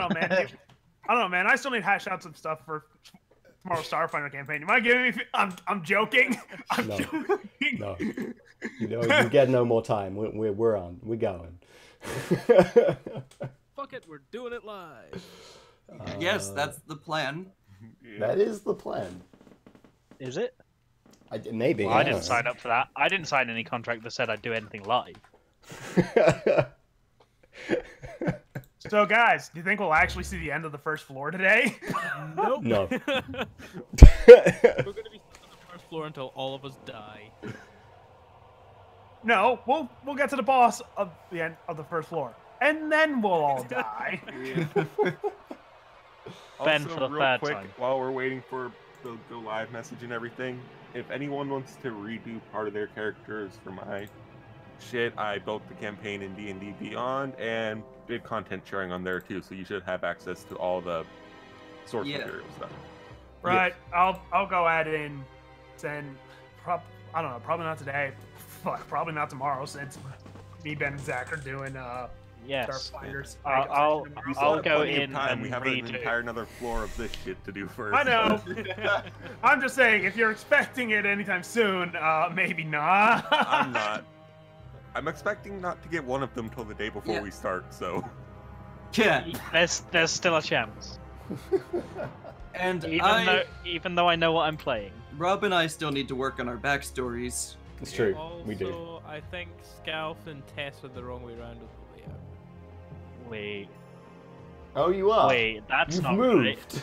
know, man. I don't know, man. I still need to hash out some stuff for tomorrow's Starfinder campaign. You mind giving me? I'm joking. I'm joking. No. You know, you get no more time. We're on. We're going. Fuck it, we're doing it live. Yes, that's the plan. That is the plan. Is it? Maybe. Well, I didn't sign up for that. I didn't sign any contract that said I'd do anything live. So, guys, do you think we'll actually see the end of the first floor today? Nope. No. We're gonna be on the first floor until all of us die. No, we'll get to the boss of the end of the first floor, and then we'll all die. Ben, Also, for the real third quick, time. while we're waiting for the live message and everything, if anyone wants to redo part of their characters for my shit, I built the campaign in D&D Beyond and did content sharing on there too, so you should have access to all the source material stuff. Right, yes. I'll go add in, send, I don't know, probably not today, probably not tomorrow, since me, Ben, and Zach are doing Yes. Starfinders. I'll go in and we have an entire another floor of this shit to do first. I know. I'm just saying, if you're expecting it anytime soon, maybe not. I'm not. I'm expecting not to get one of them till the day before we start, so. Yeah. There's still a chance. And even though I know what I'm playing. Rob and I still need to work on our backstories. It's true. Also, We do. I think Scalf and Tess are the wrong way around with the layout. Wait. Oh, you are? Wait, that's You've not moved.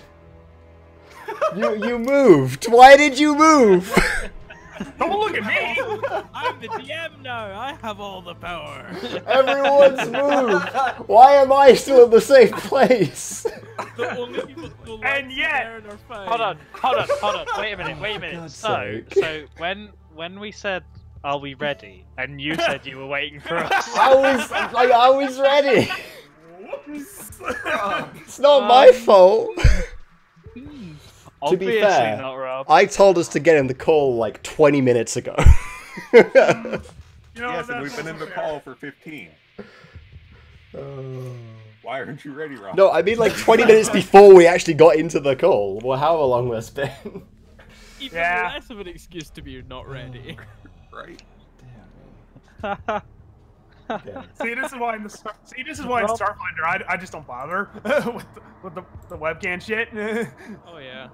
Right. You moved. Why did you move? Don't look at me! I'm the DM now. I have all the power. Everyone's moved. Why am I still in the same place? The only people who And yet, Hold on. Wait a minute. God's So when we said, "Are we ready?" and you said you were waiting for us. I was ready. It's not my fault. To be fair, not, Rob. I told us to get in the call like 20 minutes ago. Yes, and we've been in the call for 15. Why aren't you ready, Rob? No, I mean like 20 minutes before we actually got into the call. Well, however long that's been. Even less of an excuse to be not ready. Right. Okay. See, this is why in Starfinder I just don't bother with the webcam shit. Oh yeah.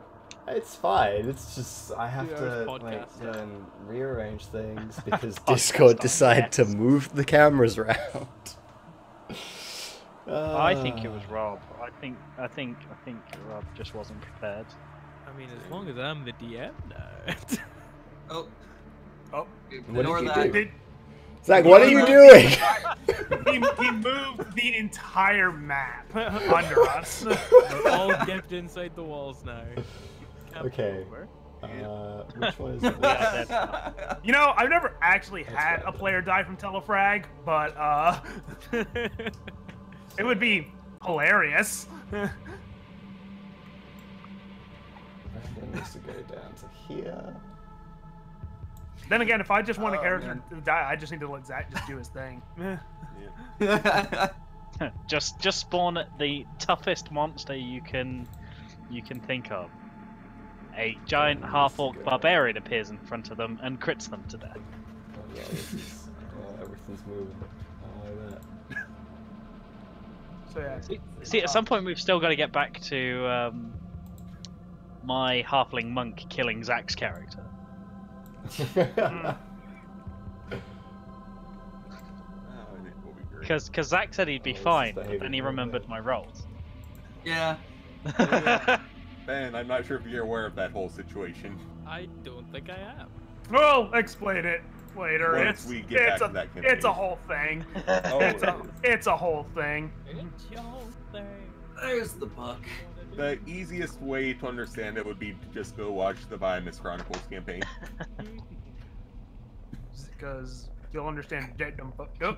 It's fine. It's just I have to like rearrange things because Discord decided to move the cameras around. I think it was Rob. I think Rob just wasn't prepared. I mean, as long as I'm the DM now. Oh, Ignore that. Zach, what are you doing? He moved the entire map under us. We're all kept inside the walls now. Okay. Which one is it? You know, I've never actually had a player die from telefrag, but it would be hilarious. Everything needs to go down to here. Then again, if I just want a character to die, I just need to let Zach just do his thing. just spawn the toughest monster you can think of. A giant half-orc barbarian appears in front of them and crits them to death. Oh, yeah, everything's moving. So yeah. See, at some point we've still got to get back to my halfling monk killing Zach's character. Because Zach said he'd be fine, but then he remembered my rolls. Yeah. Ben, I'm not sure if you're aware of that whole situation. I don't think I am. We'll explain it later. Once we get back to that campaign. It's a whole thing. It's a whole thing. It's your whole thing. There's the book. The easiest way to understand it would be to just go watch the Viamus Chronicles campaign. Because you'll understand dead dumb fuck. Oh.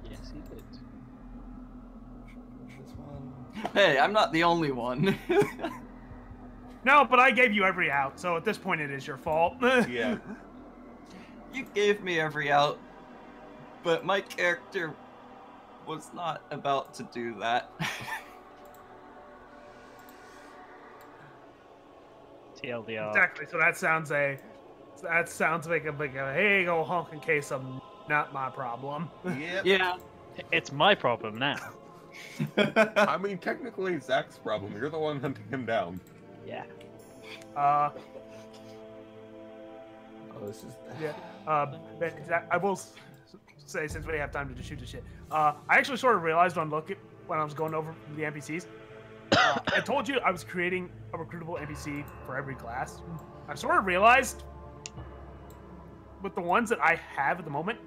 Yes, he did. Hey, I'm not the only one. No, but I gave you every out, so at this point it is your fault. Yeah. You gave me every out, but my character was not about to do that. TLDR. Exactly. So that sounds like a hey, go honking case of not my problem. Yep. Yeah. It's my problem now. I mean, technically, it's Zach's problem. You're the one hunting him down. Yeah. Oh, this is... Yeah. But I will say, since we have time to just shoot the shit, I actually sort of realized when I was going over the NPCs, I told you I was creating a recruitable NPC for every class. I sort of realized with the ones that I have at the moment,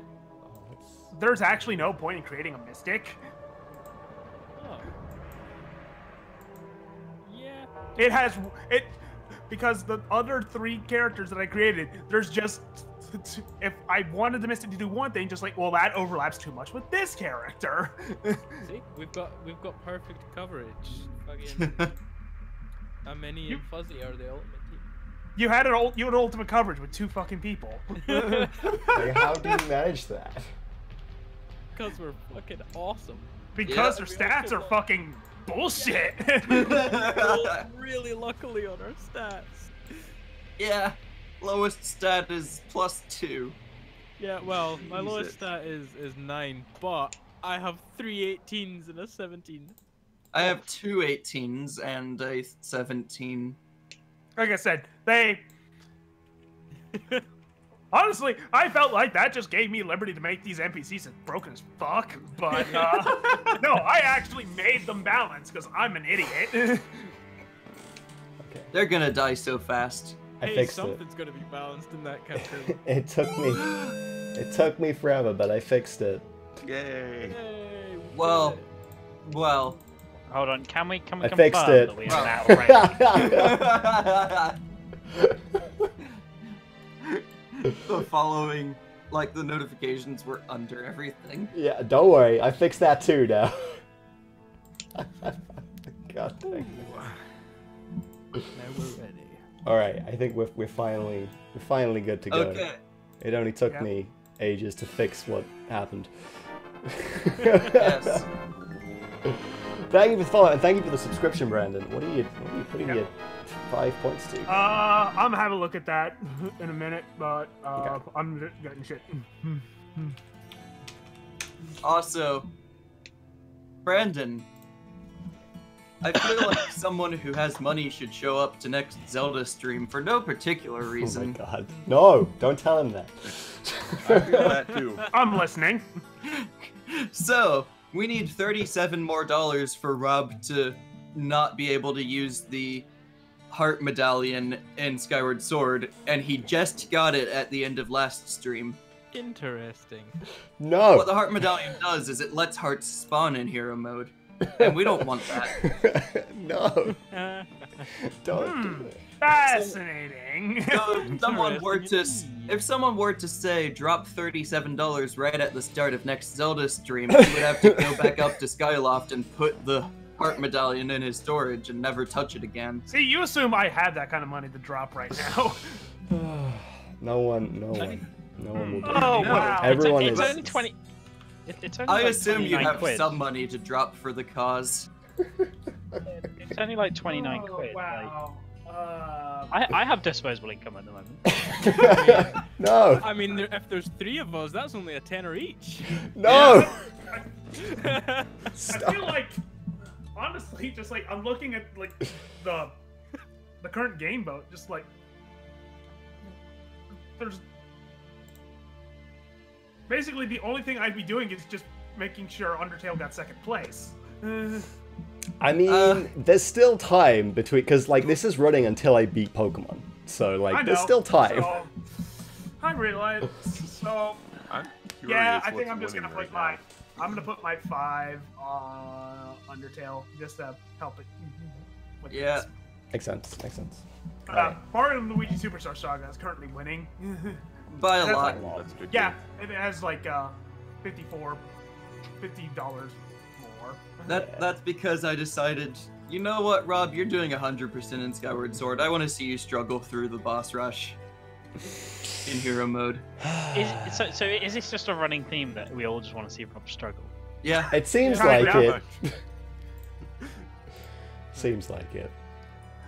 there's actually no point in creating a mystic. Oh. Yeah. Because the other 3 characters that I created, there's just, if I wanted the mystic to do one thing, just like, well, that overlaps too much with this character. See, we've got perfect coverage. Fucking. How many and Fuzzy are the ultimate team? You had ultimate coverage with 2 fucking people. Like, how do you manage that? Because we're fucking awesome. Because Yeah. their stats are fucking bullshit. Rolled really luckily on our stats. Yeah. Lowest stat is +2. Yeah, well, my Jesus. lowest stat is 9, but I have 3 18s and a 17. I have 2 18s and a 17. Like I said, honestly, I felt like that just gave me liberty to make these NPCs as broken as fuck. But no, I actually made them balanced because I'm an idiot. Okay. They're gonna die so fast. I Hey, fixed it. something's gonna be balanced in that campaign. It took me forever, but I fixed it. Yay. Yay, we Well, did it. well. Hold on, can we I confirm fixed it. that we are now ready? The following, like, the notifications were under everything. Yeah, don't worry. I fixed that too now. God dang. Now we're ready. All right, I think we're finally good to go. Okay. It only took Yeah. me ages to fix what happened. Yes. Thank you for the follow and thank you for the subscription, Brandon. What are you putting Yep. your 5 points to? I'm gonna have a look at that in a minute, but Okay. I'm getting shit. Also, Brandon, I feel like someone who has money should show up to next Zelda stream for no particular Oh my reason. god. No, don't tell him that. I feel that too. I'm listening. So, we need $37 more for Rob to not be able to use the heart medallion in Skyward Sword, and he just got it at the end of last stream. Interesting. No. What the heart medallion does is it lets hearts spawn in hero mode, and we don't want that. No. Don't do that. Fascinating. So if someone were to, Interesting if someone were to say drop $37 right at the start of next Zelda stream, he would have to go back up to Skyloft and put the heart medallion in his storage and never touch it again. See, you assume I have that kind of money to drop right now. No one will do Oh, it. wow. Everyone it's is. only 20. It's only I like assume you 29 have quid. some money to drop for the cause. It's only like 29 Oh, quid. wow. I have disposable income at the moment. No. I mean, if there's 3 of us, that's only a tenner each. No. I feel like, honestly, just like I'm looking at like the current game vote, just like there's basically the only thing I'd be doing is just making sure Undertale got second place. I mean, there's still time between, because like this is running until I beat Pokemon, so I like know. there's still time. So, I realize. So I'm yeah, curious I think what's I'm just gonna winning put right I'm gonna put my 5 on Undertale just to help it. With Yeah. this. Makes sense. Makes sense. Mario and Luigi Superstar Saga is currently winning. By a That's lot. now. That's good. Yeah, it has like $50 more. That's because I decided, you know what, Rob, you're doing 100% in Skyward Sword. I want to see you struggle through the boss rush in hero mode. So is this just a running theme that we all just want to see Rob struggle? Yeah. It seems Kind like of. it. Seems like it.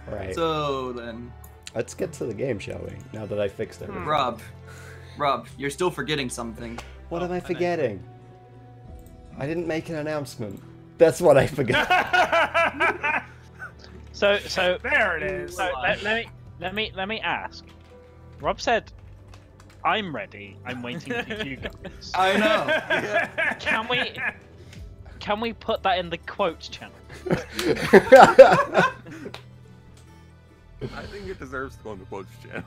Right. So then, Let's get to the game, shall we? Now that I fixed everything. Rob, you're still forgetting something. What am I forgetting? I didn't make an announcement. That's what I forgot. So There it is. So let me ask. Rob said, "I'm ready. I'm waiting for you guys." I know. Can we put that in the quotes channel? I think it deserves to go on the quotes channel.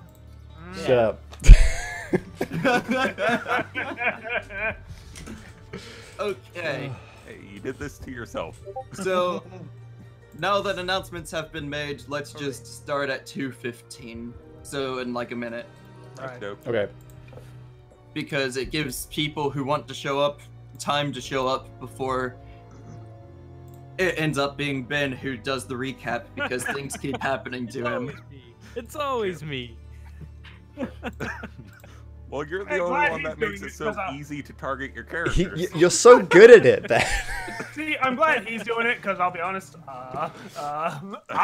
Shut up. Okay. Hey, you did this to yourself. So now that announcements have been made, let's just start at 2:15. So in like a minute, Right. Dope. Okay. because it gives people who want to show up time to show up before it ends up being Ben who does the recap because things keep happening to him. It's always me. Well, you're the I'm only glad one he's that makes doing it it, so 'cause, easy to target your characters. You're so good at it, Ben. See, I'm glad he's doing it because I'll be honest, I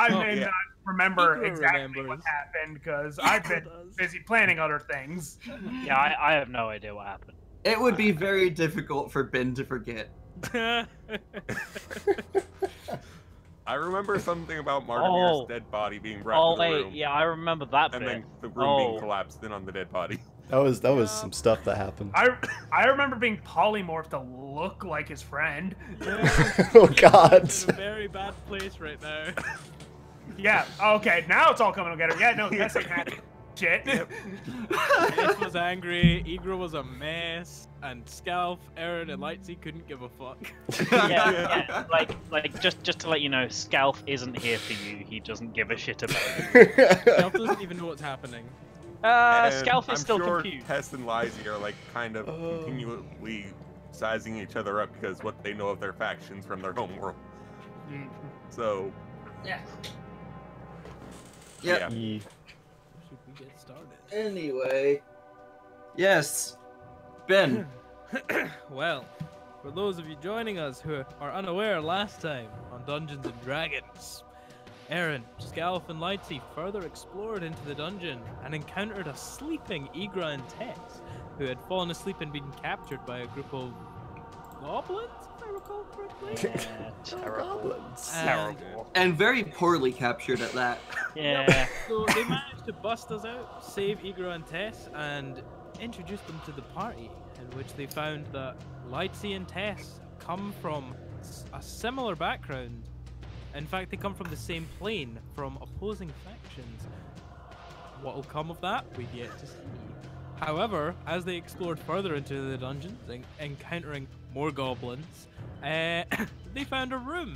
may Yeah. not remember Igor exactly what remembers. happened because I've been busy planning other things. Yeah, I have no idea what happened. It would be very difficult for Ben to forget. I remember something about Margavir's Oh. dead body being brought Oh to the wait, room, yeah, I remember that and bit. then the room being collapsed in on the dead body. That was some stuff that happened. I remember being polymorphed to look like his friend. Oh God. He's in a very bad place right now. Yeah. Okay. Now it's all coming together. Yeah. No, that's like happy shit. Ace was angry, Igra was a mess, and Scalf, Aaron, and Lightsey couldn't give a fuck. Yeah, like just to let you know, Scalf isn't here for you. He doesn't give a shit about you. Scalf doesn't even know what's happening. And Scalf is still I'm sure confused. Tess and Lizzie are like kind of continually sizing each other up because what they know of their factions from their home world. So Yeah. Yep. yeah. Should we get started? Anyway. Yes. Ben. Well, for those of you joining us who are unaware last time on Dungeons and Dragons, Aaron, Scalf, and Lightsey further explored into the dungeon and encountered a sleeping Igra and Tess, who had fallen asleep and been captured by a group of goblins, if I recall correctly. Yeah, terrible. Goblins. Terrible. And very poorly captured at that. Yeah. So they managed to bust us out, save Igra and Tess, and introduce them to the party, in which they found that Lightsey and Tess come from a similar background. In fact, they come from the same plane, from opposing factions. What will come of that, we've yet to see. However, as they explored further into the dungeons, encountering more goblins, they found a room.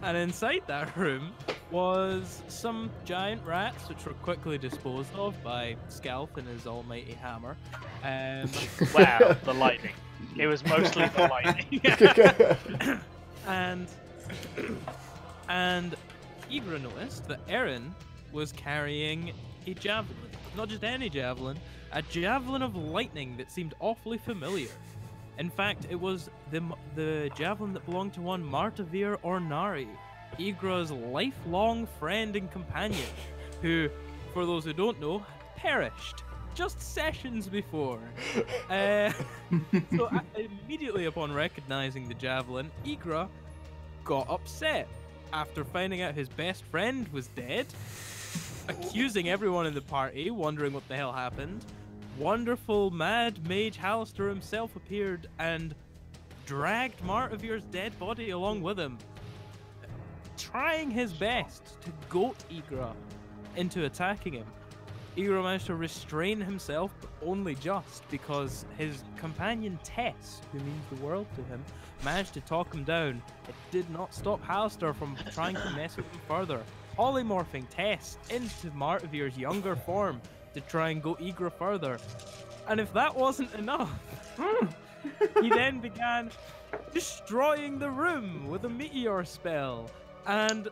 And inside that room was some giant rats, which were quickly disposed of by Scalf and his almighty hammer. Wow, the lightning. It was mostly the lightning. And Igra noticed that Aaron was carrying a javelin. Not just any javelin, a javelin of lightning that seemed awfully familiar. In fact, it was the javelin that belonged to one Martavir Ornari, Igra's lifelong friend and companion, who, for those who don't know, perished just sessions before. So immediately upon recognizing the javelin, Igra got upset after finding out his best friend was dead, accusing everyone in the party, wondering what the hell happened. Wonderful mad Mage Hallister himself appeared and dragged Martavir's dead body along with him, trying his best to goat Igra into attacking him. Igra managed to restrain himself, but only just, because his companion Tess, who means the world to him, managed to talk him down. It did not stop Hallister from trying to mess with him further, polymorphing Tess into Martavir's younger form to try and go Igra further. And if that wasn't enough, he then began destroying the room with a meteor spell, and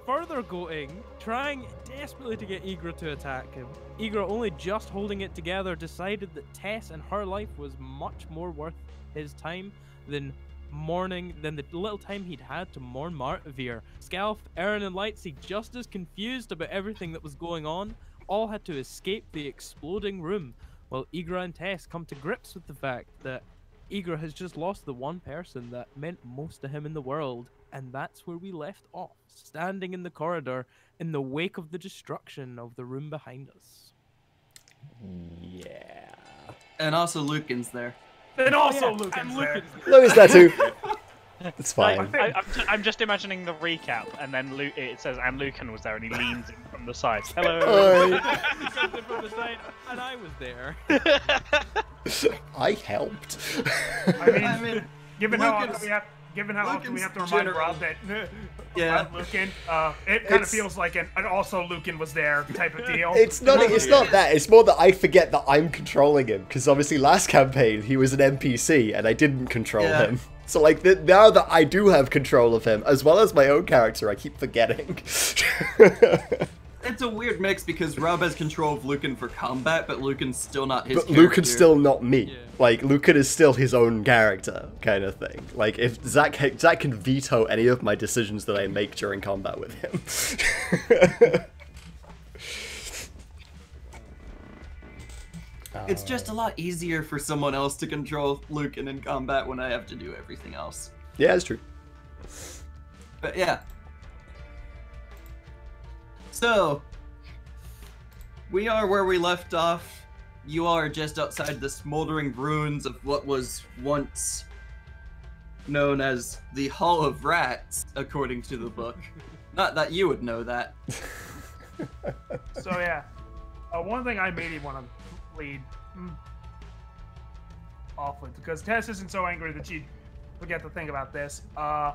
further goating, trying desperately to get Igra to attack him. Igra, only just holding it together, decided that Tess and her life was much more worth his time than the little time he'd had to mourn Martavir. Scalf, Aaron, and Lightsey, just as confused about everything that was going on, all had to escape the exploding room, while Igra and Tess come to grips with the fact that Igra has just lost the one person that meant most to him in the world, and that's where we left off, standing in the corridor in the wake of the destruction of the room behind us. Yeah. And also Lucan's there. And also Lucan's there. Lucan's there too. It's fine. I'm just imagining the recap, and then it says, and Lucan was there, and he leans in from the side. Hello. He comes in from the side, and I was there. I helped. I mean, given how Lucan's- often we have to Lucan's remind general. Rob that Yeah. Lucan, it kind of feels like an also Lucan was there type of deal. It's not that. It's more that I forget that I'm controlling him, because obviously last campaign he was an NPC and I didn't control him. So like now that I do have control of him, as well as my own character, I keep forgetting. It's a weird mix because Rob has control of Lucan for combat, but Lucan's still not his But character. Lucan's still not me. Yeah. Like, Lucan is still his own character, kind of thing. Like, if Zach can veto any of my decisions that I make during combat with him. It's just a lot easier for someone else to control Lucan in combat when I have to do everything else. Yeah, it's true. But yeah. So, we are where we left off. You are just outside the smoldering ruins of what was once known as the Hall of Rats, according to the book. Not that you would know that. So yeah, one thing I maybe want to lead off with, because Tess isn't so angry that she'd forget to think about this. I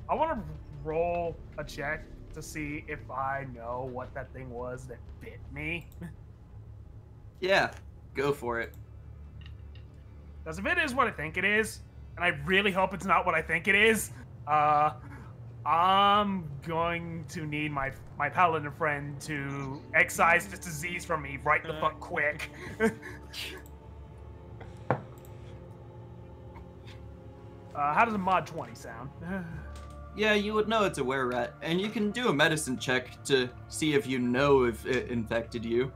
want to roll a check to see if I know what that thing was that bit me. Yeah, go for it. Because if it is what I think it is, and I really hope it's not what I think it is, I'm going to need my paladin friend to excise this disease from me right the fuck quick. How does a mod 20 sound? Yeah, you would know it's a were-rat, and you can do a medicine check to see if you know if it infected you.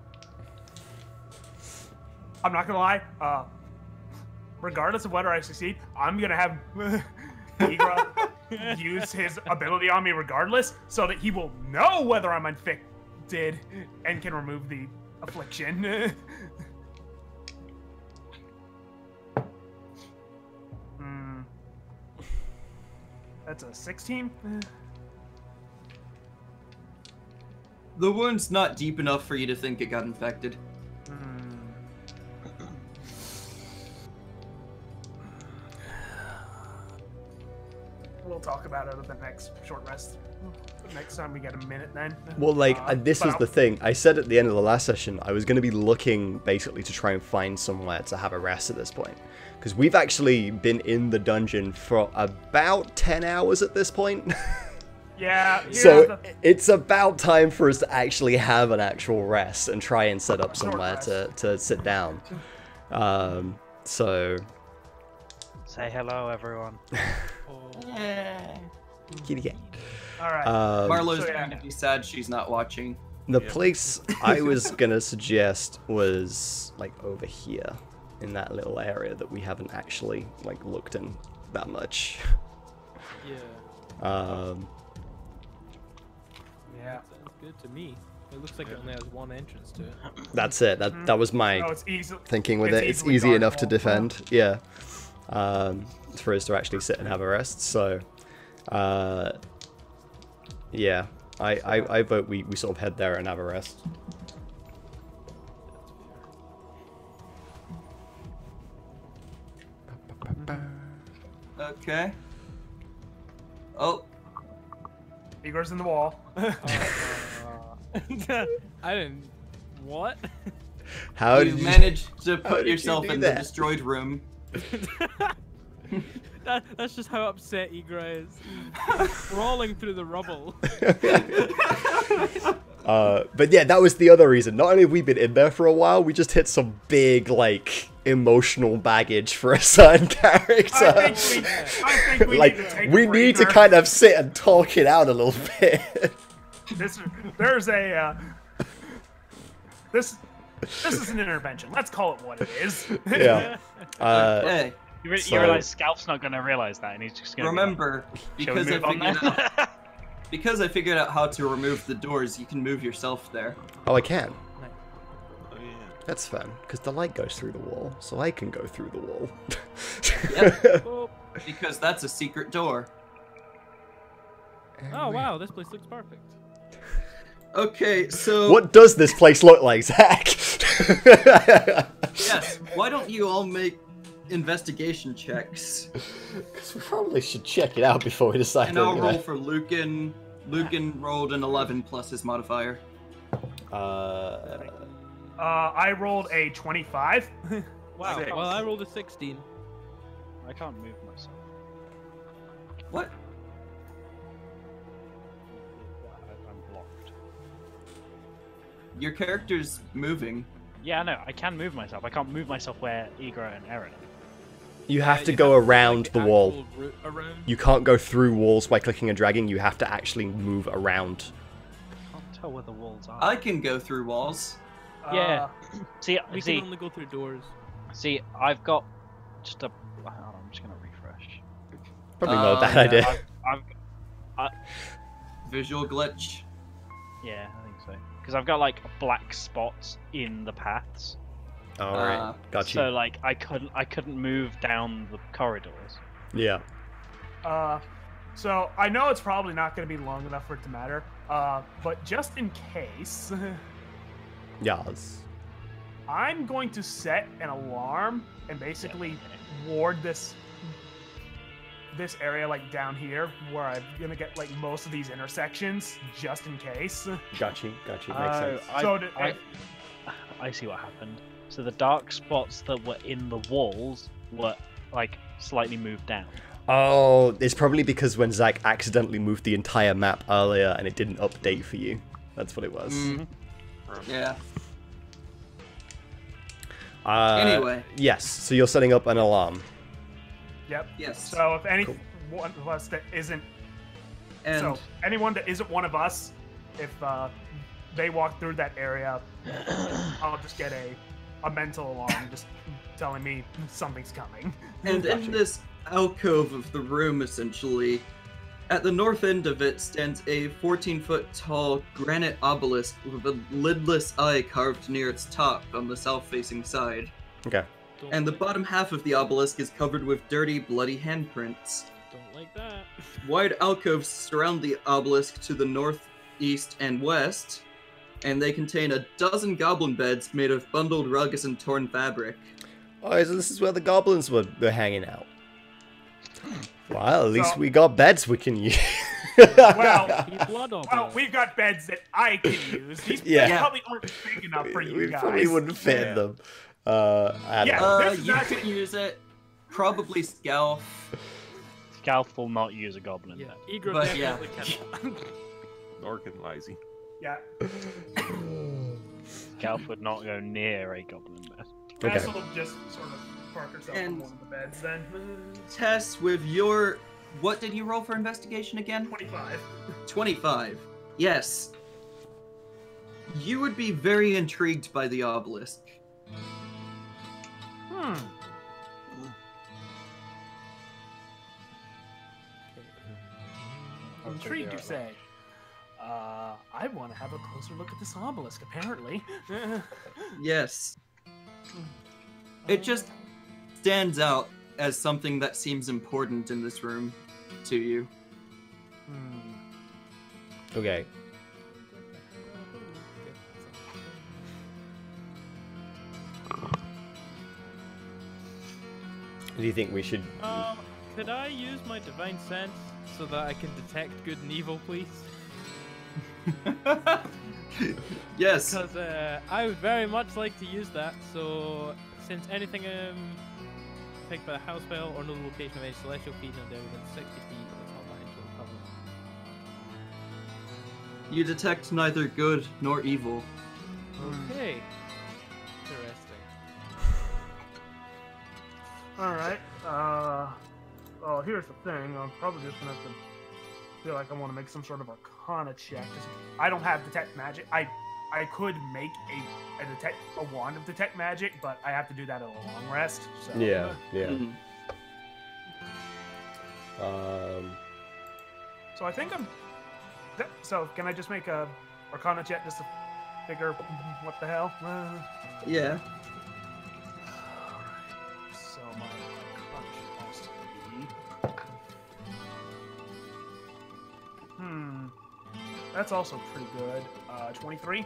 I'm not gonna lie. Regardless of whether I succeed, I'm gonna have Igra use his ability on me regardless, so that he will know whether I'm infected and can remove the affliction. That's a 16. The wound's not deep enough for you to think it got infected. We'll talk about it at the next short rest. Next time we get a minute then. Well, like, this was the thing. I said at the end of the last session, I was going to be looking, basically, to try and find somewhere to have a rest at this point. Because we've actually been in the dungeon for about 10 hours at this point. Yeah. So, it's about time for us to actually have an actual rest and try and set up somewhere to sit down. So... Say hello, everyone. Kitty cat. Alright. Marlo's going to be sad she's not watching. The place I was gonna suggest was like over here in that little area that we haven't actually like looked in that much. Yeah. Yeah. Sounds good to me. It looks like it only has one entrance to it. That's it. That was my No, it's easy. thinking with it. It's easy enough to defend. Yeah. For us to actually sit and have a rest. So, yeah. I vote we sort of head there and have a rest. Okay. Oh, Igor's in the wall. I didn't. What? How you did managed to how put did you yourself do in the that? destroyed room. That's just how upset Igra is. He's crawling through the rubble. But yeah, that was the other reason. Not only have we been in there for a while, we just hit some big, like, emotional baggage for a certain character. I think we Like, need to take we a need to breather. kind of sit and talk it out a little bit. There's a this is an intervention. Let's call it what it is. Yeah. Hey, You So- realize Scalp's not going to realize that, and he's just going to remember, Shall we because I move on figured then? out because I figured out how to remove the doors, you can move yourself there. Oh, I can. Oh, yeah. That's fun, because the light goes through the wall, so I can go through the wall. Oh, Because that's a secret door. oh wow, this place looks perfect. Okay, so What does this place look like, Zach? yes, why don't you all make investigation checks? Because we probably should check it out before we decide. And I'll you know. roll for Lucan. Lucan rolled an 11 plus his modifier. I rolled a 25. Wow. Six. Well, I rolled a 16. I can't move myself. What? I'm blocked. Your character's moving. Yeah, I know. I can move myself. I can't move myself where Igor and Aaron are. You have to You go have around like, the wall. actual route around. You can't go through walls by clicking and dragging. You have to actually move around. I can't tell where the walls are. I can go through walls. Yeah. See, We see, can only go through doors. see. I've got just a. Hold on, I'm just gonna refresh. Probably not a bad yeah. idea. I've Visual glitch. yeah, I think so. Because I've got like black spots in the paths. Alright, got you. So like I couldn't move down the corridors. Yeah. So I know it's probably not going to be long enough for it to matter. But just in case, Yes. I'm going to set an alarm and basically ward this area like down here where I'm gonna get like most of these intersections just in case. Got you. Makes Oh, sense. I see what happened. So the dark spots that were in the walls were like slightly moved down. Oh, it's probably because when Zach accidentally moved the entire map earlier and it didn't update for you. That's what it was. Yeah. Anyway. Yes, so you're setting up an alarm. Yep. Yes. So if any Cool. one of us that isn't, And so anyone that isn't one of us, if they walk through that area, I'll just get a mental alarm just telling me something's coming. And in this alcove of the room, essentially, at the north end of it stands a 14-foot tall granite obelisk with a lidless eye carved near its top on the south-facing side. Okay. Don't And the like- bottom half of the obelisk is covered with dirty, bloody handprints. Don't like that. Wide alcoves surround the obelisk to the north, east, and west, and they contain a dozen goblin beds made of bundled rugs and torn fabric. Oh, so this is where the goblins were hanging out. Well, at least So- we got beds we can use. Well, Keep blood off well, it. we've got beds that I can use. These Yeah. beds probably aren't big enough for you we guys. probably wouldn't fit in Yeah. them. I don't Yeah. know. This is You actually- can use it. Probably Scalf. Scalp will not use a goblin Yeah, bed. Igor But, yeah. definitely can. Nor can Lizy. Yeah. Scalp would not go near a goblin bed. Okay. Tess will just sort of park herself And- on one of the beds then. Tess, with your... What did you roll for investigation again? 25. 25. Yes. You would be very intrigued by the obelisk. Intrigued, you say? I want to have a closer look at this obelisk, apparently. Yes. It just stands out as something that seems important in this room to you. Okay. Do you think we should? Could I use my divine sense so that I can detect good and evil, please? Yes. Because I would very much like to use that. So, since anything picked by the house spell or no location of any celestial feet and they're within 60 feet, that's not my actual cover. You detect neither good nor evil. Okay. Interesting. Alright. Well, here's the thing. I'm probably just gonna have to feel like I want to make some sort of Arcana check. I don't have detect magic. I could make a wand of detect magic, but I have to do that at a long rest. So. Yeah. Mhm. So I think I'm. So can I just make a Arcana check just to figure what the hell? Yeah. So my Arcana check has to be. That's also pretty good. 23.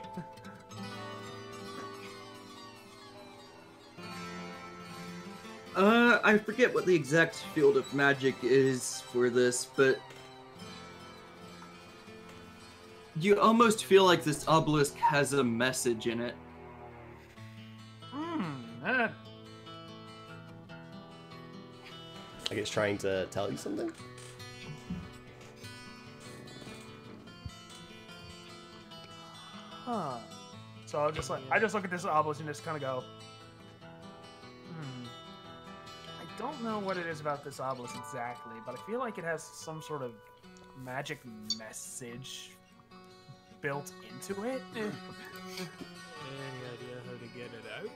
I forget what the exact field of magic is for this, but you almost feel like this obelisk has a message in it. Eh, Like it's trying to tell you something? Huh. So I just look at this obelisk and just kind of go, I don't know what it is about this obelisk exactly, but I feel like it has some sort of magic message built into it. Any idea how to get it out?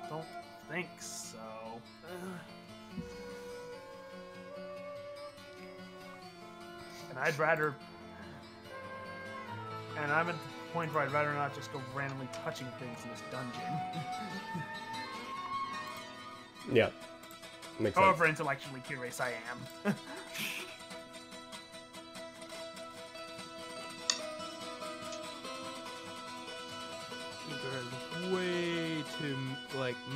Don't think so. And I'm at the point where I'd rather not just go randomly touching things in this dungeon. Yeah. Makes However sense. intellectually curious I am. Igor is way too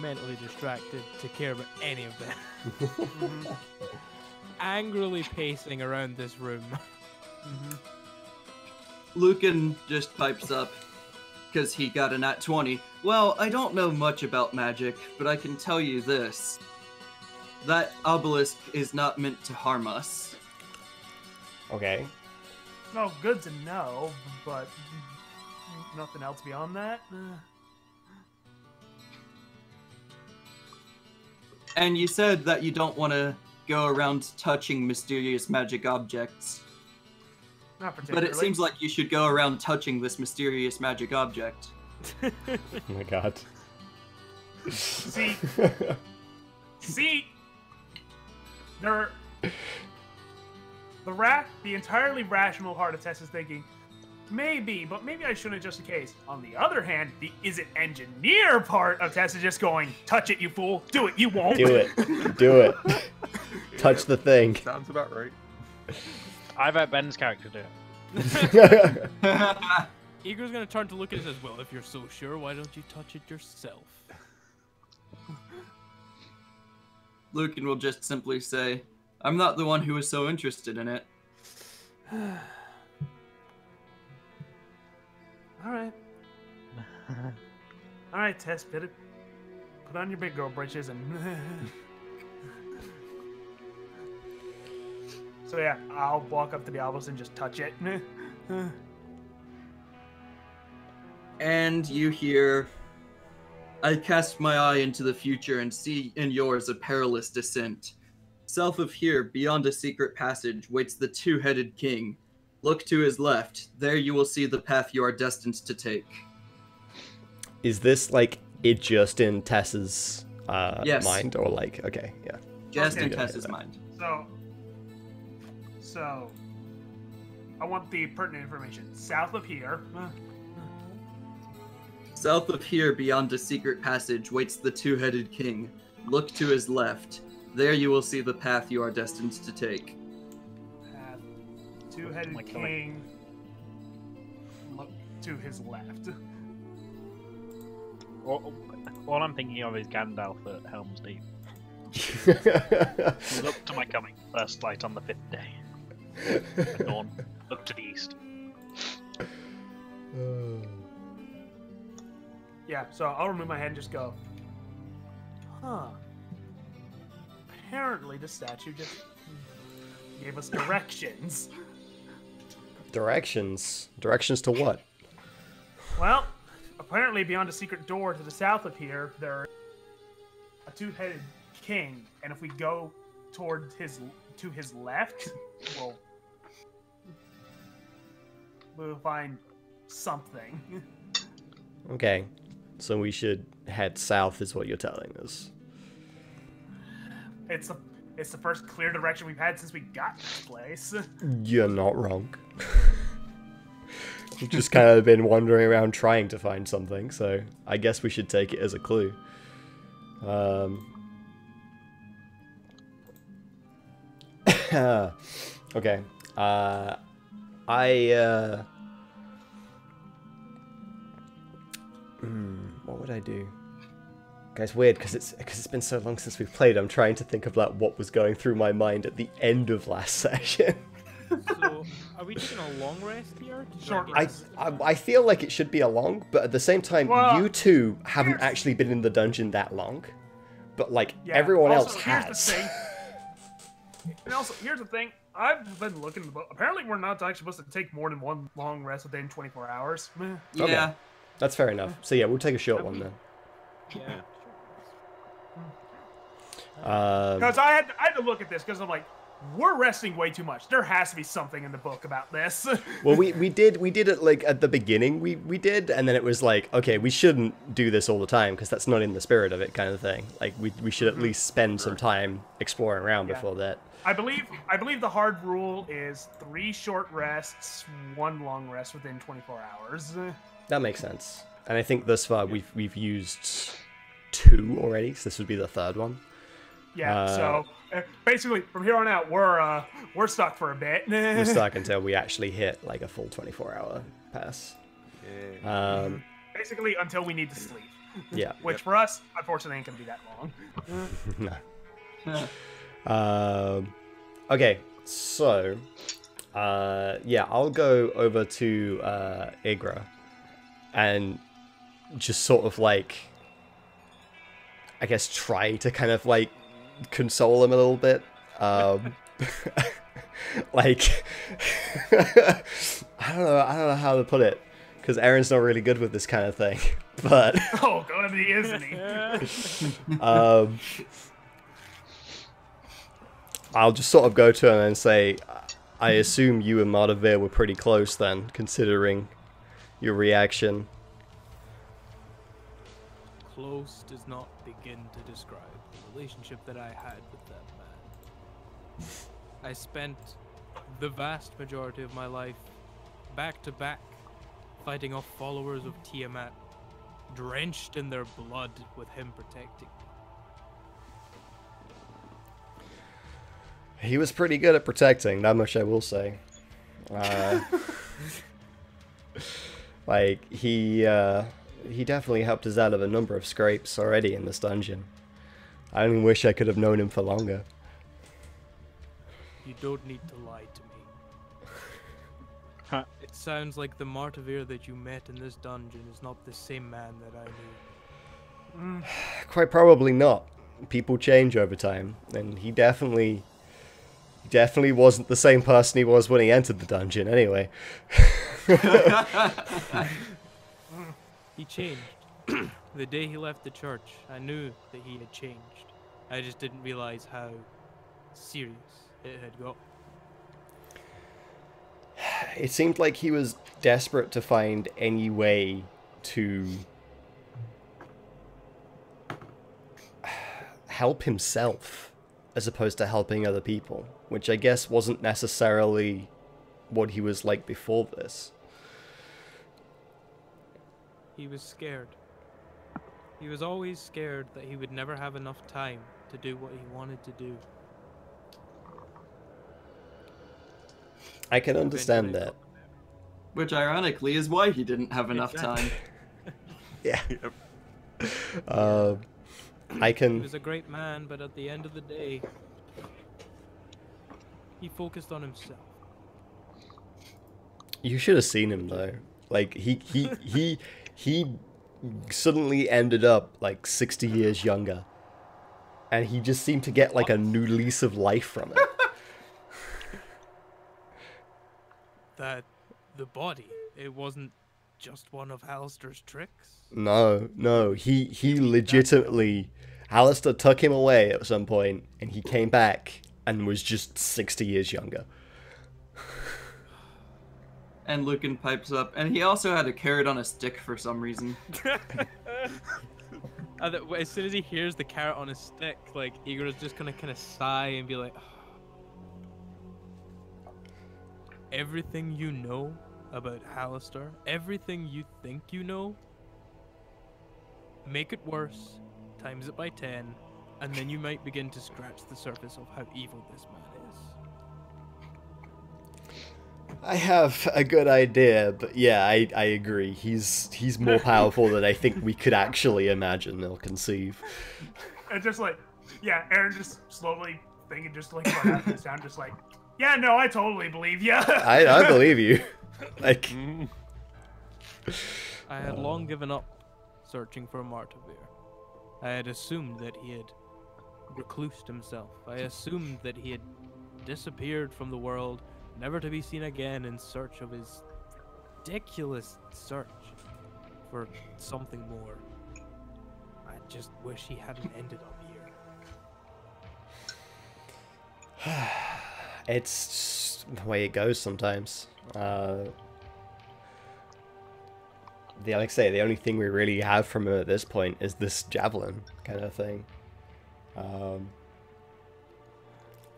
mentally distracted to care about any of that. Angrily pacing around this room. Lucan just pipes up, because he got a nat 20. Well, I don't know much about magic, but I can tell you this. That obelisk is not meant to harm us. Okay. No, good to know, but nothing else beyond that. And you said that you don't want to go around touching mysterious magic objects. Not But particularly. it seems like you should go around touching this mysterious magic object. Oh my god. See, the entirely rational heart of Tess is thinking, maybe, but maybe I shouldn't just in case. On the other hand, the is it engineer part of Tess is just going, touch it, you fool. Do it, you won't. Do it. Do it. Touch the thing. Sounds about right. I bet Ben's character do it. Igor's gonna turn to look at it and says, well, if you're so sure, why don't you touch it yourself? Lucan will just simply say, I'm not the one who was so interested in it. Alright. Alright, Tess, put on your big girl britches and... So yeah, I'll walk up to the obelisk and just touch it. And you hear, I cast my eye into the future and see in yours a perilous descent. South of here, beyond a secret passage, waits the two-headed king. Look to his left. There you will see the path you are destined to take. Is this like it just in Tess's Yes. mind, or like okay, yeah. Just Okay. in Tess's mind. So, I want the pertinent information. South of here. South of here, beyond a secret passage, waits the two-headed king. Look to his left. There you will see the path you are destined to take. Path. Two-headed Like the king. Look to his left. All I'm thinking of is Gandalf at Helm's Deep. Look to my coming, first light on the 5th day. At dawn, look to the east. Yeah, so I'll remove my head and just go, huh. Apparently the statue just gave us directions. Directions. Directions to what? Well, apparently beyond a secret door to the south of here, there a two-headed king, and if we go toward to his left, we'll find something. Okay, so we should head south, is what you're telling us. It's the first clear direction we've had since we got this place. You're not wrong. We've just kind of been wandering around trying to find something, so I guess we should take it as a clue. Okay. What would I do? Guys, weird because it's been so long since we've played. I'm trying to think of like what was going through my mind at the end of last session. So, are we taking a long rest here? Short Like, rest. I feel like it should be a long, but at the same time, Well, you two haven't actually been in the dungeon that long. But like Yeah, everyone also, else here's has. the thing. And also, here's the thing. I've been looking at the book. Apparently, we're not actually supposed to take more than one long rest within 24 hours. Yeah. Okay. That's fair enough. So yeah, we'll take a short one then. yeah. Because I had to look at this because I'm like, we're resting way too much. There has to be something in the book about this. Well, we did it like at the beginning. We did, and then it was like, okay, we shouldn't do this all the time because that's not in the spirit of it, kind of thing. Like we should at least spend some time exploring around before that. I believe the hard rule is 3 short rests, 1 long rest within 24 hours. That makes sense. And I think thus far we've used 2 already, so this would be the 3rd one. Yeah. So basically, from here on out, we're stuck for a bit. We're stuck until we actually hit like a full 24-hour pass. Yeah. Basically, until we need to sleep. Yeah. Which for us, unfortunately, ain't gonna be that long. No. Okay, so yeah, I'll go over to Igra and just sort of like, I guess, try to kind of like console him a little bit. Like, I don't know how to put it, because Aaron's not really good with this kind of thing. But Oh god, he isn't he? I'll just sort of go to him and say, I assume you and Madavir were pretty close then, considering your reaction. Close does not begin to describe the relationship that I had with that man. I spent the vast majority of my life back to back fighting off followers of Tiamat, drenched in their blood with him protecting me. He was pretty good at protecting, that much I will say. Like, he definitely helped us out of a number of scrapes already in this dungeon. I only wish I could have known him for longer. You don't need to lie to me. It sounds like the Martavir that you met in this dungeon is not the same man that I knew. Quite probably not. People change over time, and he definitely wasn't the same person he was when he entered the dungeon, anyway. He changed. The day he left the church, I knew that he had changed. I just didn't realize how serious it had got. It seemed like he was desperate to find any way to help himself as opposed to helping other people, which I guess wasn't necessarily what he was like before this. He was scared. He was always scared that he would never have enough time to do what he wanted to do. I can understand that. Which ironically is why he didn't have enough time. Yeah. Yep. I He can... was a great man, but at the end of the day, he focused on himself. You should have seen him though. Like he suddenly ended up like 60 years younger, and he just seemed to get like a new lease of life from it. That the body, it wasn't just one of Halster's tricks. No, he legitimately Alistair took him away at some point, and he came back and was just 60 years younger. And Lucan pipes up, and he also had a carrot on a stick for some reason. As soon as he hears the carrot on his stick, like, Igor is just gonna kind of sigh and be like, everything you know about Alistair, everything you think you know, make it worse, times it by 10, and then you might begin to scratch the surface of how evil this man is. I have a good idea, but yeah, I agree. He's more powerful than I think we could actually imagine or conceive. And just like, yeah, Aaron just slowly thinking, just like out this down, just like, yeah, no, I totally believe you. I believe you. Like, I had long given up searching for Martavir. I had assumed that he had reclused himself. I assumed that he had disappeared from the world, never to be seen again, in search of his ridiculous search for something more. I just wish he hadn't ended up here. it's just the way it goes sometimes. Like I say, the only thing we really have from him at this point is this javelin kind of thing.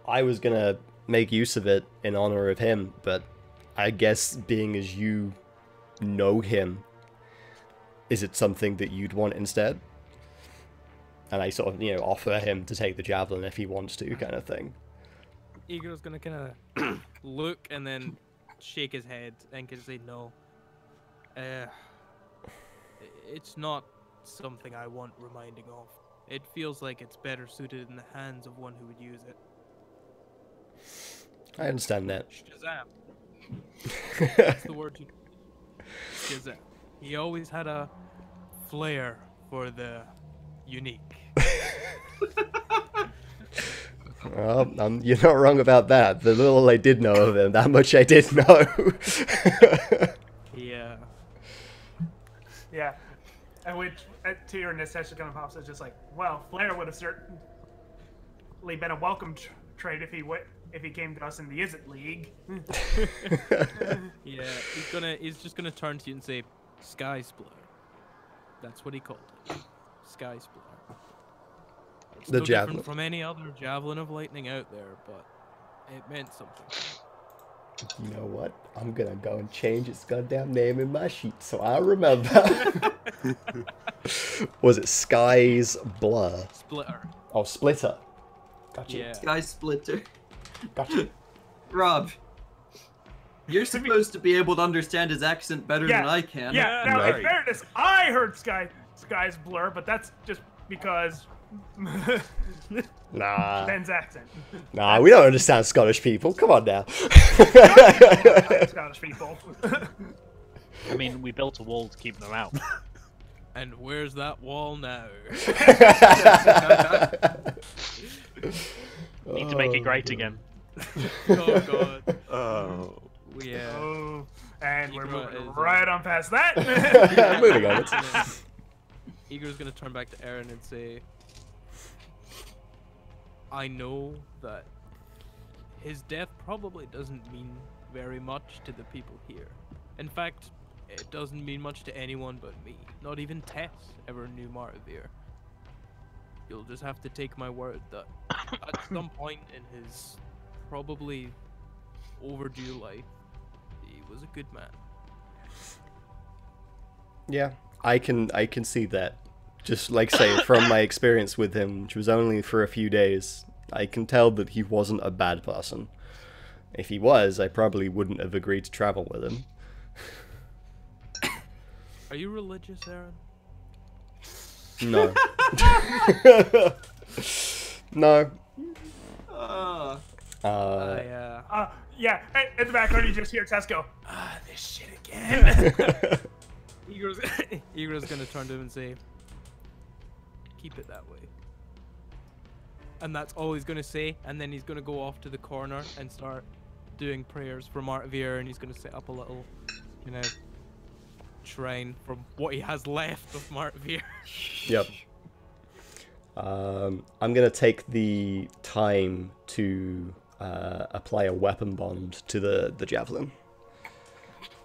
I was gonna make use of it in honor of him, but I guess being as you know him, is it something that you'd want instead? And I sort of, offer him to take the javelin if he wants to, kind of thing. Igor's gonna kind of look and then shake his head and can say no. It's not something I want reminding of. It feels like it's better suited in the hands of one who would use it. I understand that. Shazam. That's the word you... Shazam. He always had a flair for the unique. Well, you're not wrong about that. The little I did know of him, that much I did know. Yeah. Yeah. And which, to your necessity kind of pops, it's just like, well, Flair would have certainly been a welcome trade if he came to us in the Isn't League. Yeah, he's just gonna turn to you and say, Sky Splitter. That's what he called it. Sky Splitter. It's The no javelin. different from any other javelin of lightning out there, but it meant something. You know what? I'm gonna go and change its goddamn name in my sheet so I remember. Was it Sky's Blur? Splitter. Oh, Splitter. Gotcha. Yeah. Sky Splitter. Gotcha. Rob, you're supposed to be able to understand his accent better than I can. Yeah, now Right. in fairness, I heard Sky's Blur, but that's just because Nah. Ben's accent. Nah, we don't understand Scottish people. Come on now. Scottish people. I mean, we built a wall to keep them out. And where's that wall now? Need to make it great again. Oh god. Oh. Yeah. Oh, and we're Igor moving is, right on past that. Moving on. Igor's gonna turn back to Aaron and say, I know that his death probably doesn't mean very much to the people here. In fact, it doesn't mean much to anyone but me. Not even Tess ever knew Martavir. You'll just have to take my word that at some point in his probably overdue life, he was a good man. Yeah, I can see that. Just like say from my experience with him, which was only for a few days, I can tell that he wasn't a bad person. If he was, I probably wouldn't have agreed to travel with him. Are you religious, Aaron? No. No. Yeah, in the background you just hear Tess go, this shit again. Igor's gonna turn to him and say, keep it that way. And that's all he's gonna say, and then he's gonna go off to the corner and start doing prayers for Martavir, and he's gonna set up a little, shrine from what he has left of Martavir. Yep. I'm gonna take the time to apply a weapon bond to the javelin,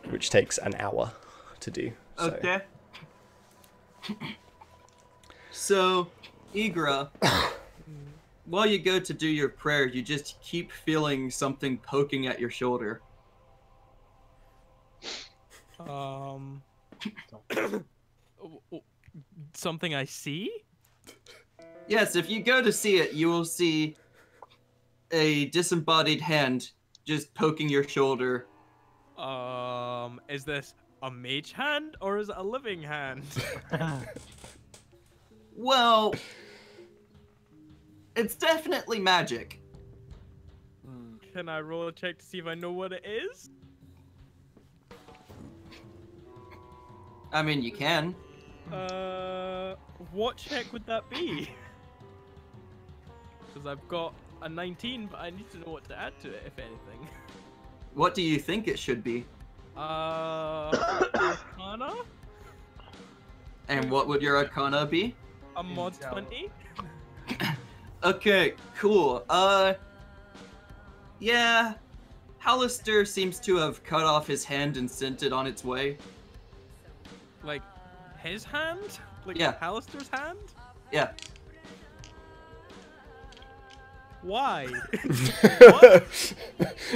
which takes an hour to do. So. Okay. So, Igra, while you go to do your prayer, you just keep feeling something poking at your shoulder. Something I see? Yes, if you go to see it, you will see a disembodied hand just poking your shoulder. Is this a mage hand or is it a living hand? Well, it's definitely magic. Can I roll a check to see if I know what it is? I mean, you can. What check would that be? Because I've got a 19, but I need to know what to add to it, if anything. What do you think it should be? Arcana? And what would your Arcana be? A mod 20? Okay, cool. Yeah. Hallister seems to have cut off his hand and sent it on its way. Like, his hand? Like, Yeah. Hallister's hand? Yeah. Why?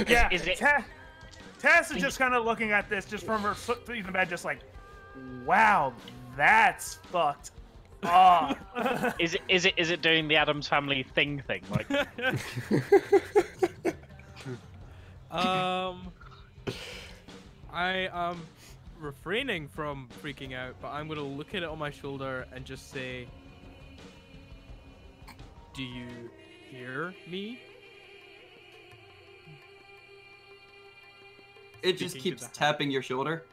Yeah, Is it- Tess is just kind of looking at this just from her foot in the bed, just like, wow, that's fucked up. Is it doing the Addams Family thing? Like, I am refraining from freaking out, but I'm gonna look at it on my shoulder and just say, "Do you hear me?" It just Speaking to keeps the- tapping your shoulder.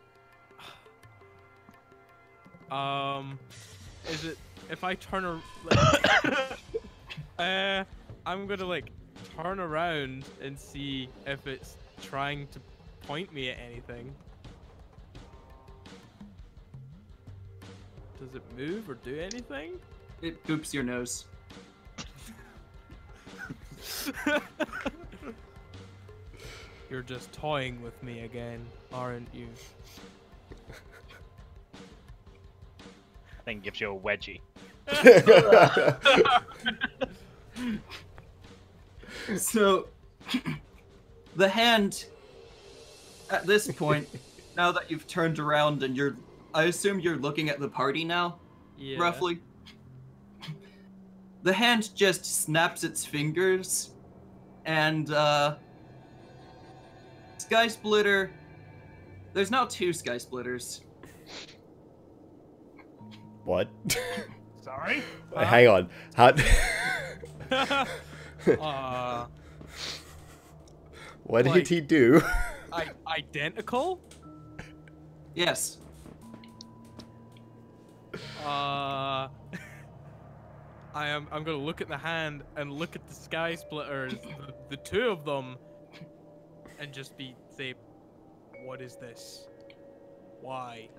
Is it if I turn around? I'm gonna like turn around and see if it's trying to point me at anything. Does it move or do anything? It poops your nose. You're just toying with me again, aren't you? thing gives you a wedgie. So, the hand, at this point, now that you've turned around and I assume you're looking at the party now, Yeah. roughly. The hand just snaps its fingers, and, Sky Splitter, there's now 2 Sky Splitters. What? Sorry? Hang on. How... What Like- did he do? Identical? Yes. I'm gonna look at the hand and look at the Sky Splitters, the 2 of them, and just say, what is this? Why?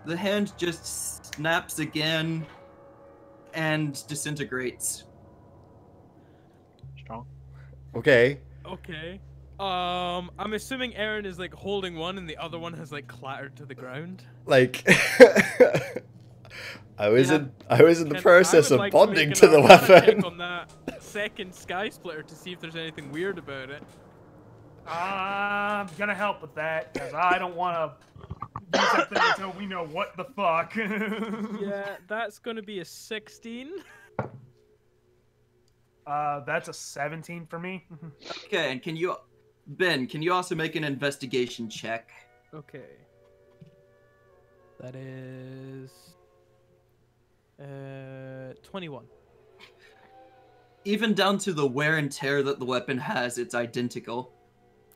The hand just snaps again and disintegrates. Strong. Okay. Okay. I'm assuming Aaron is like holding one and the other one has like clattered to the ground. Like, I was Yeah. in the process I of would like bonding make to an the Arcana check weapon. on that second Sky Splitter to see if there's anything weird about it. I'm gonna help with that, because I don't want to do something until we know what the fuck. Yeah, that's gonna be a 16. That's a 17 for me. Okay, and Ben, can you also make an investigation check? Okay. That is 21. Even down to the wear and tear that the weapon has, it's identical.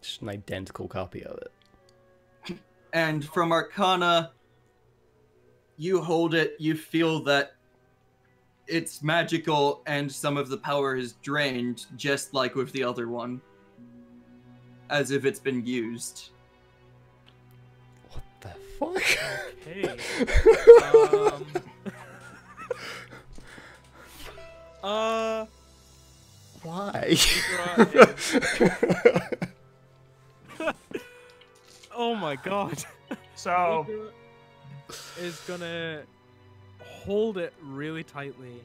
Just an identical copy of it. And from Arcana, you hold it, you feel that it's magical and some of the power is drained, just like with the other one. As if it's been used. What the fuck? Okay. Why? Oh my god. So, Igra is gonna hold it really tightly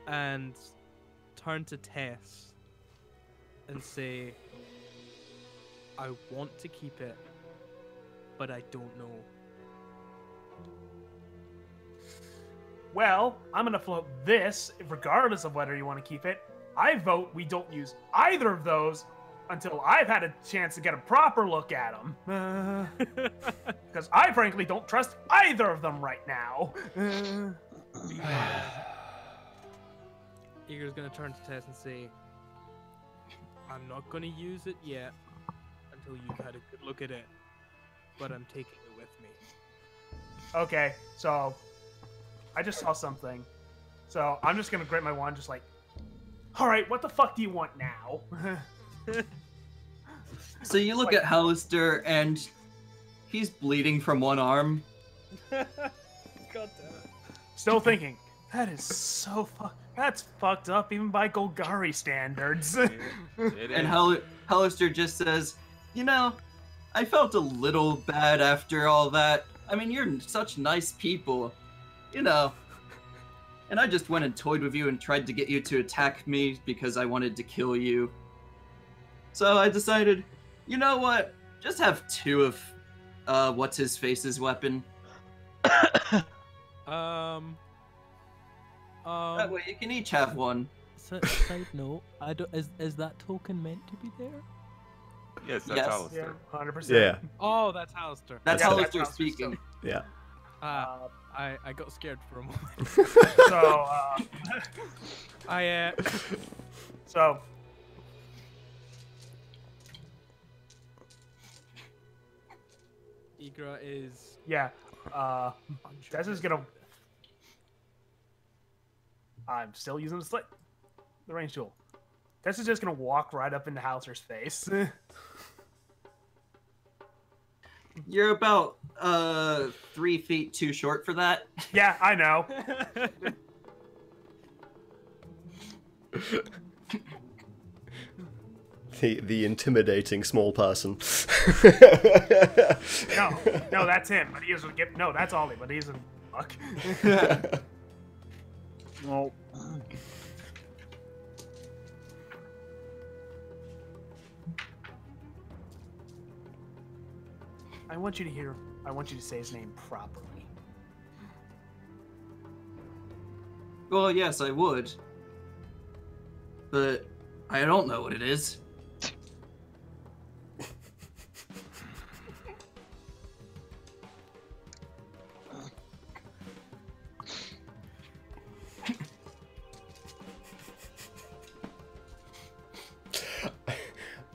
and turn to Tess and say, I want to keep it, but I don't know. well, I'm gonna float this, regardless of whether you want to keep it. I vote we don't use either of those until I've had a chance to get a proper look at them. Because I frankly don't trust either of them right now. Igra's gonna turn to Tess and say, I'm not gonna use it yet until you've had a good look at it, but I'm taking it with me. Okay, so I just saw something. So I'm just gonna grab my wand, just like, all right, what the fuck do you want now? So you look at Hallister, and he's bleeding from one arm. God damn it. Still thinking, that is so that's fucked up even by Golgari standards. It And is. Hallister just says, you know, I felt a little bad after all that. I mean, you're such nice people, you know. And I just went and toyed with you and tried to get you to attack me because I wanted to kill you. So I decided, you know what? Just have two of what's-his-face's weapon. That way you can each have one. Side note, I don't. Is that token meant to be there? Yes, that's Yes. Alistair. Yeah, 100%. Yeah, Oh, that's Hallister. That's Yeah, Hallister that's Hallister, speaking. yeah. I got scared for a moment. So, so Igra is yeah, Tess is gonna. I'm still using the range tool. Tess is just gonna walk right up into Hauser's face. You're about 3 feet too short for that. Yeah, I know. The intimidating small person. No, that's him. But he doesn't get. No, that's Ollie. But he isn't. Fuck. Well, I want you to hear. I want you to say his name properly. Well, yes, I would. But I don't know what it is.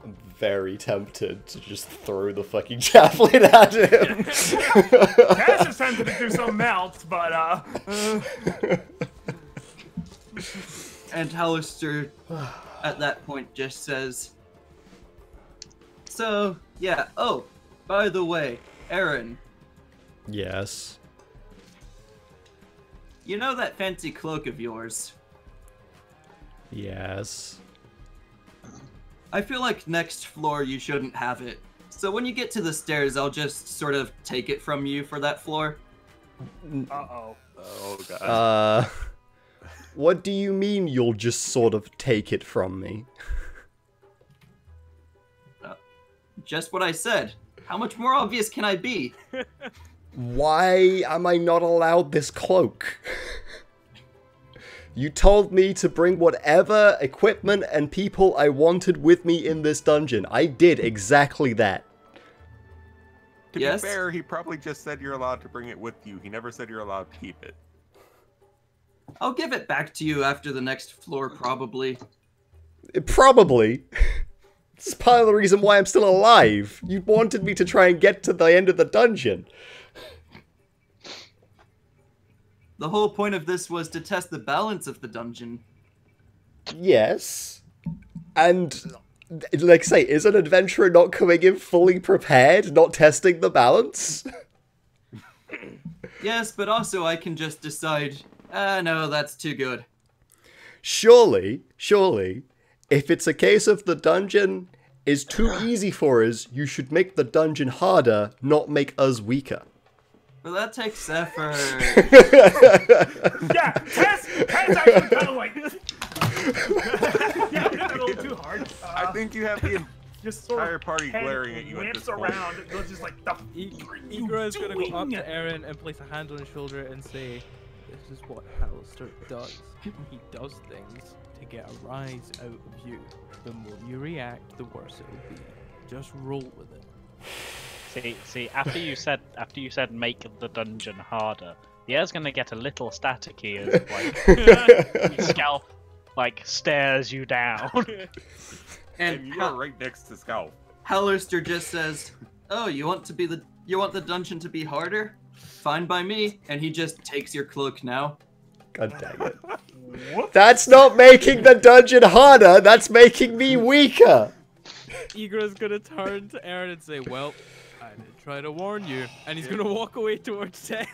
I'm very tempted to just throw the fucking javelin at him. Tess is tempted to do something else, but And Hallister, at that point, just says, so, yeah, oh, by the way, Aaron, Yes. you know that fancy cloak of yours? Yes. I feel like next floor you shouldn't have it. So when you get to the stairs, I'll just sort of take it from you for that floor. uh-oh. Oh god. What do you mean you'll just sort of take it from me? Just what I said. How much more obvious can I be? Why am I not allowed this cloak? You told me to bring whatever equipment and people I wanted with me in this dungeon. I did exactly that. To Yes? be fair, he probably just said you're allowed to bring it with you. He never said you're allowed to keep it. I'll give it back to you after the next floor, probably. Probably. It's part of the reason why I'm still alive. You wanted me to try and get to the end of the dungeon. The whole point of this was to test the balance of the dungeon. Yes. And like I say, is an adventurer not coming in fully prepared, not testing the balance? Yes, but also I can just decide, no, that's too good. Surely, if it's a case of the dungeon is too easy for us, you should make the dungeon harder, not make us weaker. Well, that takes effort. Yeah, Tess actually kind of like. Yeah, it's a little too hard. I think you have the Just sort entire of party head glaring at you at whips this point. around and goes just like, the Igra is going to go up to Aaron and place a hand on his shoulder and say, "This is what Alistair does. He does things to get a rise out of you. The more you react, the worse it'll be. Just roll with it." See, after you said make the dungeon harder, the air's gonna get a little staticky as like Scalp like stares you down. And you are right next to Scalp. Hallister just says, "Oh, you want the dungeon to be harder? Fine by me." And he just takes your cloak now. God dang it. Whoops. That's not making the dungeon harder, that's making me weaker. Igra's going to turn to Aaron and say, "Well, I did try to warn you." And he's going to walk away towards Tess.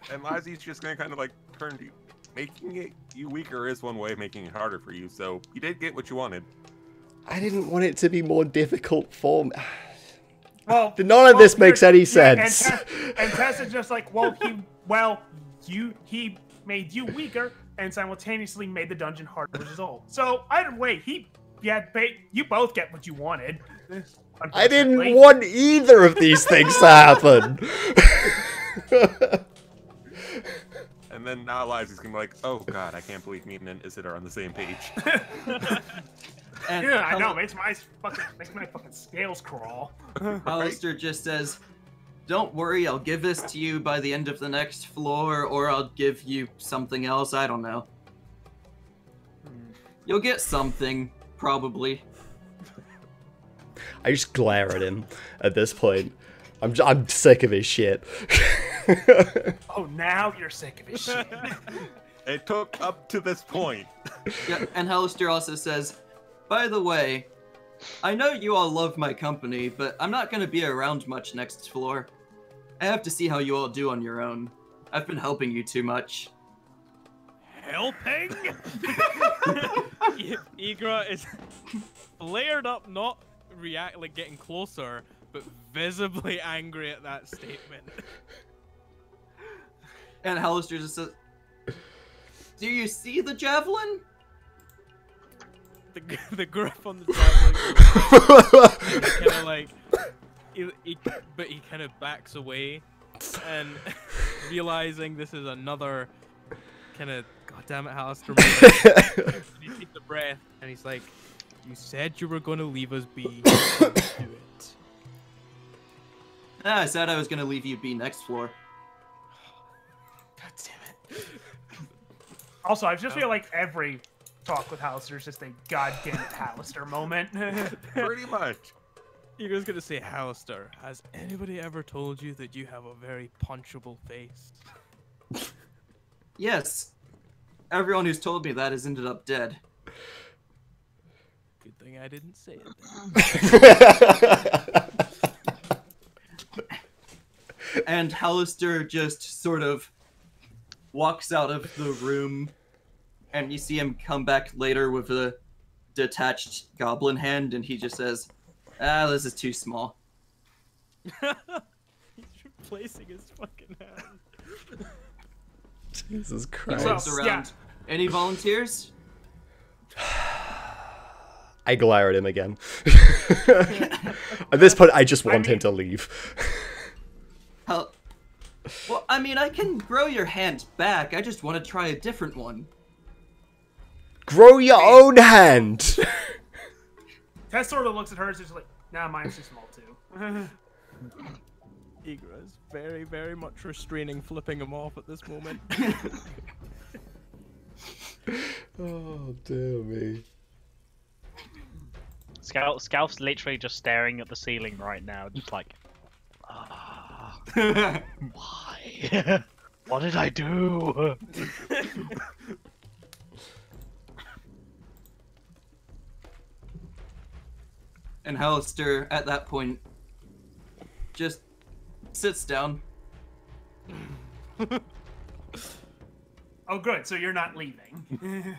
And Lizzie's just gonna kind of like turn to you. Making you weaker is one way of making it harder for you, so you did get what you wanted. I didn't want it to be more difficult for me. Well, None of this makes any sense. And Tess is just like, he made you weaker and simultaneously made the dungeon harder as a result. So either way, you both get what you wanted. I didn't want either of these things to happen. And then now Lizzie's gonna be like, "Oh God, I can't believe me and Isid are on the same page." And Yeah, I know. Makes my fucking scales crawl. Alistair just says, "Don't worry, I'll give this to you by the end of the next floor, or I'll give you something else, I don't know. You'll get something, probably." I just glare at him at this point. I'm sick of his shit. Oh, now you're sick of his shit. It took up to this point. Yeah, and Hallister also says, "By the way, I know you all love my company, but I'm not going to be around much next floor. I have to see how you all do on your own. I've been helping you too much." Helping? Igra is flared up, not like getting closer, but visibly angry at that statement. And Hallister just says, "Do you see the javelin?" The grip on the javelin kind of like, but he kind of backs away, and realizing this is another kind of, God damn it, Hallister moment. He takes a breath and he's like, "You said you were going to leave us be. Do it." I said I was going to leave you be next floor. God damn it. Also, I just feel like every talk with Hallister is just a goddamn Hallister moment. Pretty much. Igra's gonna say, "Hallister, has anybody ever told you that you have a very punchable face?" Yes. Everyone who's told me that has ended up dead. Good thing I didn't say it then. And Hallister just sort of walks out of the room, and you see him come back later with a detached goblin hand, and he just says, "This is too small." He's replacing his fucking hand. Jesus He Christ. looks around. Any volunteers? I glare at him again. At this point, I just want him to leave. Well, I mean, I can grow your hand back. I just want to try a different one. Grow your own hand! Tess sort of looks at hers and is like, "Nah, mine's too small too." Igra is very, very much restraining flipping him off at this moment. Oh, dear me. Scalp's literally just staring at the ceiling right now, just like, why? What did I do? And Hallister, at that point, just sits down. Oh, good. So you're not leaving.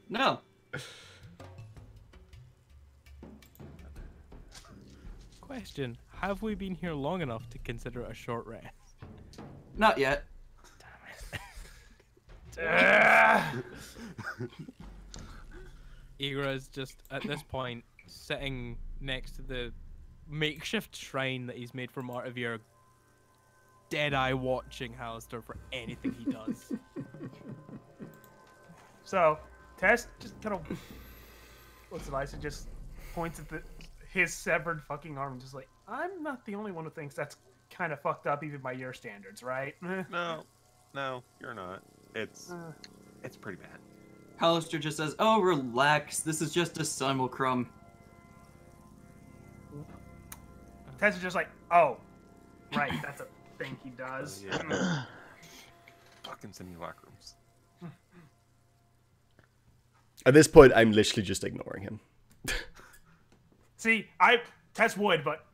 No. Question: have we been here long enough to consider it a short rest? Not yet. Igra is just at this point sitting next to the makeshift shrine that he's made for Martivir, dead-eye watching Hallister for anything he does. So, Tess just kind of looks at Ice and just points at his severed fucking arm, just like, I'm not the only one who thinks that's kind of fucked up even by your standards, right? No, you're not. It's pretty bad. Hallister just says, "Oh, relax. This is just a simulacrum." Tess is just like, oh, right, that's a thing he does. Yeah. Fucking simulacrums. At this point, I'm literally just ignoring him. See, Tess would, but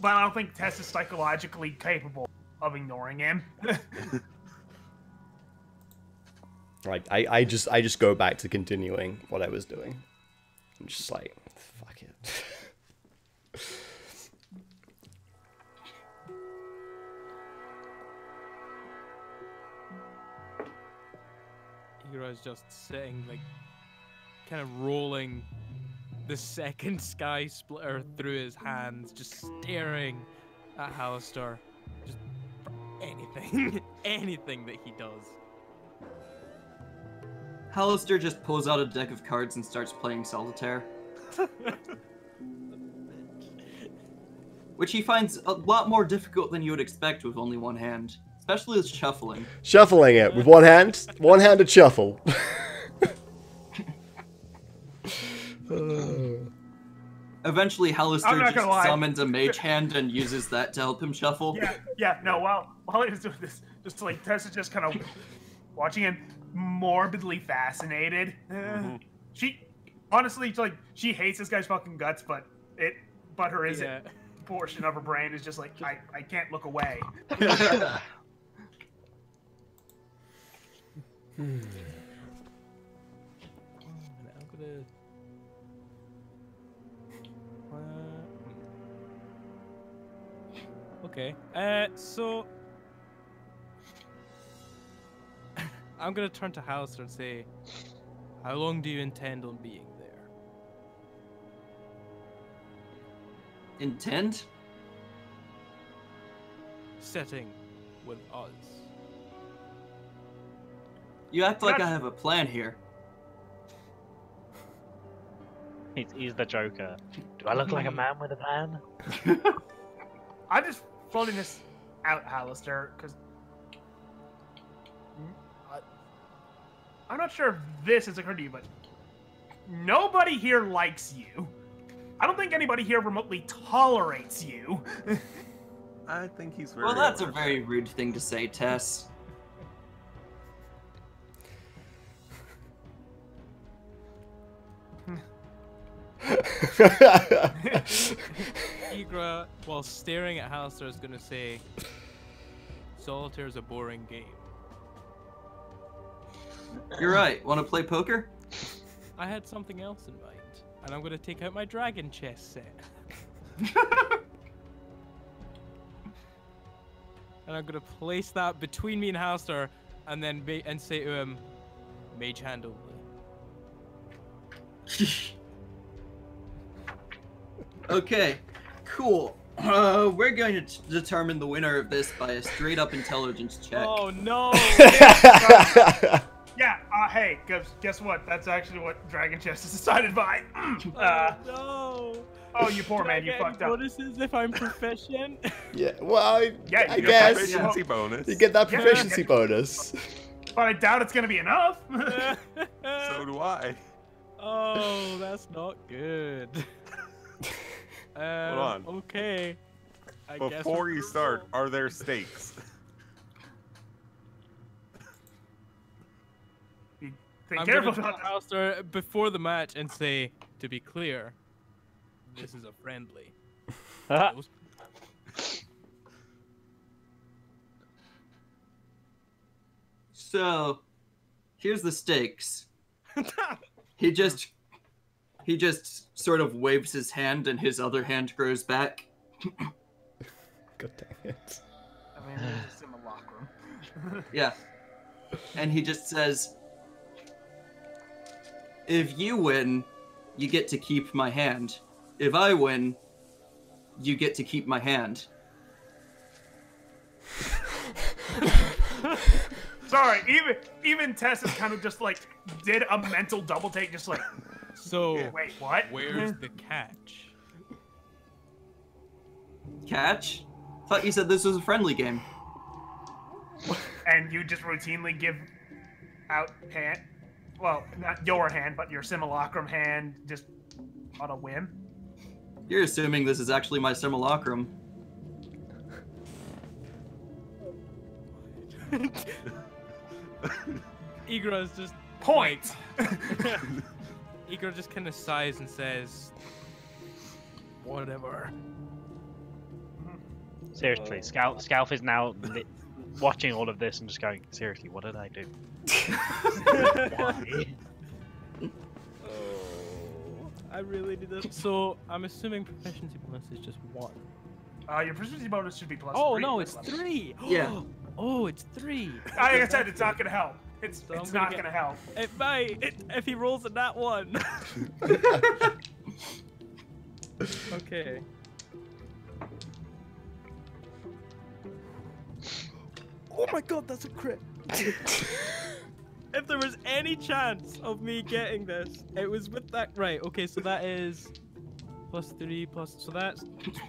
I don't think Tess is psychologically capable of ignoring him. Like, I just go back to continuing what I was doing. I'm just like, fuck it. Igra's just sitting, like, kind of rolling the second sky splitter through his hands, just staring at Hallister, just for anything, anything that he does. Hallister just pulls out a deck of cards and starts playing solitaire. Which he finds a lot more difficult than you would expect with only one hand. Especially with shuffling. Shuffling it with one-handed shuffle. Eventually, Hallister I'm not just gonna lie. summons a mage hand and uses that to help him shuffle. No, while he was doing this, just like Tess is just kind of watching him, morbidly fascinated. She, honestly, like, she hates this guy's fucking guts, but her isn't. Portion of her brain is just like, I can't look away. Okay. So I'm gonna turn to Hallister and say, how long do you intend on being there? Intend? Sitting with us. You act like I have a plan here. He's the Joker. Do I look like a man with a plan? I'm just floating this out, Hallister, because I'm not sure if this has occurred to you, but nobody here likes you. I don't think anybody here remotely tolerates you. I think he's very. Well, that's a aware. very rude thing to say, Tess. Igra, while staring at Hallister, is gonna say, solitaire is a boring game. You're right. Want to play poker? I had something else in mind, and I'm gonna take out my dragon chess set. And I'm gonna place that between me and Hallister, and then say to him, Mage hand only. Okay, cool. We're going to determine the winner of this by a straight-up intelligence check. Oh no! Yeah, hey, guess what? That's actually what Dragon Chess is decided by. No! Oh, you poor Do I man, you get fucked up. bonuses if I'm proficient? Yeah, well, I Yeah, you You get guess proficiency bonus. you get that Yeah. proficiency bonus. But I doubt it's gonna be enough. So do I. Oh, that's not good. Hold on. Okay. I guess Before we're you gonna start, roll. are there stakes? Think I'm careful gonna about that. Alistair before the match and say, to be clear, this is a friendly. So, here's the stakes. He just sort of waves his hand, and his other hand grows back. God dang it. I mean, there's a simulacrum. Yeah. And he just says, if you win, you get to keep my hand. If I win, you get to keep my hand. Sorry, even Tess is kind of just like did a mental double take, just like. So, Wait, what? where's the catch? Catch? Thought you said this was a friendly game. And you just routinely give out hand, well, not your hand, but your simulacrum hand, just on a whim. You're assuming this is actually my simulacrum. Igra is just Point. Igra just kind of sighs and says, "Whatever." Seriously, Scalf is now watching all of this and just going, seriously, what did I do? Why? Oh, I really did this. So I'm assuming proficiency bonus is just 1. Your proficiency bonus should be plus. Oh 3. no, it's 3. Yeah. Oh, it's 3. Like I said, it's not gonna help. It's So I'm it's gonna not get- gonna help. It might if he rolls a nat 1. Okay. Oh my god, that's a crit. If there was any chance of me getting this, it was with that. Right, okay, so that is plus 3 plus. So that's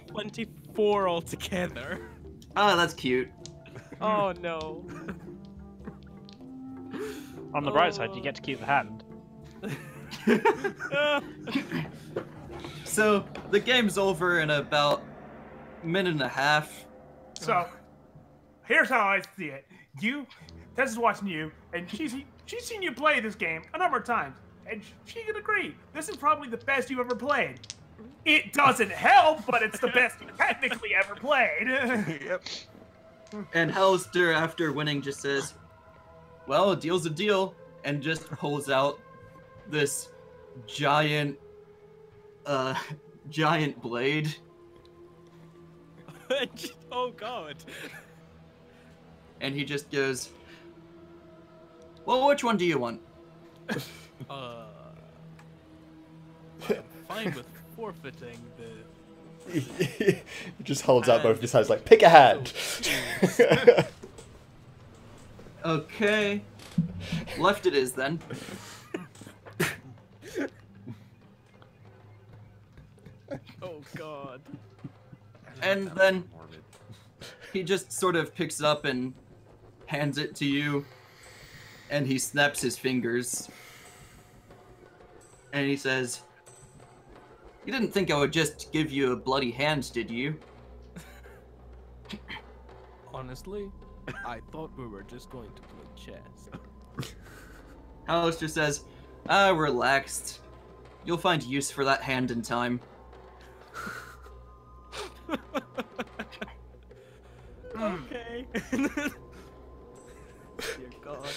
24 altogether. Ah, that's cute. Oh no. On the bright side, you get to keep the hand. So, the game's over in about a minute and a half. So, here's how I see it. Tess is watching you, and she's seen you play this game a number of times, and she can agree. This is probably the best you've ever played. It doesn't help, but it's the best you technically ever played. Yep. And Alistair, after winning, just says, well, a deal's a deal, and just pulls out this giant blade. Oh god. And he just goes, well, which one do you want? I'm fine with forfeiting the. He just holds out both of his hands like, pick a hand. Okay. Left it is, then. Oh god. And then he just sort of picks it up and hands it to you. And he snaps his fingers. And he says, you didn't think I would just give you a bloody hand, did you? Honestly, I thought we were just going to play chess. Alistair says, ah, relaxed. You'll find use for that hand in time. Okay. Dear God.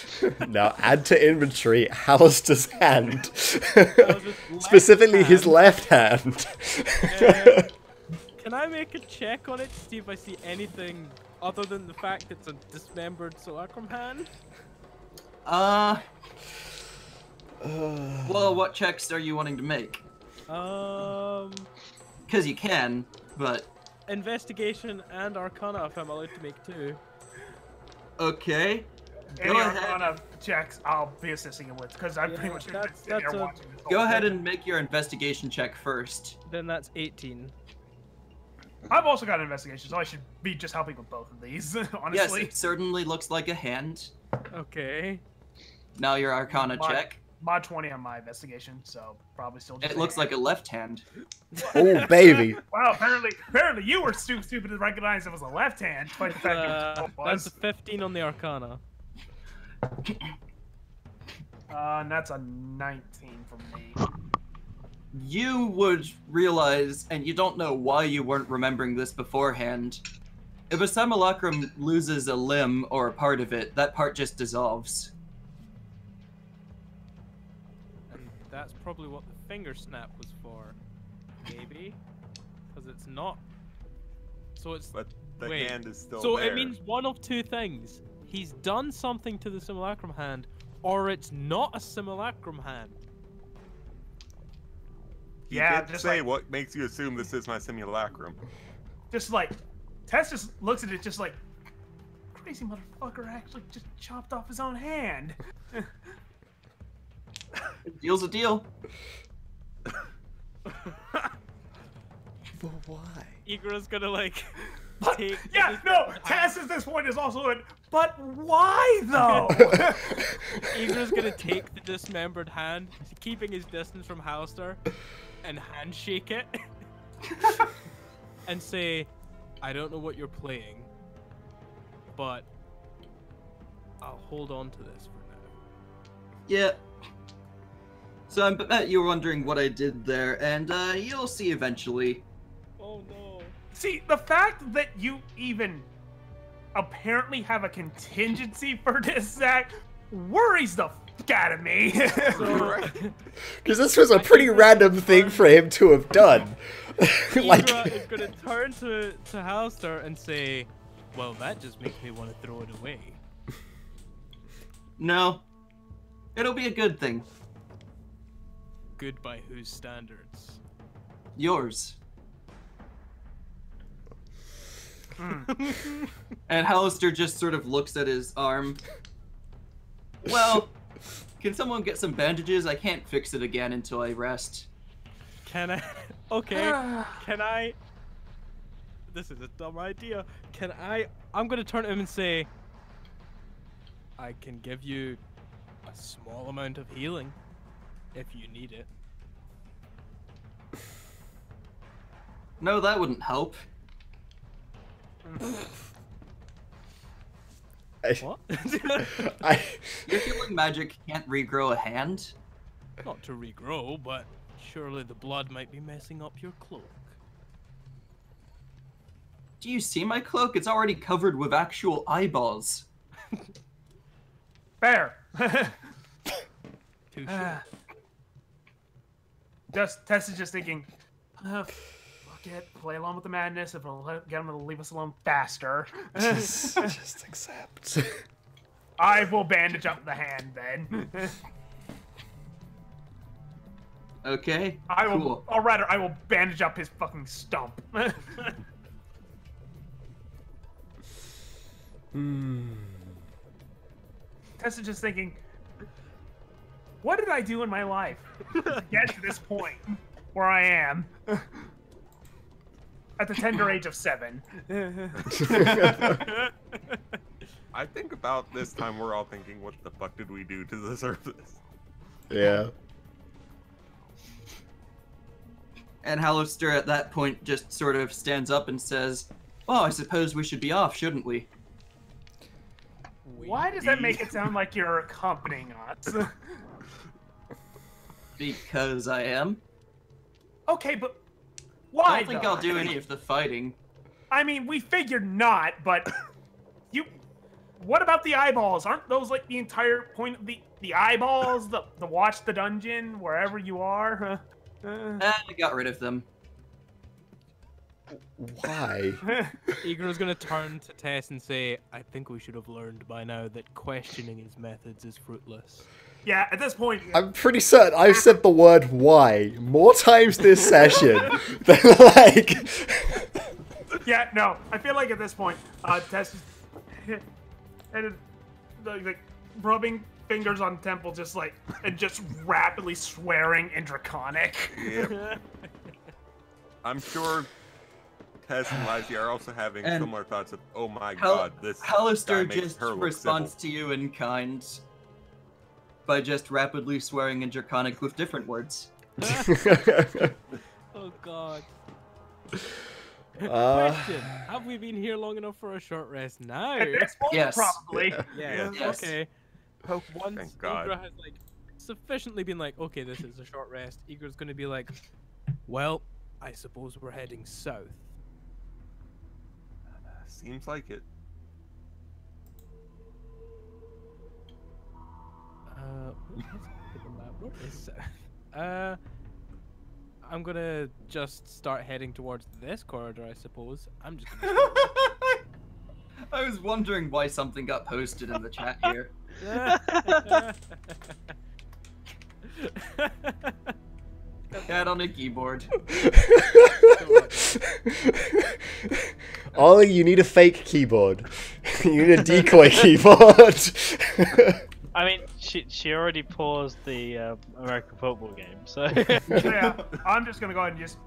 Now add to inventory Alistair's hand. Alistair's left Specifically his hand. left hand. Can I make a check on it to see if I see anything other than the fact it's a dismembered Solacrum hand? Well, what checks are you wanting to make? Because you can, but... Investigation and Arcana if I'm allowed to make 2. Okay. Any Go ahead. Arcana checks, I'll be assisting him with, because I'm pretty much that's sitting there a- watching this whole Go ahead thing. and make your investigation check first. Then that's 18. I've also got an investigation, so I should be just helping with both of these, Yes, honestly. it certainly looks like a hand. Okay. Now your Arcana Mod- check. Mod 20 on my investigation, so probably still just It looks like a left hand. Oh, baby. Wow, apparently you were stupid to recognize it was a left hand, despite the fact it That's was. a 15 on the Arcana. And that's a 19 for me. You would realize, and you don't know why you weren't remembering this beforehand, if a simulacrum loses a limb or a part of it, that part just dissolves. And that's probably what the finger snap was for. Maybe? Because it's not. So it's... But the Wait. hand is still So there. it means one of two things. He's done something to the simulacrum hand, or it's not a simulacrum hand. He Yeah, did just say like- what makes you assume this is my simulacrum. Just like, Tess just looks at it just like, crazy motherfucker actually just chopped off his own hand. Deal's a deal. But why? Igra's gonna like take. Yeah, no, Tess at this point is also in, but why though? Igra's gonna take the dismembered hand, keeping his distance from Halster, and handshake it, and say, "I don't know what you're playing, but I'll hold on to this for now." Yeah. So I bet you're wondering what I did there, and you'll see eventually. Oh no. See, the fact that you even apparently have a contingency for this, Zach, worries the fuck out of me. Because this was a pretty random thing for him to have done. Like, Igra is gonna turn to Halster and say, "Well, that just makes me want to throw it away." No. It'll be a good thing. Good by whose standards? Yours. And Hallister just sort of looks at his arm. Well, can someone get some bandages? I can't fix it again until I rest. Can I? Okay. Can I? This is a dumb idea. Can I? I'm gonna turn to him and say, "I can give you a small amount of healing if you need it." No, that wouldn't help. What? Your healing magic can't regrow a hand? Not to regrow, but surely the blood might be messing up your cloak. Do you see my cloak? It's already covered with actual eyeballs. Fair. Touche. Tess is just thinking, fuck it, play along with the madness. If it'll get him to leave us alone faster. just accept. I will bandage up the hand then. Okay, I will, cool. or rather, I will bandage up his fucking stump. Tess is just thinking, what did I do in my life to get to this point where I am at the tender age of 7? I think about this time we're all thinking, what the fuck did we do to deserve this? Yeah. And Hallister at that point just sort of stands up and says, "Oh, I suppose we should be off, shouldn't we?" Why does that make it sound like you're accompanying us? Because I am. Okay, but why? I don't think though? I'll do any of the fighting. I mean, we figured not, but you. What about the eyeballs? Aren't those like the entire point of the eyeballs? The watch the dungeon wherever you are. I got rid of them. Why? Igra's gonna turn to Tess and say, "I think we should have learned by now that questioning his methods is fruitless." Yeah, at this point, I'm pretty certain I've said the word "why" more times this session than like. yeah, no, I feel like at this point, Tess is like rubbing fingers on temple, just like and just rapidly swearing in Draconic. Yeah. I'm sure Tess and Lizzie are also having And similar thoughts of, oh my god, this guy Hallister makes just her look responds civil. to you in kind by just rapidly swearing in Draconic with different words. Oh god. Uh, Question: have we been here long enough for a short rest now? At this point, Yes. probably. Yeah. Yes. Okay. Once Thank God. Igra has like sufficiently been like, okay, this is a short rest, Igra's gonna be like, well, I suppose we're heading south. Seems like it. What is south? I'm gonna just start heading towards this corridor, I suppose. I'm just gonna I was wondering why something got posted in the chat here. Cat on a keyboard. Ollie, you need a fake keyboard. You need a decoy keyboard. I mean, she already paused the American football game, so. Yeah, I'm just gonna go ahead and just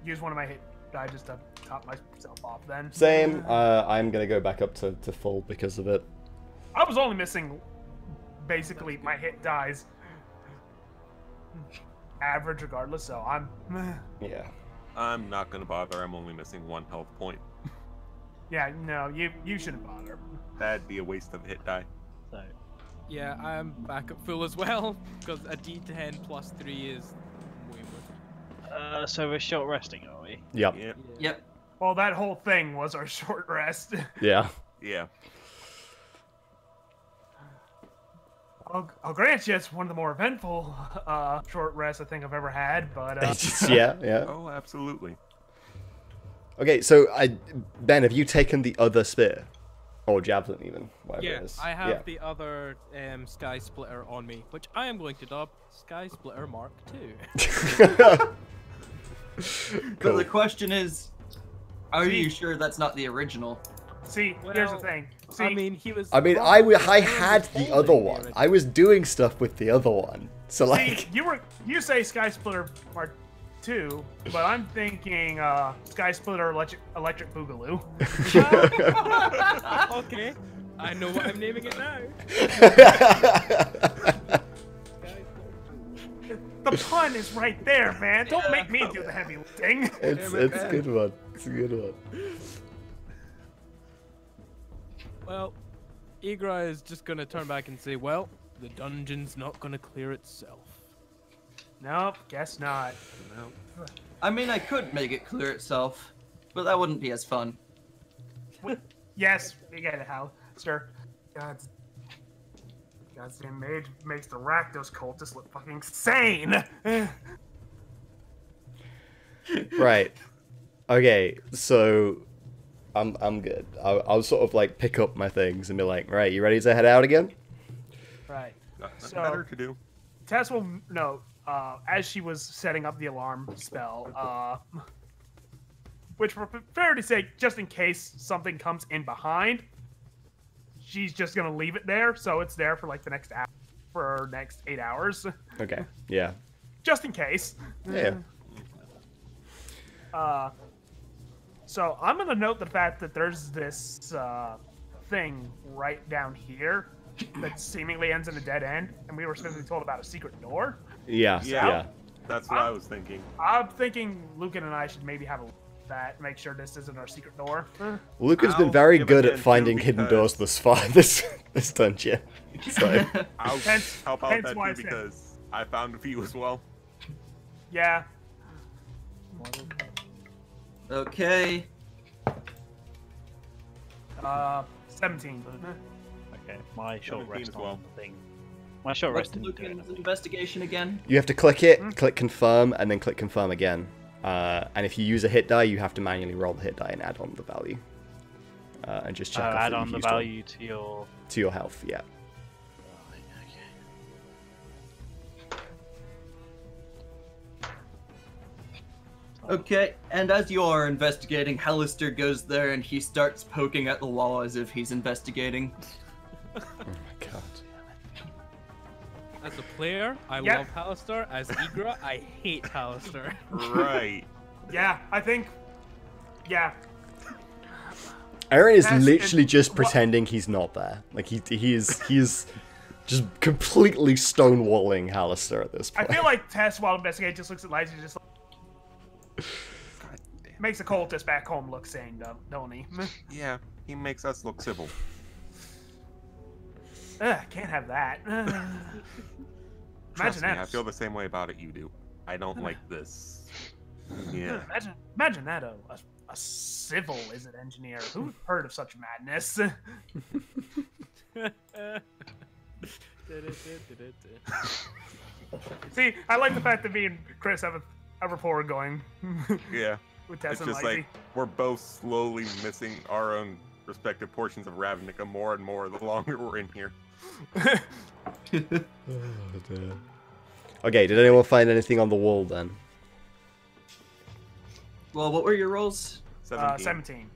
use one of my hit die just to top myself off then. Same. I'm gonna go back up to full because of it. I was only missing basically my hit dies average regardless, so I'm Yeah. I'm not gonna bother. I'm only missing 1 health point. yeah, no, you shouldn't bother. That'd be a waste of hit die. So, Yeah, I'm back at full as well, because a D10 plus 3 is way more. so we're short resting, are we? Yep. Yeah. Yep. Well, that whole thing was our short rest. Yeah. Yeah. I'll grant you it's one of the more eventful short rests I think I've ever had, but Yeah. Yeah. Oh, absolutely. Okay, so Ben, have you taken the other spear? Or javelin even, whatever Yeah, it is. I have the other Sky Splitter on me, which I am going to dub Sky Splitter Mark II. But the question is, are you sure that's not the original? see, here's the thing. See, I mean, he was. I mean, I had the other one. I was doing stuff with the other one. So like, you say Sky Splitter Mark II, but I'm thinking Sky Splitter Electric Boogaloo. Okay, I know what I'm naming it now. The pun is right there, man. Don't make me do the heavy lifting. it's a good one. It's a good one. Well, Igra is just gonna turn back and say, well, the dungeon's not gonna clear itself. Nope, guess not. No. I mean, I could make it clear itself, but that wouldn't be as fun. Yes, we get it, Hal. Sir. God's damn Mage makes the Rakdos cultists look fucking sane. Right. Okay, so I'm good. I'll sort of like pick up my things and be like, right, you ready to head out again? Right. Nothing So- better to do. Tess will know, as she was setting up the alarm spell, which for fair to say, just in case something comes in behind, she's just gonna leave it there, so it's there for like the next hour, for next 8 hours, Okay. Yeah. just in case. Yeah. So I'm gonna note the fact that there's this thing right down here that seemingly ends in a dead end, and we were specifically told about a secret door. Yeah. Yeah. Yeah. That's what I was thinking. I'm thinking Lucan and I should maybe have a look at that, make sure this isn't our secret door. Luca's been I'll very give good it at in finding too, hidden because- doors thus far this dungeon. So I'll Hence- help out hence that why I too said- because I found a few as well. Yeah. Okay. 17. Okay, my short 17 rest as well. on the thing. My short What's rest didn't do Lucan's anything. investigation again? you have to click it, click confirm, and then click confirm again. And if you use a hit die, you have to manually roll the hit die and add on the value. And just check off Add that on you've the used one. value to your. To your health, yeah. Right, okay. Okay, and as you are investigating, Hallister goes there and he starts poking at the wall as if he's investigating. Oh my god. As a player, I Yeah. love Hallister. As Igra, I hate Hallister. Right. Yeah, I think. Yeah. Aaron is That's- literally it's- just what- pretending he's not there. Like he's just completely stonewalling Hallister at this I point. feel like Tess, while investigating, just looks at Liza and just makes a cultist back home look sane, don't he? Yeah, he makes us look civil. Can't have that. Trust me, I that. feel the same way about it you do. I don't like this. Yeah. Imagine that a civil is an engineer. Who's heard of such madness? See, I like the fact that me and Chris have a rapport going. Yeah. With Tess It's and just Lizzie. like we're both slowly missing our own respective portions of Ravnica more and more the longer we're in here. Okay, did anyone find anything on the wall then? Well, what were your rolls? 17.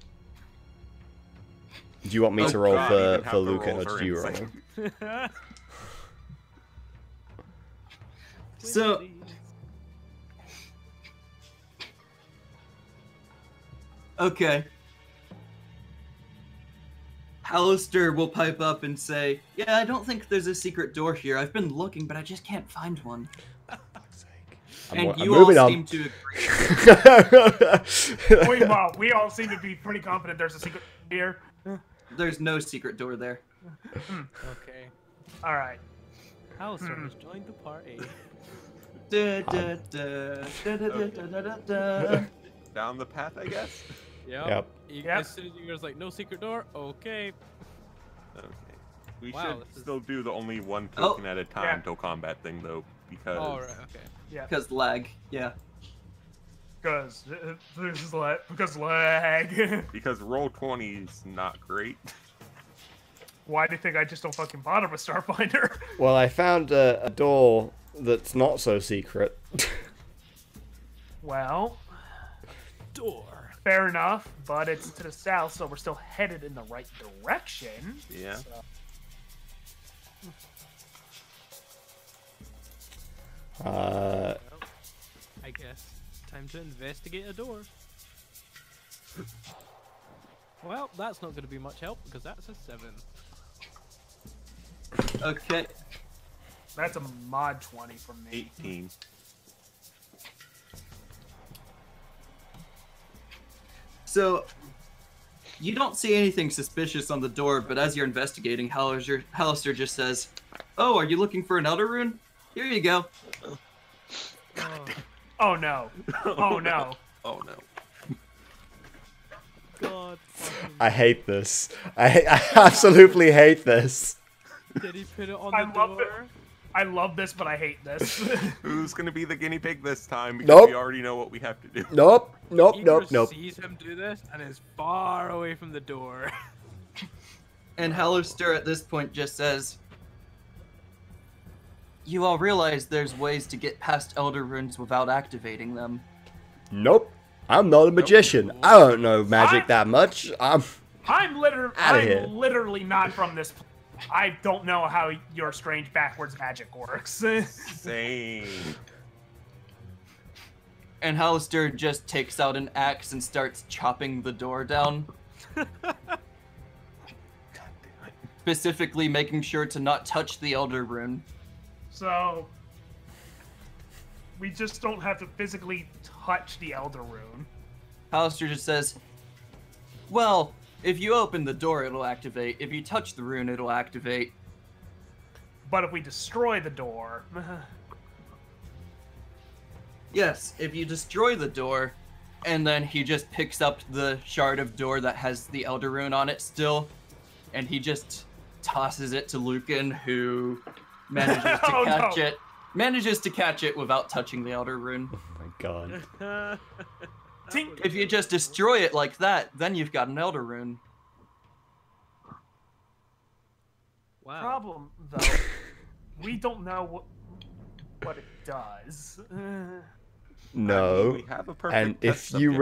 Do you want me to roll God, even for half the Lucan, or rolls are did you roll? insane. So, okay. Alistair will pipe up and say, "Yeah, I don't think there's a secret door here. I've been looking, but I just can't find one." And you all seem to agree. We all seem to be pretty confident there's a secret here. There's no secret door there. Okay. All right. Alistair has joined the party. Da, da, da, da, da, da, da, da, da. Down the path, I guess? Yep. As soon as you guys like, no secret door, okay. Okay. We Wow, should this is- still do the only one Oh, token at a time till combat thing, though, because... Oh, right, okay. Yeah. Because lag, yeah. Because because lag. Because Roll20 is not great. Why do you think I just don't fucking bother with Starfinder? Well, I found a door that's not so secret. Well, Door. fair enough, but it's to the south, so we're still headed in the right direction. Yeah. So, I guess time to investigate a door. Well, that's not going to be much help because that's a 7. Okay. that's a mod 20 from me. 18. So, you don't see anything suspicious on the door, but as you're investigating, Hallister just says, "Oh, are you looking for an Elder Rune? Here you go." Oh, Oh no. Oh no. Oh no. God. fucking- I hate this. I absolutely hate this. Did he put it on I the love it. door? I love this, but I hate this. Who's gonna be the guinea pig this time? Because Nope. we already know what we have to do. Nope. Nope. Igor Nope. Nope. sees him do this and is far away from the door. And Hallister at this point just says, "You all realize there's ways to get past Elder Runes without activating them." Nope. I'm not a magician. I don't know magic that much. I'm I'm Outta here. literally not from this. I don't know how your strange backwards magic works. Same. And Hallister just takes out an axe and starts chopping the door down. Specifically making sure to not touch the Elder Rune. So we just don't have to physically touch the Elder Rune. Hallister just says, "Well, if you open the door, it'll activate. If you touch the rune, it'll activate." But if we destroy the door, Yes, if you destroy the door, and then he just picks up the shard of door that has the Elder Rune on it still, and he just tosses it to Lucan, who manages to Oh, catch no. it. Manages to catch it without touching the Elder Rune. Oh my god. Tink. If you just destroy it like that, then you've got an Elder Rune. Wow. problem though, we don't know what it does. No. We have a perfect And test if you subject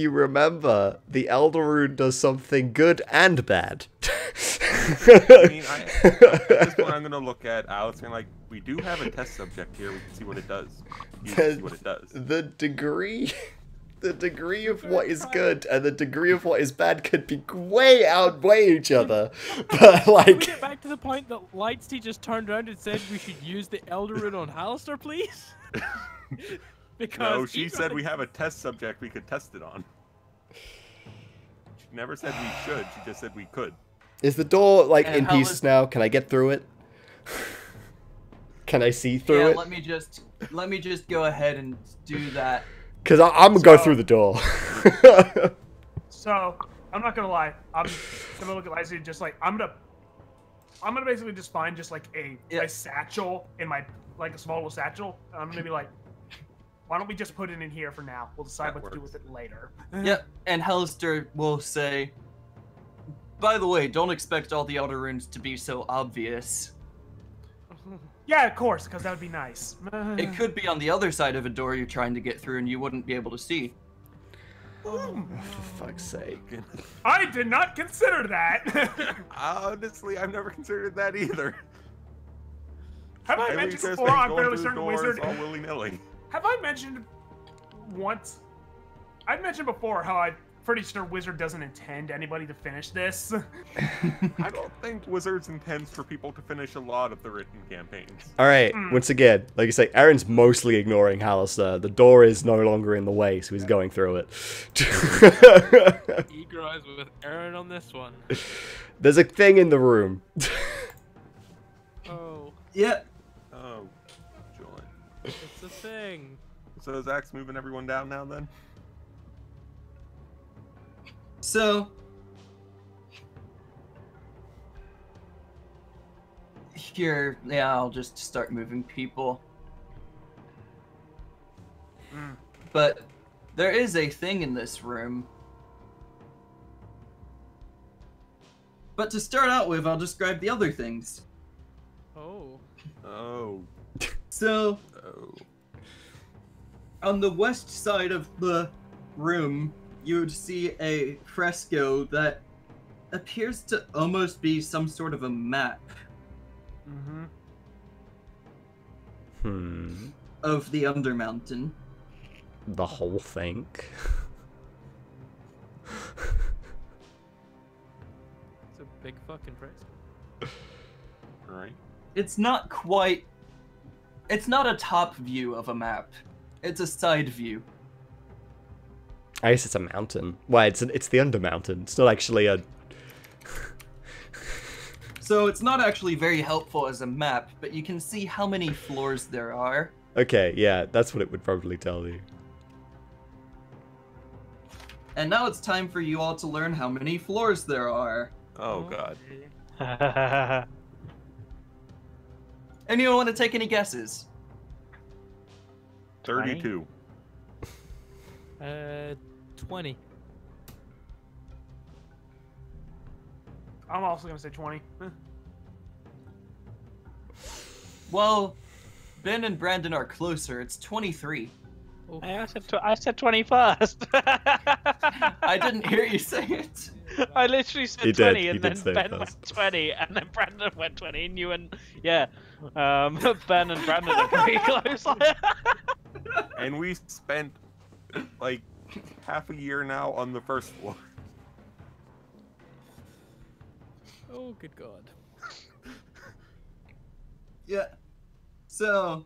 for remember, the Elder Rune does something good and bad. I mean, at this point, I'm gonna look at Alex and like, we do have a test subject here. We can see what it does. You can see what it does. The degree of what is good and the degree of what is bad could be way outweigh each other. But Can we like, get back to the point that Lightsty just turned around and said we should use the Elder Rune on Hallister, please? Because No, she Igor said we thinks- have a test subject we could test it on. She never said we should. She just said we could. is the door like And in how pieces is- now? Can I get through it? Can I see through Yeah, it? let me just go ahead and do that. Because I'm gonna go So- through the door. So I'm not gonna lie. I'm gonna look at Lizzie just like I'm gonna basically just find just like a satchel in my like a small little satchel. And I'm gonna be like, why don't we just put it in here for now? We'll decide That what to do works. with it later. Yep, and Hallister will say, by the way, don't expect all the outer runes to be so obvious. Yeah, of course, because that would be nice. It could be on the other side of a door you're trying to get through and you wouldn't be able to see. For fuck's sake. I did not consider that. Honestly, I've never considered that either. Have I Maybe mentioned just before been I'm going fairly through certain doors wizard? all willy-nilly. Have I mentioned once? I've mentioned before how I'm pretty sure Wizard doesn't intend anybody to finish this. I don't think Wizards intends for people to finish a lot of the written campaigns. Alright, once again, like you say, Aaron's mostly ignoring Hallister. The door is no longer in the way, so he's going through it. Eager eyes with Aaron on this one. There's a thing in the room. Oh, Yeah, Oh, joy. it's a thing. So Zach's moving everyone down now then? so... Here, yeah, I'll just start moving people. But there is a thing in this room. But to start out with, I'll describe the other things. Oh. Oh. So, Oh. on the west side of the room, you would see a fresco that appears to almost be some sort of a map of the Undermountain. The whole thing. It's a big fucking price. Right. It's not quite... It's not a top view of a map. It's a side view. I guess it's a mountain. Why, it's the Undermountain. It's not actually a... So it's not actually very helpful as a map, but you can see how many floors there are. Okay, yeah, that's what it would probably tell you. And now it's time for you all to learn how many floors there are. Oh god. Anyone want to take any guesses? 32. 20. I'm also gonna say 20. Well, Ben and Brandon are closer. It's 23. I said 20 first. I didn't hear you say it. I literally said He did, 20 he and did then say it Ben first. went 20 and then Brandon went 20 and you went, yeah. Ben and Brandon are pretty close. And we spent like half a year now on the first floor. Oh, good god. Yeah. So,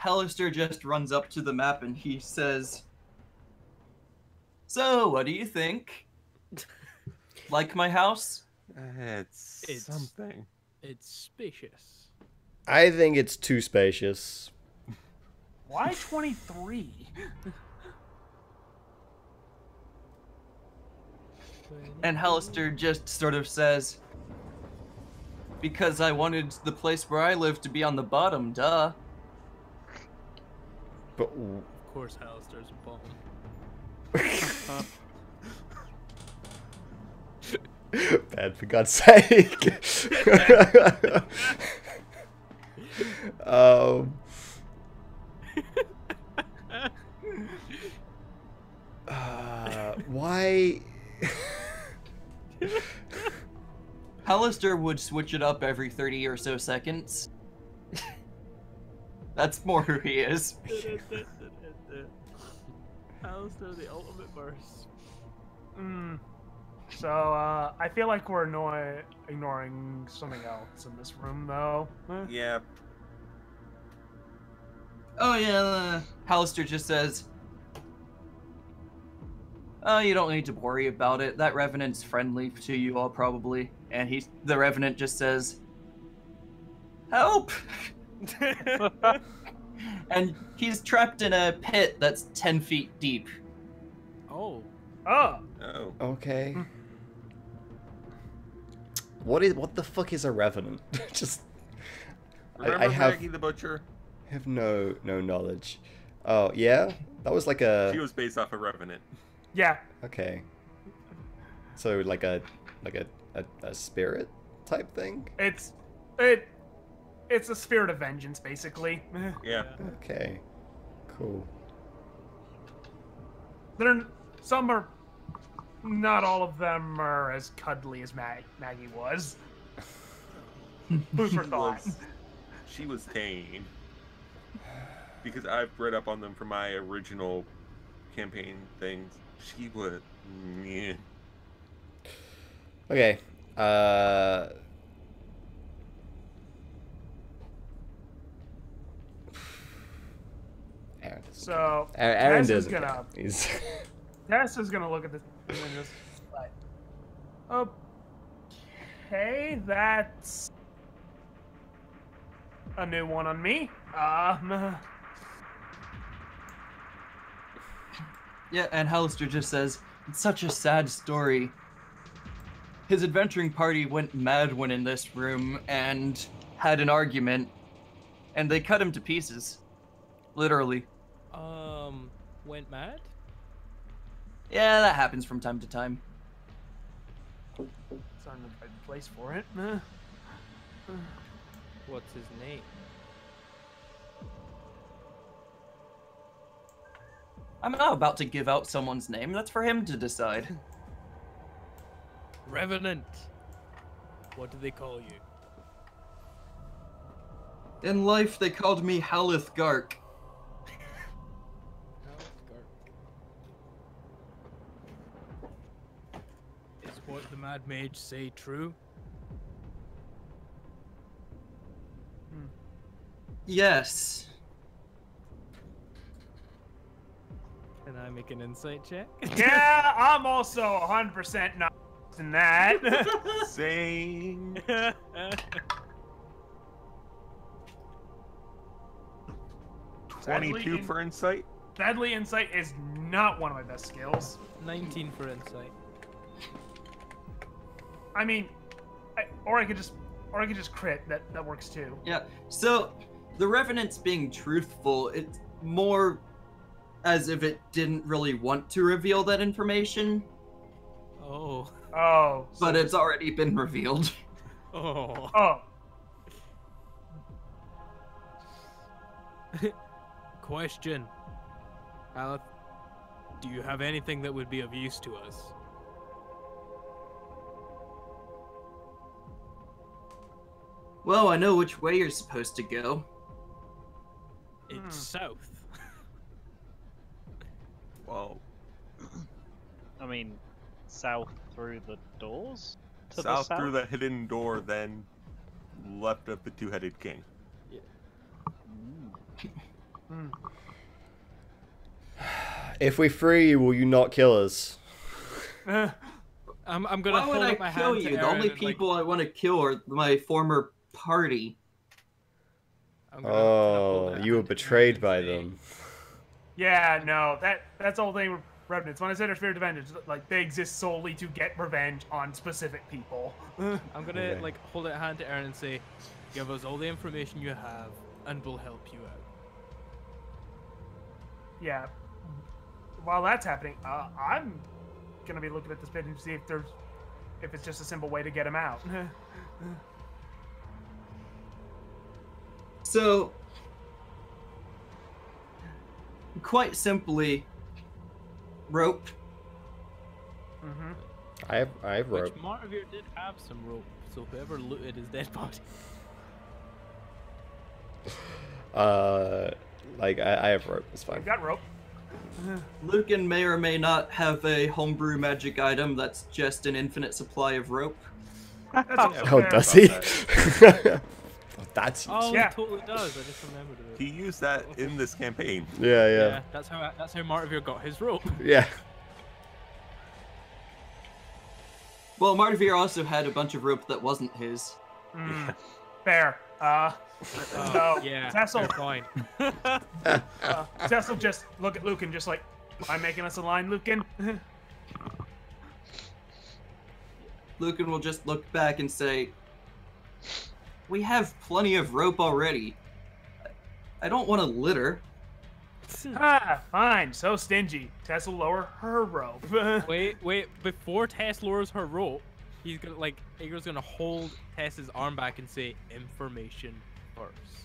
Hallister just runs up to the map and he says, "So, what do you think? Like my house?" It's something. It's spacious. I think it's too spacious. Why 23? And Hallister just sort of says, "Because I wanted the place where I live to be on the bottom, duh." But Of course, Hallister's a bottom. bad for God's sake. Why? Hallister would switch it up every 30 or so seconds. That's more who he is. Hallister, the ultimate burst. So, I feel like we're ignoring something else in this room, though. Yeah. Oh yeah, Hallister just says, You don't need to worry about it. That Revenant's friendly to you all, probably. And the Revenant just says, "Help!" And he's trapped in a pit that's 10 feet deep. Oh. Oh. Oh. Okay. What the fuck is a revenant? Just Remember I have Maggie the Butcher? no knowledge. Oh yeah, that was like a She was based off of Revenant. Yeah. okay. So like a spirit type thing. It's a spirit of vengeance, basically. Yeah. Okay, cool. Some are. Not all of them are as cuddly as Maggie was. Food for thought. She was tame. Because I've read up on them from my original campaign things. She was. Yeah. Okay. So Aaron Tess is doesn't. gonna. He's Tess is gonna look at this and just like, okay, that's a new one on me. Yeah, and Hallister just says, "It's such a sad story. His adventuring party went mad when in this room and had an argument, and they cut him to pieces. Literally. Went mad? Yeah, that happens from time to time." It's not the right place for it. What's his name? I'm not about to give out someone's name. That's for him to decide. Revenant. What do they call you? In life, they called me Halith Gark. Is what the Mad Mage say true? Yes. Can I make an insight check? Yeah, I'm also 100% not in that. Same. 22 for insight. Sadly, insight is not one of my best skills. 19 for insight. I mean, or I could just crit. That works too. Yeah. So, the Revenant's being truthful. It's more as if it didn't really want to reveal that information, Oh. Oh. but it's already been revealed. Oh. Oh. Question. Aleth, do you have anything that would be of use to us? Well, I know which way you're supposed to go. It's south. Well, I mean, south through the doors? To south the south? through the hidden door, then left of the two-headed king. If we free you, will you not kill us? I'm gonna Why would hold I up my kill hand to you? The Aaron only and, like, people I want to kill are my former party. I'm gonna Oh, hold you were that hand to betrayed Aaron by and say, them. Yeah, no, that's the whole thing with Revenants. When I said they're spirit of vengeance, like they exist solely to get revenge on specific people. I'm gonna Okay. like hold out a hand to Aaron and say, "Give us all the information you have, and we'll help you out." Yeah. While that's happening, I'm gonna be looking at this pit and see if it's just a simple way to get him out. So, quite simply, rope. Mm-hmm. I have rope. Which Martivir did have some rope, so whoever looted his dead body. Like I have rope. It's fine. We've got rope. Lucan may or may not have a homebrew magic item that's just an infinite supply of rope. That's also Oh, fair. does he? That's Oh, Yeah. he totally does. I just remembered it. He used that in this campaign. yeah. Yeah, that's how Martivir got his rope. Yeah. Well, Martivir also had a bunch of rope that wasn't his. Fair. So Yeah, Tessel, you're fine. Tessel just look at Lucan, just like, am I making us a line, Lucan? Lucan will just look back and say, "We have plenty of rope already. I don't want to litter." Fine. So stingy. Tess will lower her rope. Wait. Before Tess lowers her rope, he's gonna Igor's gonna hold Tess's arm back and say, "Information first."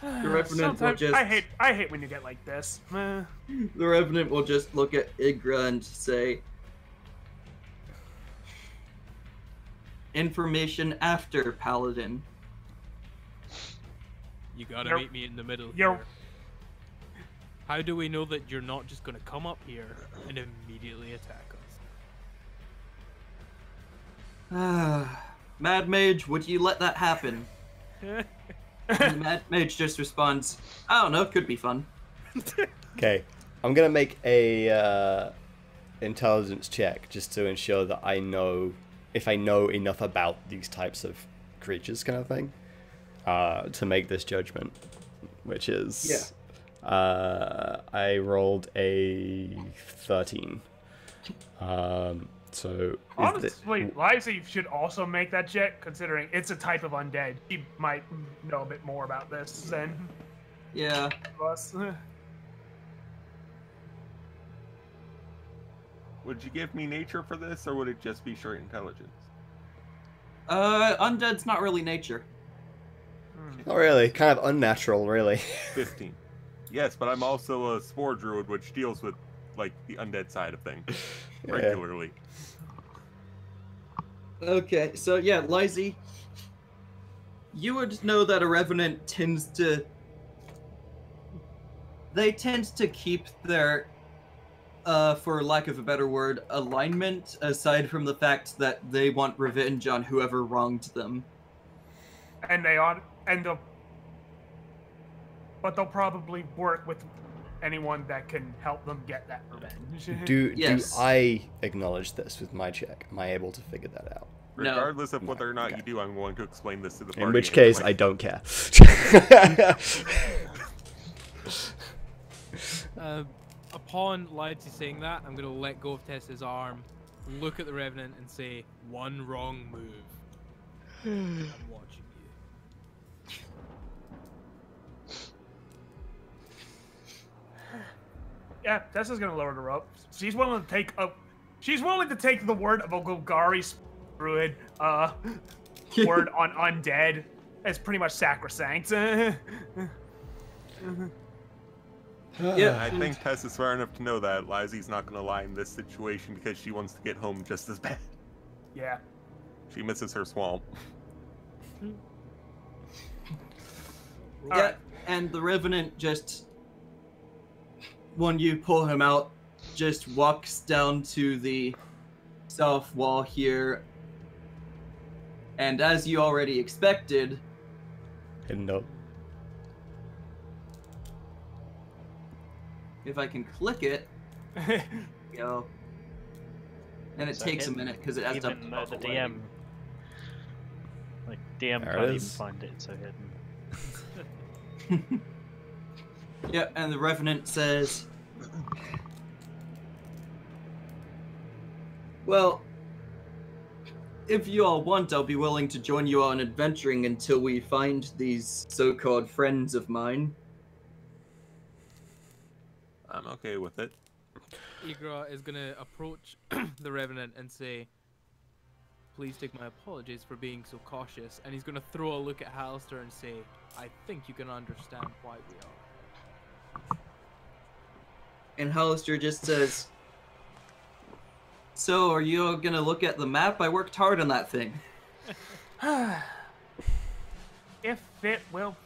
The Revenant will just... I hate when you get like this. The Revenant will just look at Igra and say, "Information after, Paladin." You gotta You're- meet me in the middle you're- here. How do we know that you're not just gonna come up here and immediately attack us? Mad Mage, would you let that happen? And the Mad Mage just responds, "I don't know, could be fun." Okay, I'm gonna make a intelligence check just to ensure that I know if I know enough about these types of creatures, kind of thing, to make this judgment. Which is, I rolled a 13. So Honestly, Livesey should also make that check, considering it's a type of undead. He might know a bit more about this than Yeah. us. Would you give me nature for this, or would it just be straight intelligence? Undead's not really nature. not really, kind of unnatural, really. 15. Yes, but I'm also a spore druid, which deals with like the undead side of things regularly. Okay, so yeah, Lizzie, you would know that a Revenant tends to... They tend to keep their, for lack of a better word, alignment, aside from the fact that they want revenge on whoever wronged them. But they'll probably work with anyone that can help them get that revenge. Yes. Do I acknowledge this with my check? Am I able to figure that out? No. Regardless of whether or not Okay. you do, I'm going to explain this to the party. In which case, I anyway. don't care. Upon Lidsey saying that, I'm gonna let go of Tessa's arm, look at the Revenant, and say, "One wrong move. I'm watching you." Yeah, Tessa's gonna lower the rope. She's willing to take the word of a Golgari druid word on undead as pretty much sacrosanct. Yeah. I think Tess is smart enough to know that Lizzie's not going to lie in this situation because she wants to get home just as bad. Yeah. She misses her swamp. Yeah, Alright. and the Revenant just, when you pull him out, just walks down to the south wall here. And as you already expected, No. if I can click it, go. And it So takes a hidden, minute because it has to even though pop the away. DM, DM There it can't even is. find it, it's so hidden. Yep, and the Revenant says, "Well, if you all want, I'll be willing to join you on adventuring until we find these so-called friends of mine." I'm okay with it. Igra is gonna approach the Revenant and say, "Please take my apologies for being so cautious." And he's gonna throw a look at Hallister and say, "I think you can understand why we are." And Hollister just says, "So, are you all gonna look at the map? I worked hard on that thing." If it will.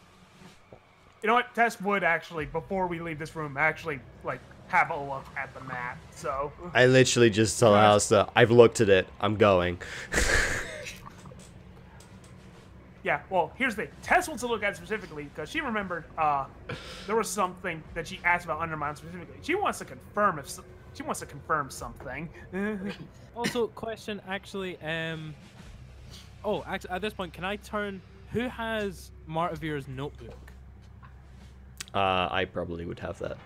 You know what? Tess would actually, before we leave this room, actually, like, have a look at the map. So. I literally just tell Alistair, I've looked at it, I'm going. Yeah, well, here's the thing. Tess wants to look at it specifically because she remembered there was something that she asked about Undermine specifically. She wants to confirm if She wants to confirm something. Also, question actually. Oh, actually, at this point, can I turn? Who has Martavir's notebook? I probably would have that.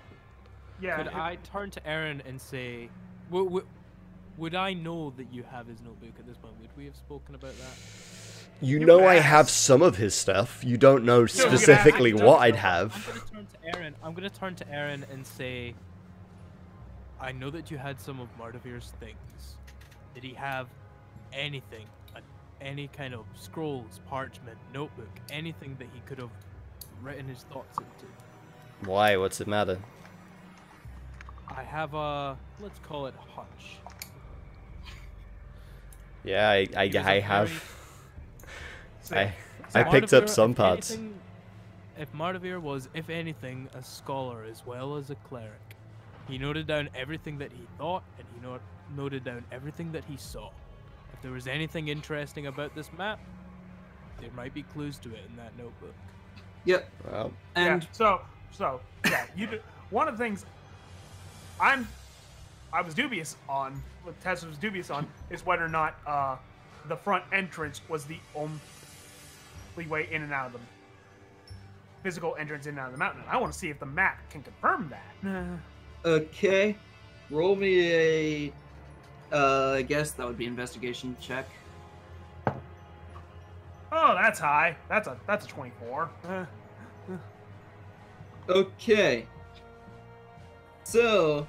Yeah. Could I turn to Aaron and say, would I know that you have his notebook at this point? Would we have spoken about that? You You know could I ask. have some of his stuff. You don't know you could ask. specifically I what don't I'd know. have. I'm gonna turn to Aaron. I'm gonna turn to Aaron and say, I know that you had some of Martavir's things. Did he have anything, any kind of scrolls, parchment, notebook, anything that he could have written his thoughts into? Why? What's it matter? I have a, let's call it hunch. Yeah, I He was a have. very- I picked up Martavir, some if parts. anything- If Martavir was, if anything, a scholar as well as a cleric, he noted down everything that he thought, and he noted down everything that he saw. If there was anything interesting about this map, there might be clues to it in that notebook. Yep. Well, And Yeah, so yeah, you do. One of the things I was dubious on, what Tessa was dubious on, is whether or not the front entrance was the only way in and out of the physical entrance in and out of the mountain. I want to see if the map can confirm that. okay, roll me a. I guess that would be investigation check. Oh, that's high. That's a 24. Okay. So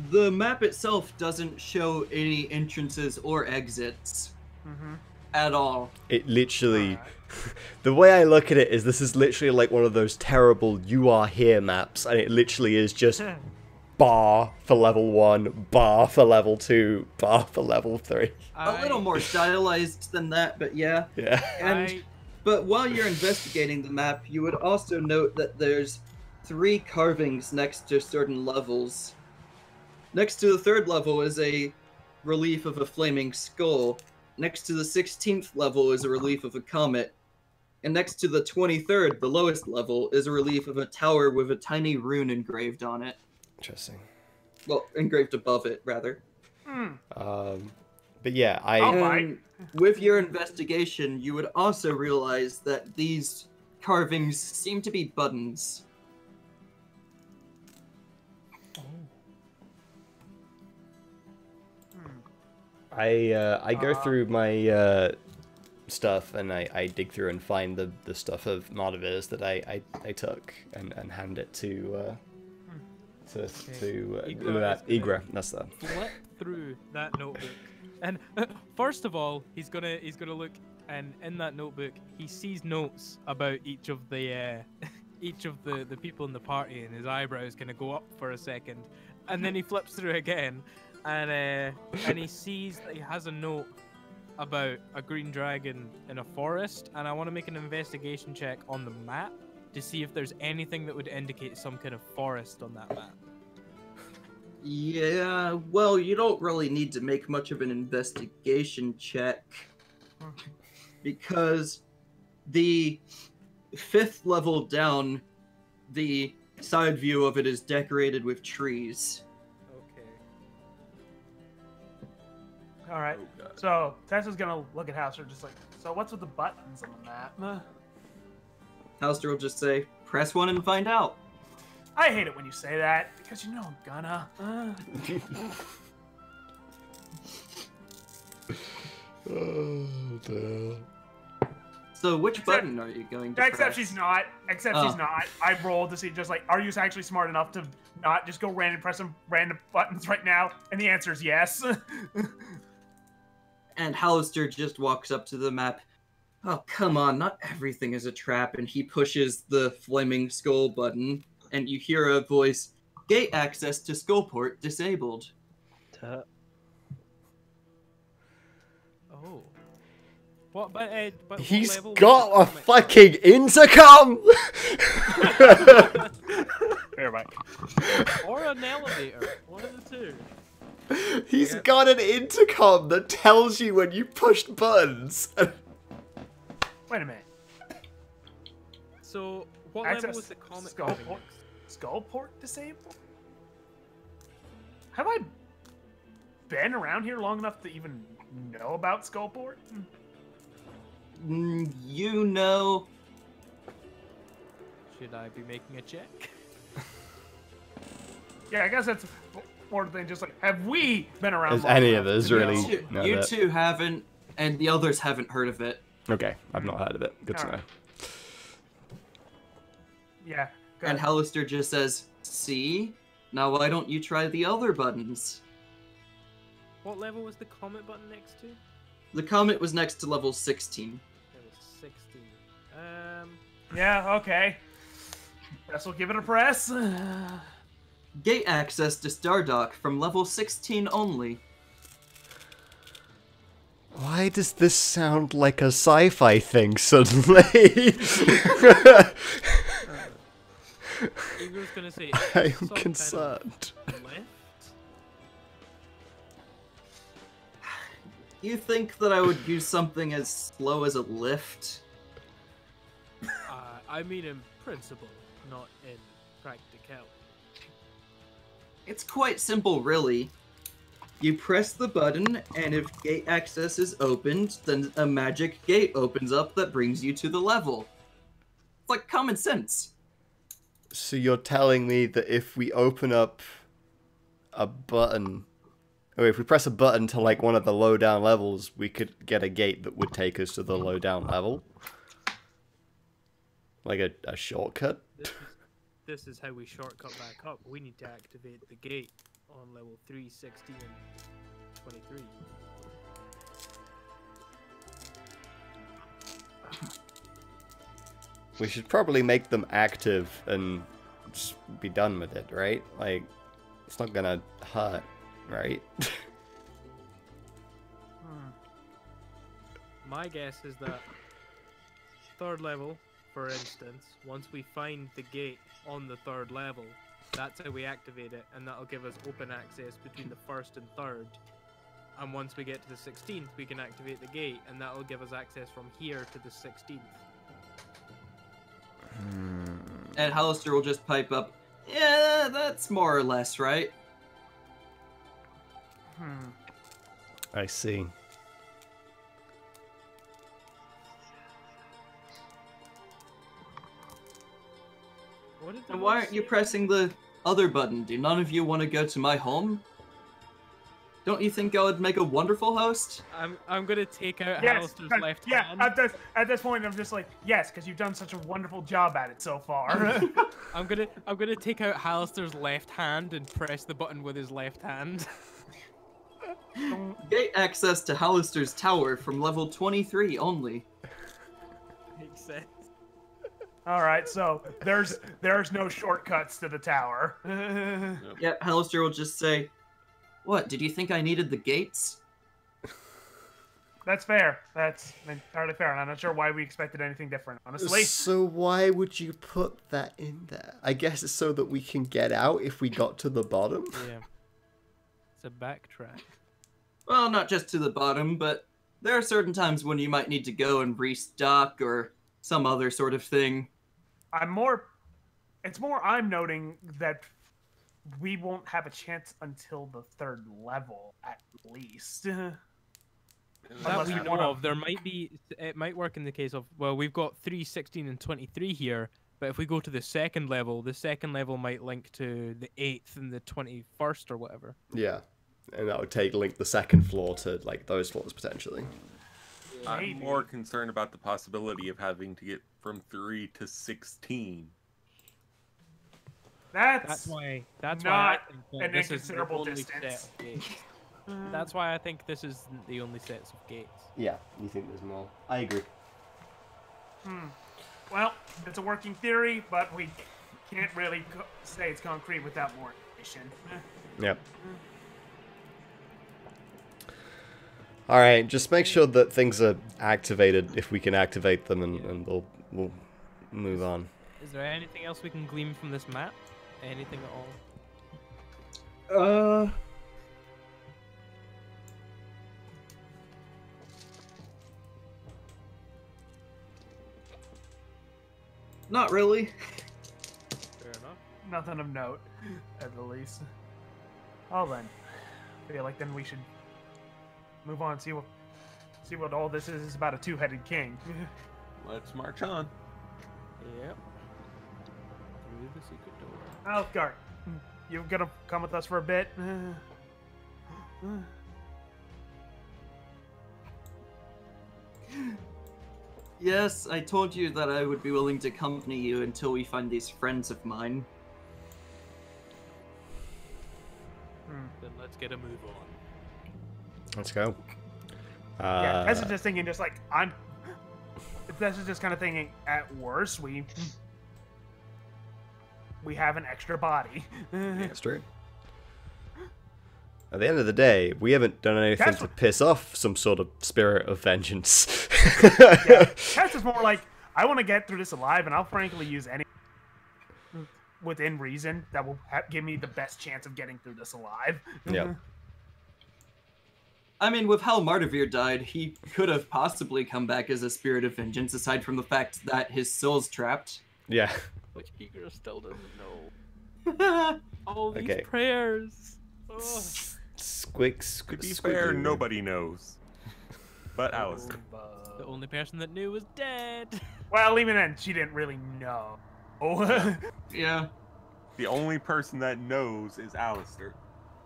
the map itself doesn't show any entrances or exits Mm-hmm. at all. it literally. The way I look at it is this is literally like one of those terrible "you are here" maps, and it literally is just bar for level 1, bar for level 2, bar for level 3. A little more stylized than that, but yeah. Yeah. And but while you're investigating the map, you would also note that there's 3 carvings next to certain levels. Next to the 3rd level is a relief of a flaming skull. Next to the 16th level is a relief of a comet. And next to the 23rd, the lowest level, is a relief of a tower with a tiny rune engraved on it. Interesting. Well, engraved above it, rather. But yeah, Oh, my. And with your investigation, you would also realize that these carvings seem to be buttons. I go through my stuff and I dig through and find the stuff of Martavir's that I took and hand it to Igra. That's that. Flip through that notebook, and first of all, he's gonna look, and in that notebook, he sees notes about each of the people in the party, and his eyebrows gonna go up for a second, and then he flips through again, and he sees that he has a note about a green dragon in a forest, and I want to make an investigation check on the map to see if there's anything that would indicate some kind of forest on that map. Yeah, well, you don't really need to make much of an investigation check. Because the 5th level down, the side view of it is decorated with trees. Okay. All right. Oh, God. So Tessa's gonna look at Hauser, just like, so what's with the buttons on the map? Halster will just say, press 1 and find out. I hate it when you say that because you know I'm gonna. Oh, dear. So which Except- button are you going to Except press? she's not. Except she's Oh. not. I rolled to see just like, are you actually smart enough to not just go random press some random buttons right now? And the answer is yes. And Hallister just walks up to the map. Oh, come on, not everything is a trap. And he pushes the flaming skull button, and you hear a voice, gate access to Skullport disabled. Oh. What? But what He's level was got the a comet? fucking intercom! Fair back. Or an elevator. One of the two. He's got an intercom that tells you when you pushed buttons. Wait a minute. So, what level Access was the comet skull coming port, next? skull port disabled? have I been around here long enough to even know about Skullport? You know. Should I be making a check? Yeah, I guess that's more than just like, have we been around? Has long any enough of us to really? know? know You that? two haven't, and the others haven't heard of it. Okay, I've not heard of it. Good to know. Alright. Yeah. go And ahead. Hallister just says, "See? Now why don't you try the other buttons?" What level was the comment button next to? The comet was next to level 16. Level 16. Yeah. Okay. Guess we'll give it a press. Gate access to Stardock from level 16 only. Why does this sound like a sci-fi thing suddenly? Igor's gonna say. I am some kind of concerned. lift? You think that I would use something as slow as a lift? I mean in principle, not in practicality. It's quite simple, really. You press the button, and if gate access is opened, then a magic gate opens up that brings you to the level. It's like common sense. So you're telling me that if we open up a button, or if we press a button to like one of the low down levels, we could get a gate that would take us to the low down level? Like a shortcut? This is how we shortcut back up. We need to activate the gate on level 3, 16, and 23. We should probably make them active and just be done with it, right? Like, it's not gonna hurt, right? My guess is that third level, for instance, once we find the gate on the third level, that's how we activate it, and that'll give us open access between the first and third. And once we get to the 16th, we can activate the gate, and that'll give us access from here to the 16th. And Hallister will just pipe up, "Yeah, that's more or less right." I see. What did the And why boss aren't you say? pressing the other button? Do none of you want to go to my home? Don't you think I would make a wonderful host? I'm gonna take out Yes. Hallister's left Yeah. hand. At this point, I'm just like, yes, because you've done such a wonderful job at it so far. I'm gonna take out Hallister's left hand and press the button with his left hand. Gate access to Hallister's tower from level 23 only. Makes sense. All right. So there's no shortcuts to the tower. Yeah, Hallister will just say, "What, did you think I needed the gates?" That's fair. That's entirely fair, and I'm not sure why we expected anything different, honestly. So why would you put that in there? I guess it's so that we can get out if we got to the bottom. Yeah. It's a backtrack. Well, not just to the bottom, but there are certain times when you might need to go and restock or some other sort of thing. It's more I'm noting that we won't have a chance until the third level, at least. That Unless we we know wanna- of. There might be. It might work in the case of, well, we've got 3, 16, and 23 here, but if we go to the second level might link to the 8th and the 21st or whatever. Yeah. And that would link the second floor to like those floors potentially. I'm Maybe. more concerned about the possibility of having to get from 3 to 16. That's why. That's why I not think that an this is the inconsiderable only distance. set of gates. That's why I think this isn't the only sets of gates. Yeah, you think there's more. I agree. Well, it's a working theory, but we can't really say it's concrete without more information. Yep. Alright, just make sure that things are activated if we can activate them, and we'll move on. Is there anything else we can glean from this map? Anything at all? Not really. Fair enough. Nothing of note, at the least. Well then, I feel like then we should move on and see what all this is about a two-headed king. Let's march on. Yep. Through the secret door. Alfgar, you gonna come with us for a bit? Yes, I told you that I would be willing to accompany you until we find these friends of mine. Then let's get a move on. Let's go. Yeah, this is just thinking, just like this is just kind of thinking. At worst, we have an extra body. That's true. At the end of the day, we haven't done anything to piss off some sort of spirit of vengeance. Yeah, that's just more like, I want to get through this alive, and I'll frankly use any within reason that will give me the best chance of getting through this alive. Yeah. I mean, with how Martivir died, he could have possibly come back as a spirit of vengeance, aside from the fact that his soul's trapped. Yeah. Which Eager still doesn't know. All these Okay. prayers. Ugh. To be fair, nobody knows. But Alistair. The only person that knew was dead. Well, even then, she didn't really know. Yeah. The only person that knows is Alistair.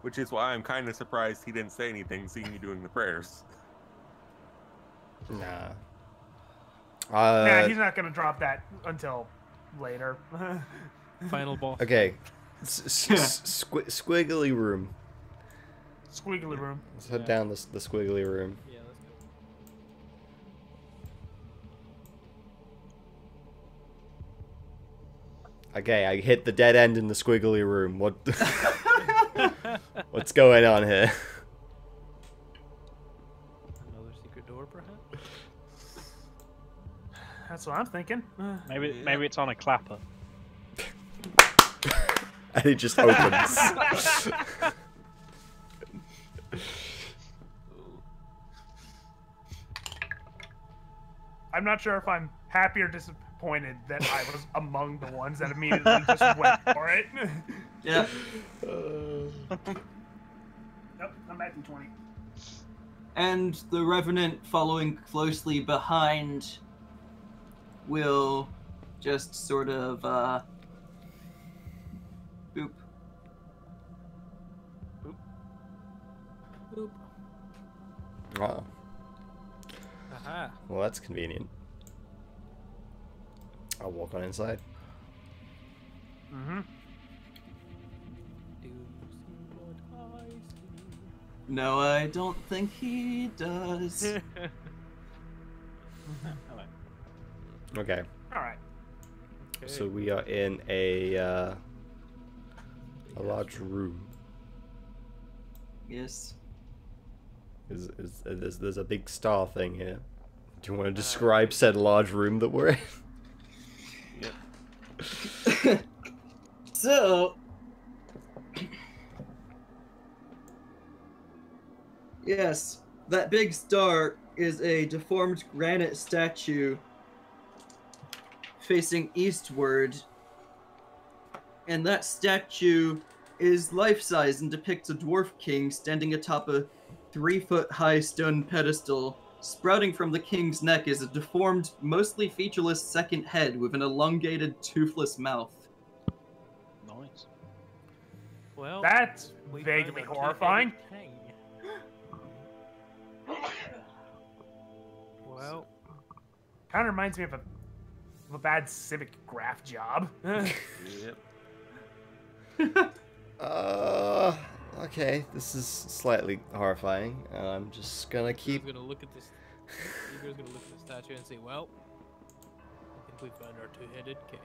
Which is why I'm kind of surprised he didn't say anything, seeing you doing the prayers. Nah. Nah, he's not gonna drop that until later. Final boss. Okay. Squiggly room. Squiggly room. Let's head down the squiggly room. Yeah, let's go. Okay, I hit the dead end in the squiggly room. What? What's going on here? Another secret door, perhaps? That's what I'm thinking. Maybe it's on a clapper. And it just opens. I'm not sure if I'm happy or disappointed that I was among the ones that immediately just went for it. Yeah. Nope, I'm at D20. And the Revenant following closely behind will just sort of, boop. Boop. Oh, Aha. well, that's convenient. I'll walk on inside. Mm-hmm. Do you see what I see? No, I don't think he does. Okay, All right. so we are in a large room. Yes. There's a big star thing here. Do you want to describe said large room that we're in? Yep. So, yes, that big star is a deformed granite statue facing eastward, and that statue is life-size and depicts a dwarf king standing atop a 3-foot-high stone pedestal. Sprouting from the king's neck is a deformed, mostly featureless second head with an elongated, toothless mouth. Nice. Well, That's we vaguely found our horrifying. two-headed king. Well, Kind of reminds me of a bad civic graph job. Yep. Okay, this is slightly horrifying. I'm just gonna keep. Igor's gonna look at this. Igor's gonna look at the statue and say, "Well, I think we found our two-headed king."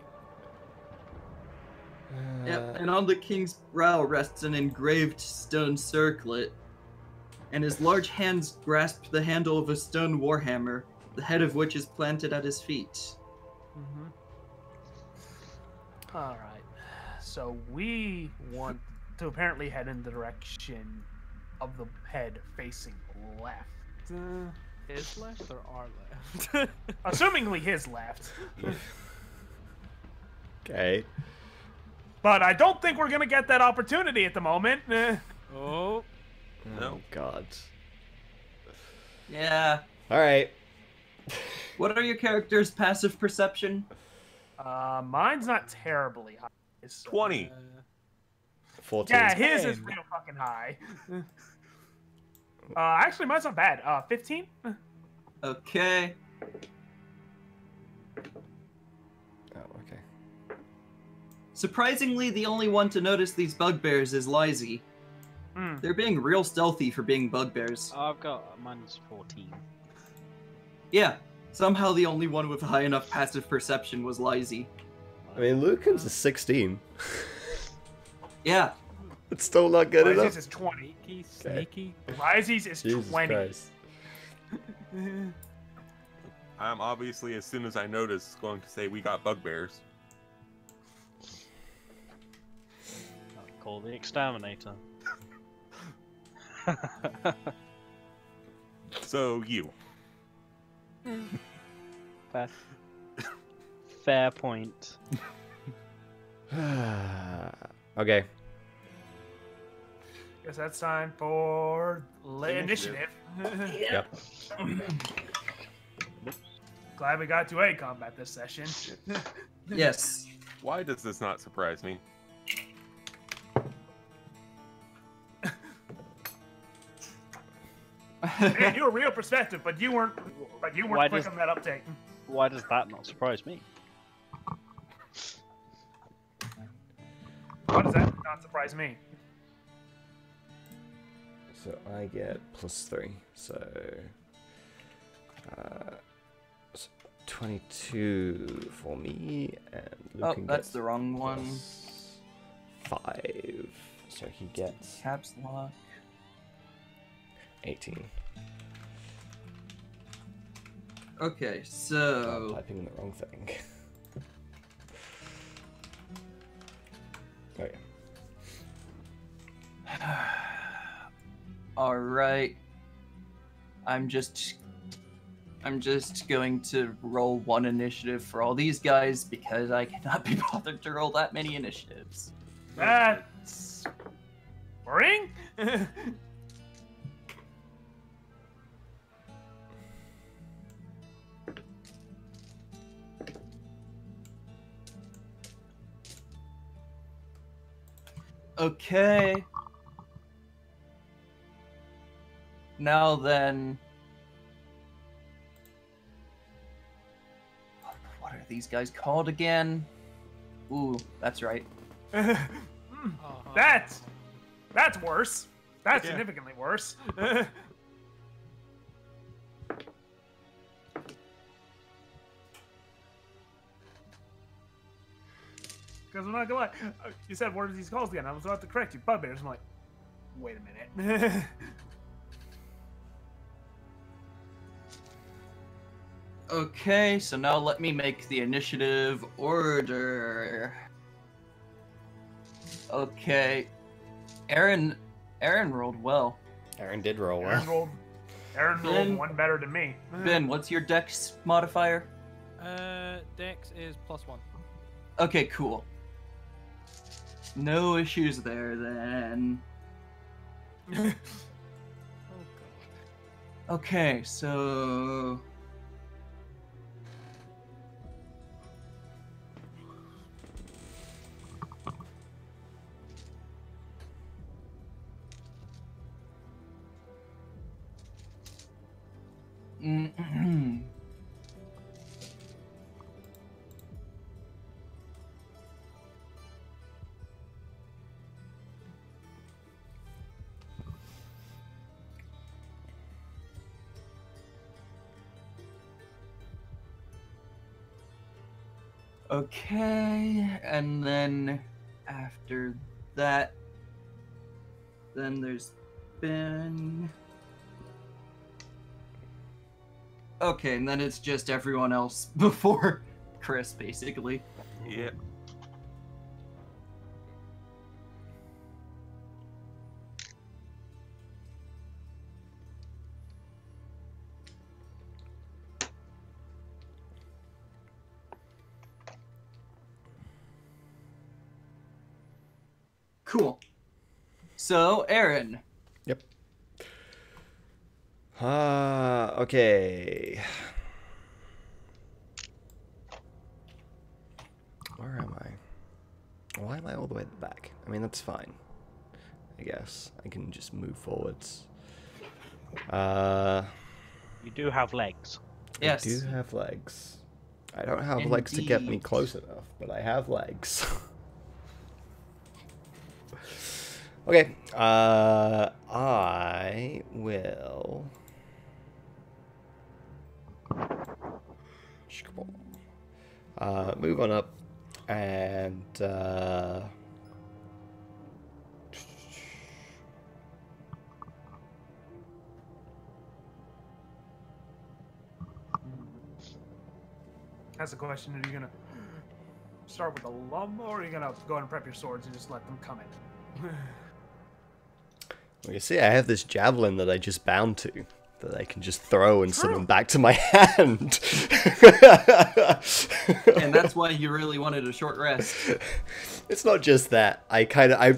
Yep, and on the king's brow rests an engraved stone circlet, and his large hands grasp the handle of a stone warhammer, the head of which is planted at his feet. Mm-hmm. All right. So we want to apparently head in the direction of the head facing left. His left or our left? Assumingly his left. Okay. But I don't think we're going to get that opportunity at the moment. Oh. No. Oh God. Yeah. All right. What are your characters' passive perception? Mine's not terribly high. So, 20. 14. yeah, his is 10. real fucking high. Actually, mine's not bad. 15. Okay. Oh, okay. Surprisingly, the only one to notice these bugbears is Lizy. Hmm. They're being real stealthy for being bugbears. I've got mine's 14. Yeah, somehow the only one with high enough passive perception was Lizy. I mean, Lucan's is 16. Yeah, It's still not good Lizy's enough. is 20. Sneaky, sneaky. Lizy's is Jesus 20. Christ. I'm obviously, as soon as I notice, going to say we got bugbears. I'll call the exterminator. So you. Fair. Fair point. Okay. Guess that's time for initiative. Yep. Glad we got to a combat this session. yes. Why does this not surprise me? Man, you were real perspective, but you weren't. But you Why weren't quick does- on that uptake. Why does that not surprise me? Why does that not surprise me? So I get +3. So, so 22 for me, and Oh, Lucan that's gets the wrong one. +5. So he gets Caps lock. 18. Okay, I'm so typing in the wrong thing. Oh yeah. all right. I'm just going to roll one initiative for all these guys because I cannot be bothered to roll that many initiatives. That's boring. Okay. Now then. What are these guys called again? Ooh, that's right. That's worse. That's Yeah. significantly worse. Because I'm not gonna lie, you said what are these calls again? I was about to correct you. Bugbears. I'm like, wait a minute. Okay, so now let me make the initiative order. Okay. Aaron rolled well. Aaron did roll Aaron well. rolled Ben- one better than me. Ben, what's your dex modifier? Dex is +1. Okay, cool. No issues there then. Oh god. Okay, so okay, and then after that, then there's Ben. Okay, and then it's just everyone else before Chris, basically. Yeah. Cool. So, Aaron. Yep. Okay. Where am I? Why am I all the way at the back? I mean, that's fine. I guess I can just move forwards. You do have legs. Yes. I do have legs. I don't have legs to get me Indeed. close enough, but I have legs. Okay. I will. Move on up and That's the question. Are you gonna start with a lum, or are you gonna go and prep your swords and just let them come in? well, you see, I have this javelin that I just bound to that I can just throw and summon back to my hand. And that's why you really wanted a short rest. It's not just that. I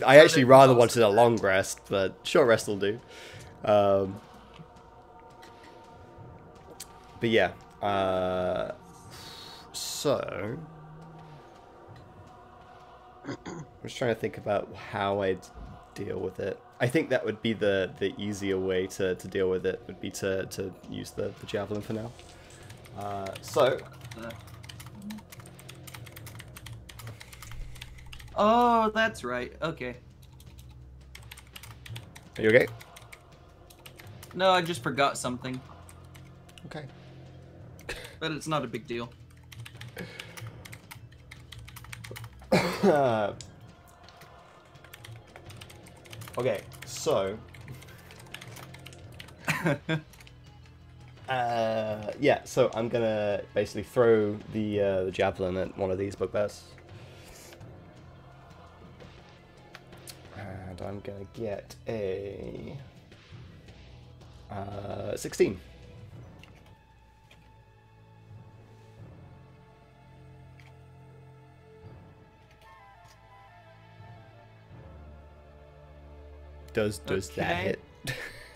actually rather wanted a long rest, but short rest will do. But yeah. So I'm just trying to think about how I'd deal with it. I think that would be the easier way to deal with it, would be to use the javelin for now. Oh, that's right. Okay. Are you okay? No, I just forgot something, Okay. but it's not a big deal. Okay, so yeah, so I'm gonna basically throw the javelin at one of these bugbears, and I'm gonna get a 16. Does that Okay.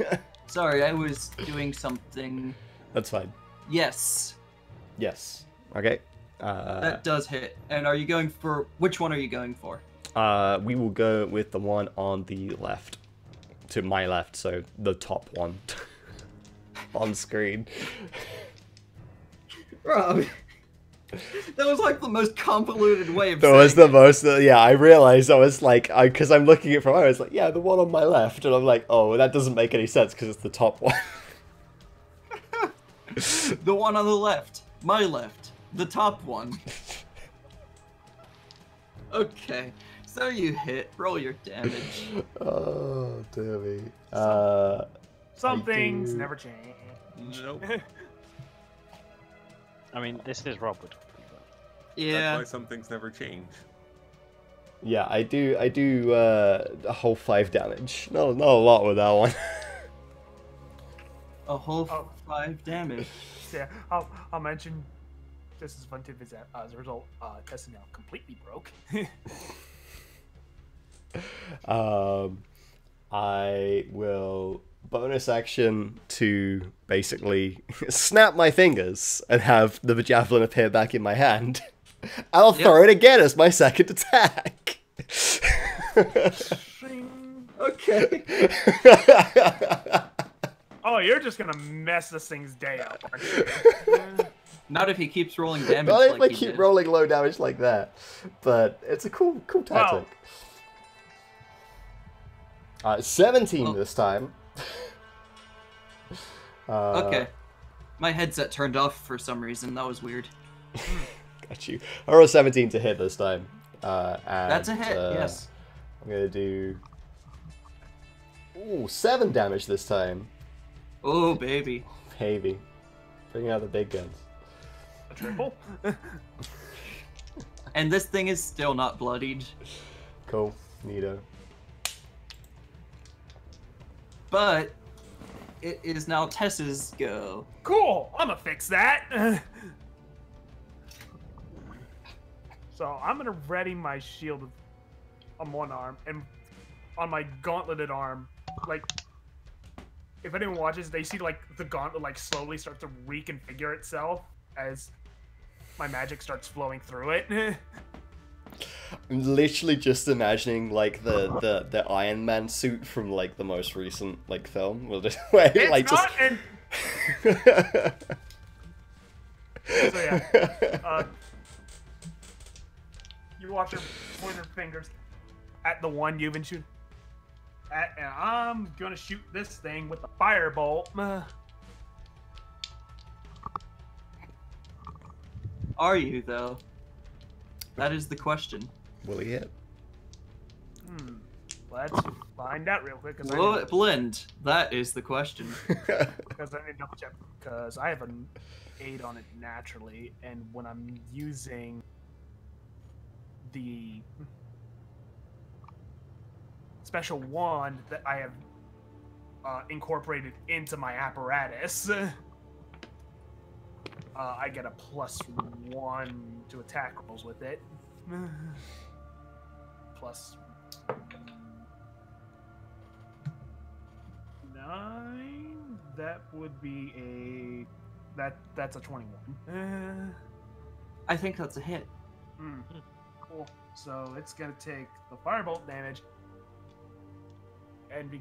hit? Sorry, I was doing something. That's fine. Yes, Yes. Okay. that does hit. And are you going for... Which one are you going for? We will go with the one on the left. To my left, so the top one. On screen. Rob, that was like the most convoluted way of That saying was the it. most, yeah, I realized I was like, because I'm looking at it from I was like, yeah, the one on my left, and I'm like, oh, that doesn't make any sense because it's the top one. The one on the left. My left. The top one. Okay. So you hit. Roll your damage. Oh, dear me. Some I things do- never change. Nope. I mean, this is Robert. Yeah. That's why some things never change. Yeah, I do a whole 5 damage. No, not a lot with that one. A whole Oh. 5 damage. Yeah, I'll mention. This is fun too. Is that as a result, Tessa now completely broke. I will bonus action to basically snap my fingers and have the javelin appear back in my hand. I'll throw it again as my second attack. Okay. Oh, you're just gonna mess this thing's day up, aren't you? Not if he keeps rolling damage Not if I like he keep did. rolling low damage like that, but it's a cool tactic. 17 Oh. this time. Okay. My headset turned off for some reason. That was weird. Got you. I rolled 17 to hit this time. And, That's a hit, yes. I'm gonna do 7 damage this time. Oh, baby. Baby. Bring out the big guns. A triple? And this thing is still not bloodied. Cool. Neato. But it is now Tessa's go. Cool. I'm gonna fix that. So I'm gonna ready my shield on one arm, and on my gauntleted arm, like, if anyone watches, they see like the gauntlet like slowly start to reconfigure itself as my magic starts flowing through it. I'm literally just imagining like the Iron Man suit from like the most recent like film, where It's like not, just. and so yeah, you watch her point her fingers at the one you've been shooting at, and I'm gonna shoot this thing with a firebolt. Are you, though? That is the question. Will he hit? Let's find out real quick. Will it blend? That is the question. Because I need to double check. Because I have an 8 on it naturally, and when I'm using the special wand that I have incorporated into my apparatus, I get a +1 to attack rolls with it. Plus 9. That would be a that's a 21. I think that's a hit. Cool. So it's gonna take the firebolt damage, and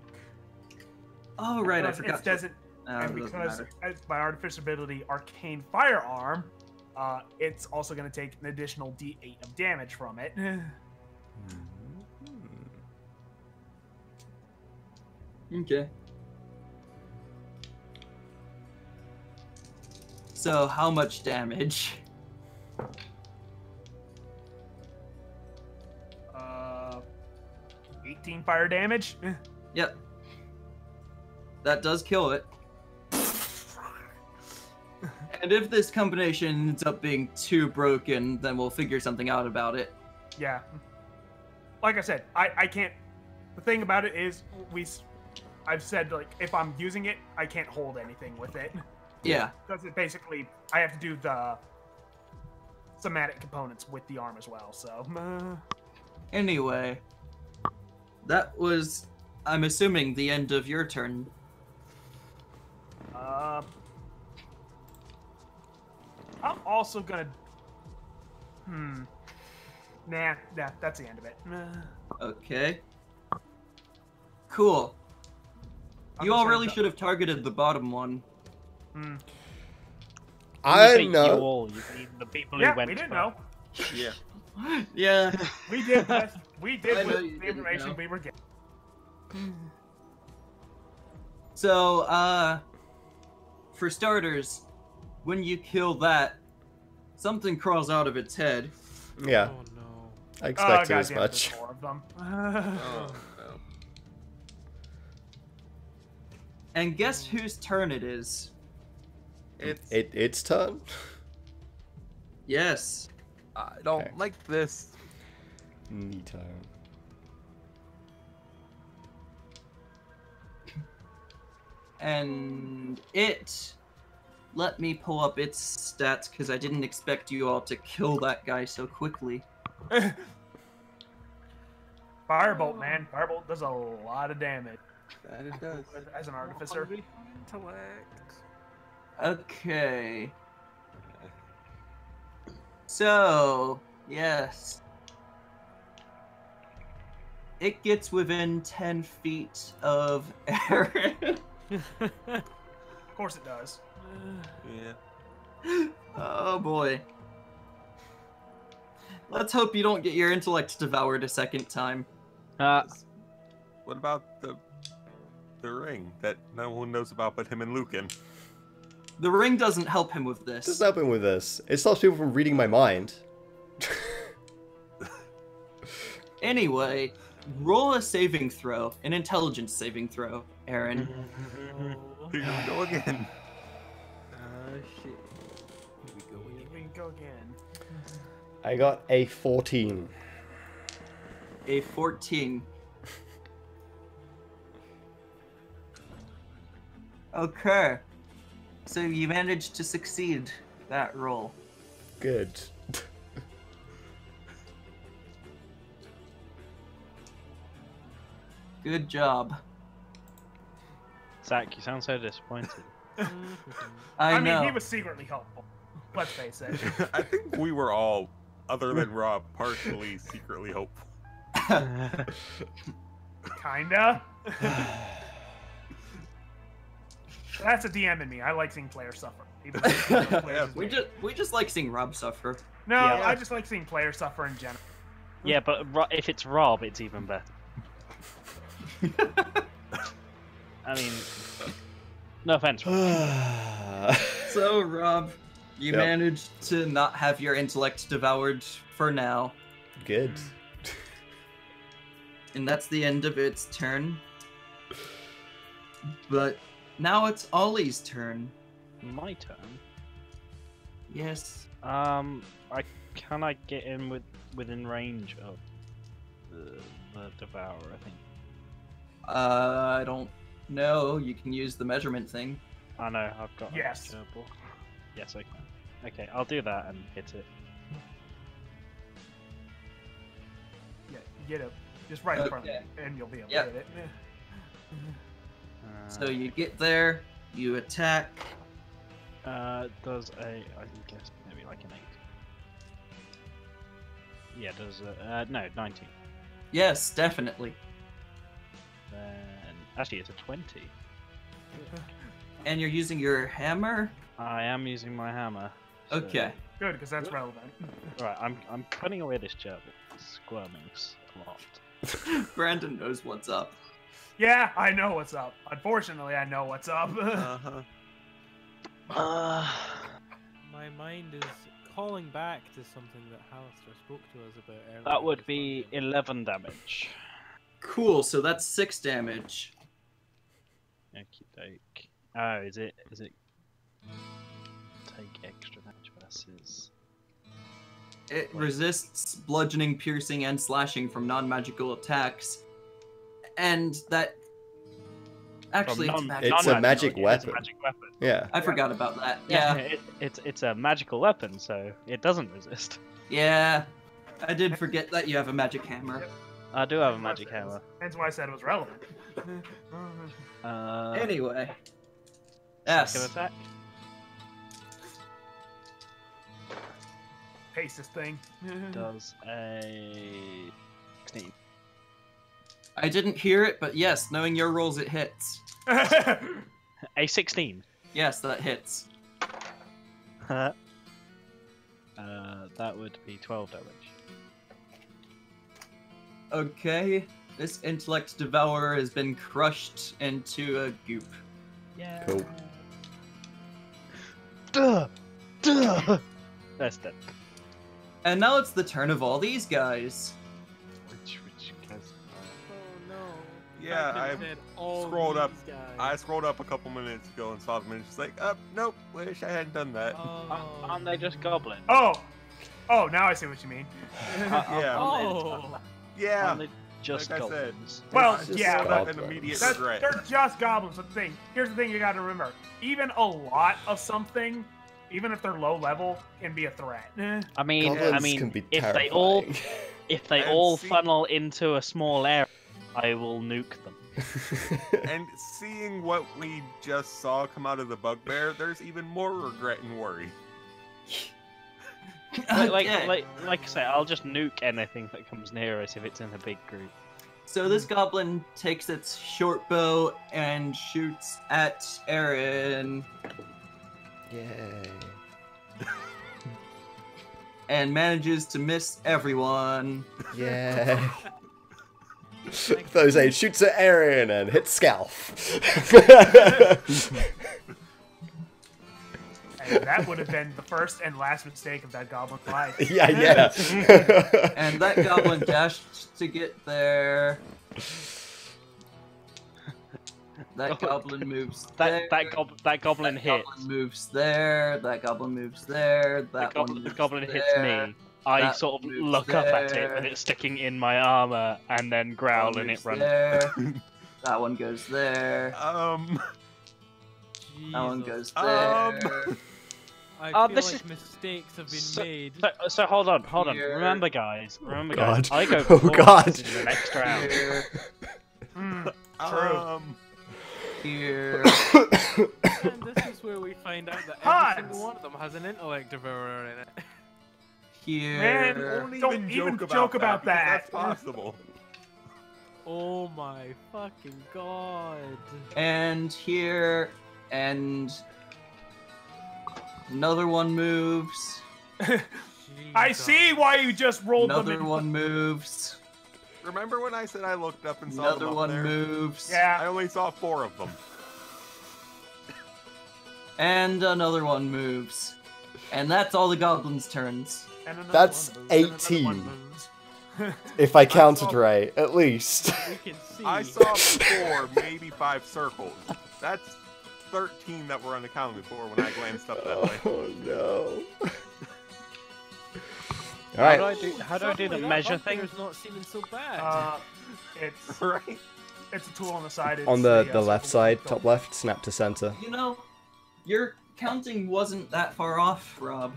Oh right, I because forgot. it doesn't. And It doesn't because matter. by artificial ability, Arcane Firearm, it's also going to take an additional D8 of damage from it. Okay. So how much damage? 18 fire damage. Yep. That does kill it. And if this combination ends up being too broken, then we'll figure something out about it. Yeah. Like I said, I can't. The thing about it is, I've said like if I'm using it, I can't hold anything with it. Yeah. Because it basically, I have to do the somatic components with the arm as well. So. Anyway, that was, I'm assuming, the end of your turn. I'm also gonna. Nah, that's the end of it. Okay. Cool. You all really should have targeted the bottom one. I You know. all, you mean the people Yeah, who went we didn't back. know. Yeah. Yeah. We did. We I did know with you the didn't information know. we were getting. So, for starters, when you kill that, something crawls out of its head. Yeah, Oh no. I expected as goddamn, much. there's 4 of them. Oh, no. And guess whose turn it is? It's turn. Yes. I don't Okay. like this. Me turn. And it... Let me pull up its stats, because I didn't expect you all to kill that guy so quickly. Firebolt, man. Firebolt does a lot of damage That it does. as an artificer. Intellect. Okay. So, yes. It gets within 10 feet of Aaron. Of course it does. Yeah. Oh boy. Let's hope you don't get your intellect devoured a second time. What about the ring that no one knows about but him and Lucan? The ring doesn't help him with What's this. happening with this? It stops people from reading my mind. Anyway, roll a saving throw, an intelligence saving throw, Aaron. Here we go again. Shit. Here we go again. I got a 14. A 14. Okay. So you managed to succeed that roll. Good. Good job. Zach, you sound so disappointed. I mean, know. he was secretly helpful. Let's face it. I think we were all, other than Rob, partially secretly hopeful. Kinda. That's a DM in me. I like seeing players suffer. Even though players is we just like seeing Rob suffer. no, Yeah. I just like seeing players suffer in general. Yeah, but if it's Rob, it's even better. I mean, no offense. Rob. So, Rob, you Yep. managed to not have your intellect devoured for now. Good. And that's the end of its turn. But now it's Ollie's turn. My turn. Yes. Can I get in within range of the devourer? I think. I don't know. You can use the measurement thing. I know. I've got. Yes. A gerbil. Yes, I can. Okay, I'll do that and hit it. Yeah, you get it. Just right in front of Okay. you, and you'll be able Yep. to hit it. So you get there, you attack. Does I guess maybe like an 8. Yeah, does no 19. Yes, definitely. Then actually it's a 20. And you're using your hammer? I am using my hammer. so- Okay. Good, because that's relevant. Right, I'm cutting away this gerbil. It's squirming a lot. Brandon knows what's up. Yeah, I know what's up. Unfortunately, I know what's up. My mind is calling back to something that Hallister spoke to us about earlier. That would in this be dungeon. 11 damage. Cool, so that's 6 damage. Okie doke. Oh, is it take extra damage versus It resists bludgeoning, piercing, and slashing from non-magical attacks. And that... Actually, from It's a magic non-magical, yeah, it's a weapon. magic weapon. Yeah. I forgot about that. Yeah. It's a magical weapon, so it doesn't resist. Yeah. I did forget that you have a magic hammer. I do have a magic hammer. That's why I said it was relevant. Anyway. Second Yes. attack. Pace this thing. Does a 16. I didn't hear it, but yes, knowing your rolls, it hits. A 16. Yes, that hits. That would be 12 damage. Okay. This intellect devourer has been crushed into a goop. Yeah. Cool. Duh! Duh! That's dead. And now it's the turn of all these guys. Which guys? Oh no. Yeah, Kraken I said all scrolled up. these guys. I scrolled up a couple minutes ago and saw them and just like, nope, wish I hadn't done that. Oh. Aren't they just goblins? Oh! Oh, now I see what you mean. Yeah. Oh. Yeah, Aren't they just like I said. goblins? Well, I just yeah, saw but that an immediate That's, regret. they're just goblins. But the thing, here's the thing you gotta remember. Even a lot of something, even if they're low level, can be a threat. I mean, Goblins can be if they terrifying. all see- funnel into a small area, I will nuke them. And seeing what we just saw come out of the bugbear, there's even more regret and worry. Like Okay. I say, I'll just nuke anything that comes near us if it's in a big group. So this goblin takes its short bow and shoots at Aaron Yay. and manages to miss everyone. Yeah. Those 8 shoots at Aaron and hits Scalf. And that would have been the first and last mistake of that goblin's life. yeah, yeah. And that goblin dashed to get there. That goblin moves there. That goblin That hits. goblin moves there. That goblin moves there. That one The moves goblin hits there. me. I That sort of moves look up at it there. and it's sticking in my armor, and then growl That and it moves runs. there. That one goes there. That one goes there. I Oh, feel this like is- mistakes have been made. So hold on. Here. Remember, guys. God. I go Oh, forward God. in the next round. Here. True. Here. And this is where we find out that every Hans! single one of them has an intellect devourer in it. Here. Man, Don't Don't even even joke joke about about that. that. Because that's possible. Oh my fucking god. And here. And another one moves. I see why you just rolled them Another in. one moves. Remember when I said I looked up and saw Another them up one there? moves. I Yeah. only saw 4 of them. And another one moves. And that's all the goblins' turns. And another That's one moves, and another 18. one moves. If I counted saw- right, at least. We can see. I saw 4, maybe 5 circles. That's 13 that were unaccounted for when I glanced up that way. Oh no. How Alright. do I do? How do I do the Suddenly that measure bugbear thing? is not seeming so bad. It's Right? it's a tool on the side. On It's the left circle side, circle. top left, snap to center. You know, your counting wasn't that far off, Rob.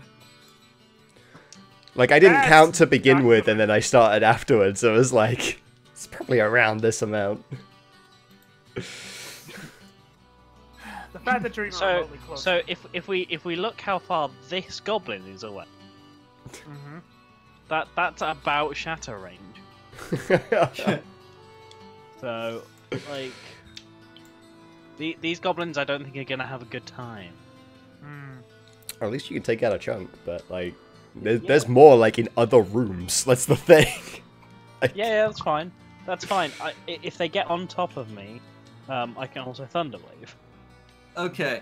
Like, I didn't That's count to begin not with, good. and then I started afterwards, so it was like, it's probably around this amount. The fact that you're even So, remotely close. so if we look how far this goblin is away, hmm that's about shatter range. So, like, these goblins, I don't think are gonna have a good time. Or at least you can take out a chunk, but, like, there's more, like, in other rooms. That's the thing. Yeah, that's fine. That's fine. If they get on top of me, I can also thunderwave. Okay.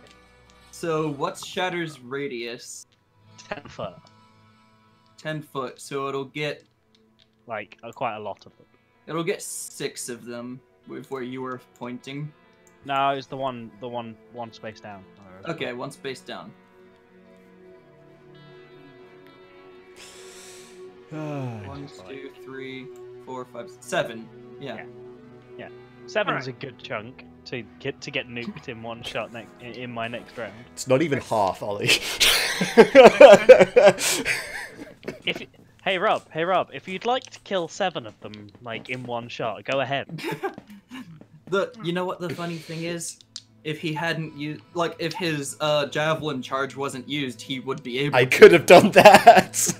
So what's Shatter's radius? 10 foot, 10 foot. So it'll get quite a lot of them. 6 of them with where you were pointing. No, it's the one space down. Okay, one space down. 1, 2, 3, 4, 5, 7. Yeah. 7's a Alright. good chunk to get nuked in one shot in my next round. It's not even half, Ollie. Hey Rob, if you'd like to kill 7 of them like in one shot, go ahead. You know what the funny thing is? If he hadn't used, like, if his javelin charge wasn't used, he would be able. I could have done that.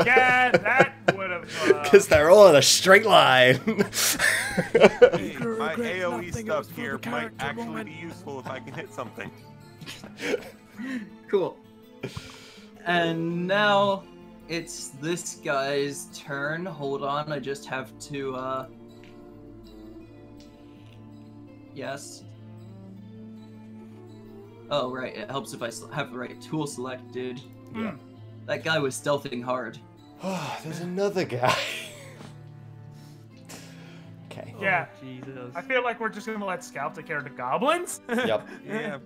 Yeah, that would have. Because they're all in a straight line. Hey, my AoE stuff here might actually be useful if I can hit something. Cool. And now it's this guy's turn. Hold on, I just have to. Yes. Oh, right. It helps if I have the right tool selected. Yeah. That guy was stealthing hard. Oh, there's another guy. Okay. Yeah. Oh, Jesus. I feel like we're just gonna let Scout take care of the goblins. Yep, Yeah.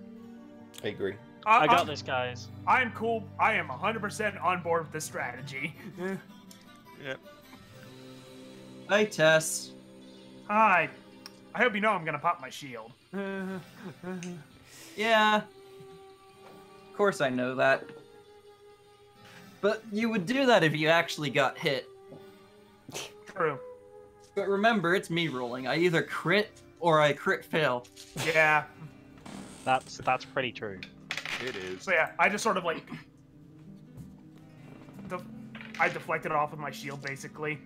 I agree. I got this, guys. I'm cool. I am 100% on board with this strategy. Yep. Hi, Tess. Hi. I hope you know I'm gonna pop my shield. Yeah. Of course I know that. But you would do that if you actually got hit. True. But remember, it's me rolling. I either crit or I crit fail. Yeah. That's pretty true. It is. So yeah, I just sort of like. I deflected it off with my shield, basically.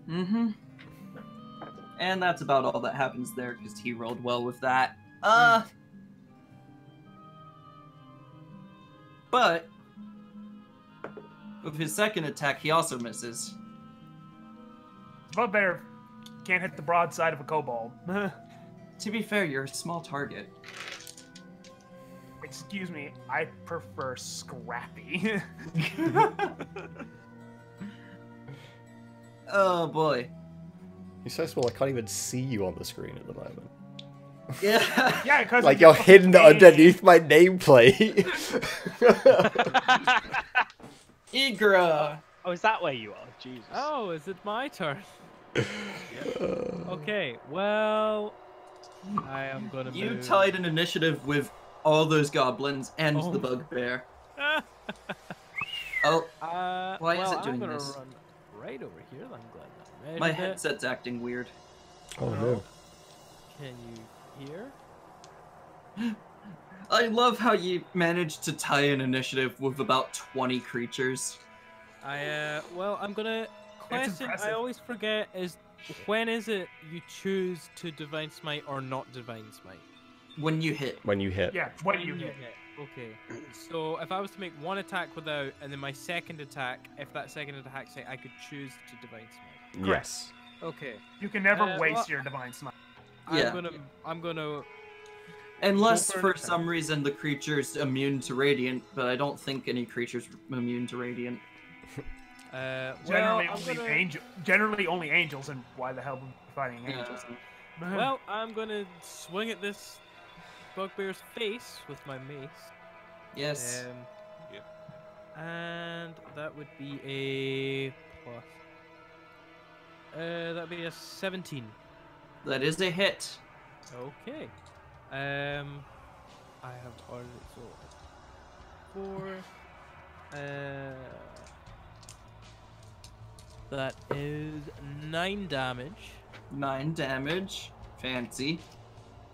Mm-hmm. And that's about all that happens there, because he rolled well with that. But with his second attack, he also misses. Bugbear can't hit the broadside of a kobold. To be fair, you're a small target. Excuse me, I prefer Scrappy. Oh boy. You're so small, I can't even see you on the screen at the moment. Yeah. Yeah, because Like, you're hidden underneath my nameplate. Igra. Oh, is that where you are? Jesus. Oh, is it my turn? Okay, well, I am gonna You move. tied an initiative with all those goblins and Oh. the bugbear. Oh, Why is it I'm doing gonna this? run right over here. I'm glad that my measured it. headset's acting weird. Oh no. Can you hear? I love how you managed to tie an initiative with about 20 creatures. Well, I'm gonna question. I impressive. always forget is when is it you choose to divine smite or not divine smite? When you hit. When you hit. Yeah, when you hit. Okay. So if I was to make one attack without, and then my second attack, if that second attack say I could choose to divine smite. Yes. Okay. You can never waste well, your divine smite. Yeah. I'm gonna. Unless Go for an for attack. some reason the creature's immune to radiant, but I don't think any creature's immune to radiant. Generally, I'm only gonna- generally only angels, and why the hell would we be fighting Yeah. angels? Well, I'm gonna swing at this bugbear's face with my mace. Yes. And that would be a plus. That'd be a 17. That is a hit. Okay. I have already so 4. That is 9 damage, 9 damage. Fancy.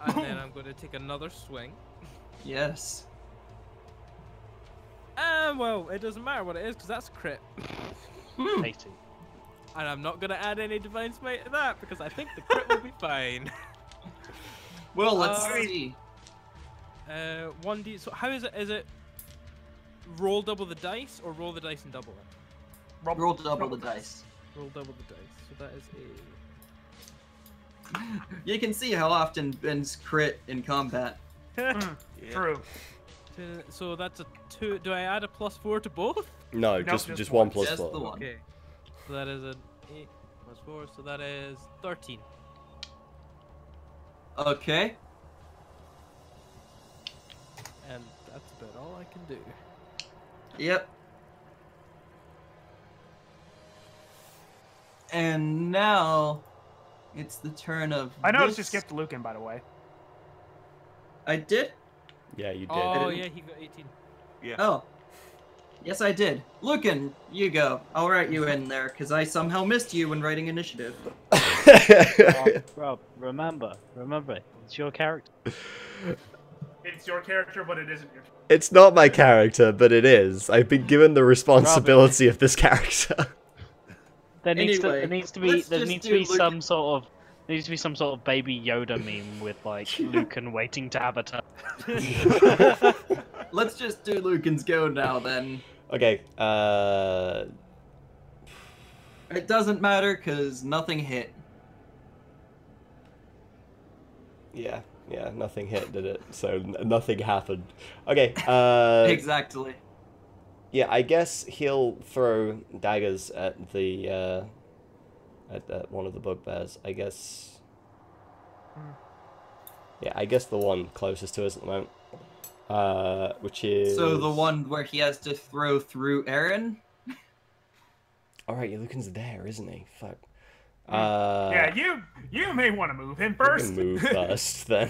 and then I'm going to take another swing. Yes. Well, it doesn't matter what it is because that's a crit, 80. and I'm not going to add any divine smite to that because I think the crit will be fine. Well, let's Uh, see. 1d. So how is it? Is it roll double the dice or roll the dice and double it? Roll double the dice. Roll double the dice. So that is You can see how often Ben's crit in combat. a. True. So that's a 2. Do I add a +4 to both? No, No, just just 1 one. plus Just 4. the one. Okay. So that is an 8 plus 4. So that is 13. Okay. And that's about all I can do. Yep. And now it's the turn of. I noticed you this- skipped Lucan, by the way. I did? Yeah, you did. Oh didn't- yeah, he got 18. Oh. Yes, I did. Lucan, you go. I'll write you in there, because I somehow missed you when writing initiative. Rob, remember, it's your character. It's your character, but it isn't your. It's not my character, but it is. I've been given the responsibility of this character. There needs Anyway, to needs to be let's there just needs to do be Luke- some sort of baby Yoda meme with like Lucan waiting to have a turn. Let's just do Lucan's go now, then. Okay, It doesn't matter, because nothing hit. yeah, nothing hit, did it? So nothing happened. Okay, Exactly. yeah, I guess he'll throw daggers at the, at one of the bugbears, I guess. Yeah, I guess the one closest to us at the moment. Which is... So the one where he has to throw through Aaron? Alright, yeah, Lucan's there, isn't he? Fuck. Yeah, you may want to move him we can first. move first, then.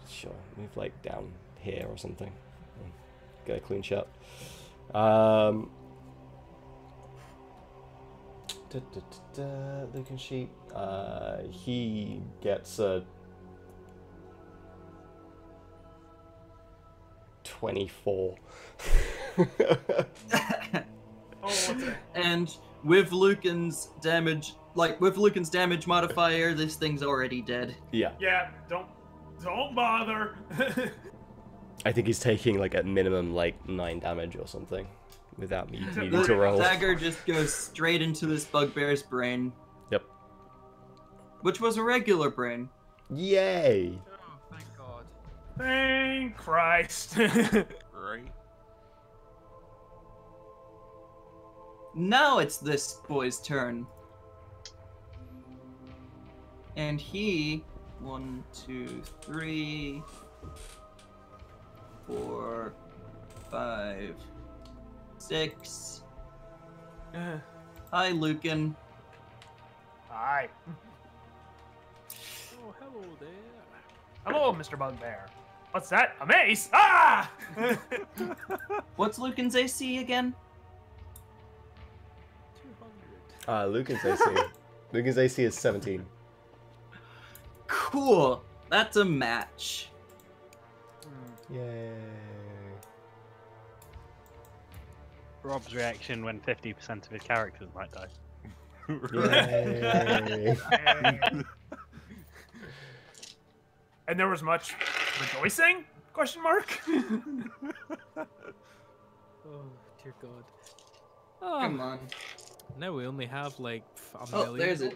Sure, move, like, down here or something. Get a clean shot. Lucan sheep. He gets a 24. Oh, what's it? And with Lucan's damage, with Lucan's damage modifier, this thing's already dead. Yeah, Yeah, don't bother. I think he's taking like at minimum like 9 damage or something without me needing The to roll. dagger just goes straight into this bugbear's brain. Yep. Which was a regular brain. Yay! Oh, thank God. Thank Christ. Right? Now it's this boy's turn. And he... 1, 2, 3... 4... 5... 6... Hi, Lucan. Aye. Oh, hello there. Hello, Mr. Bugbear. What's that? A mace? Ah! What's Lucan's AC again? 200. Lucan's AC. Lucan's AC is 17. Cool. That's a match. Yay. Rob's reaction when 50% of his characters might die. Yay. And there was much rejoicing? Question mark. Oh, dear God. Oh, Come on. now we only have like a Oh, million. there's a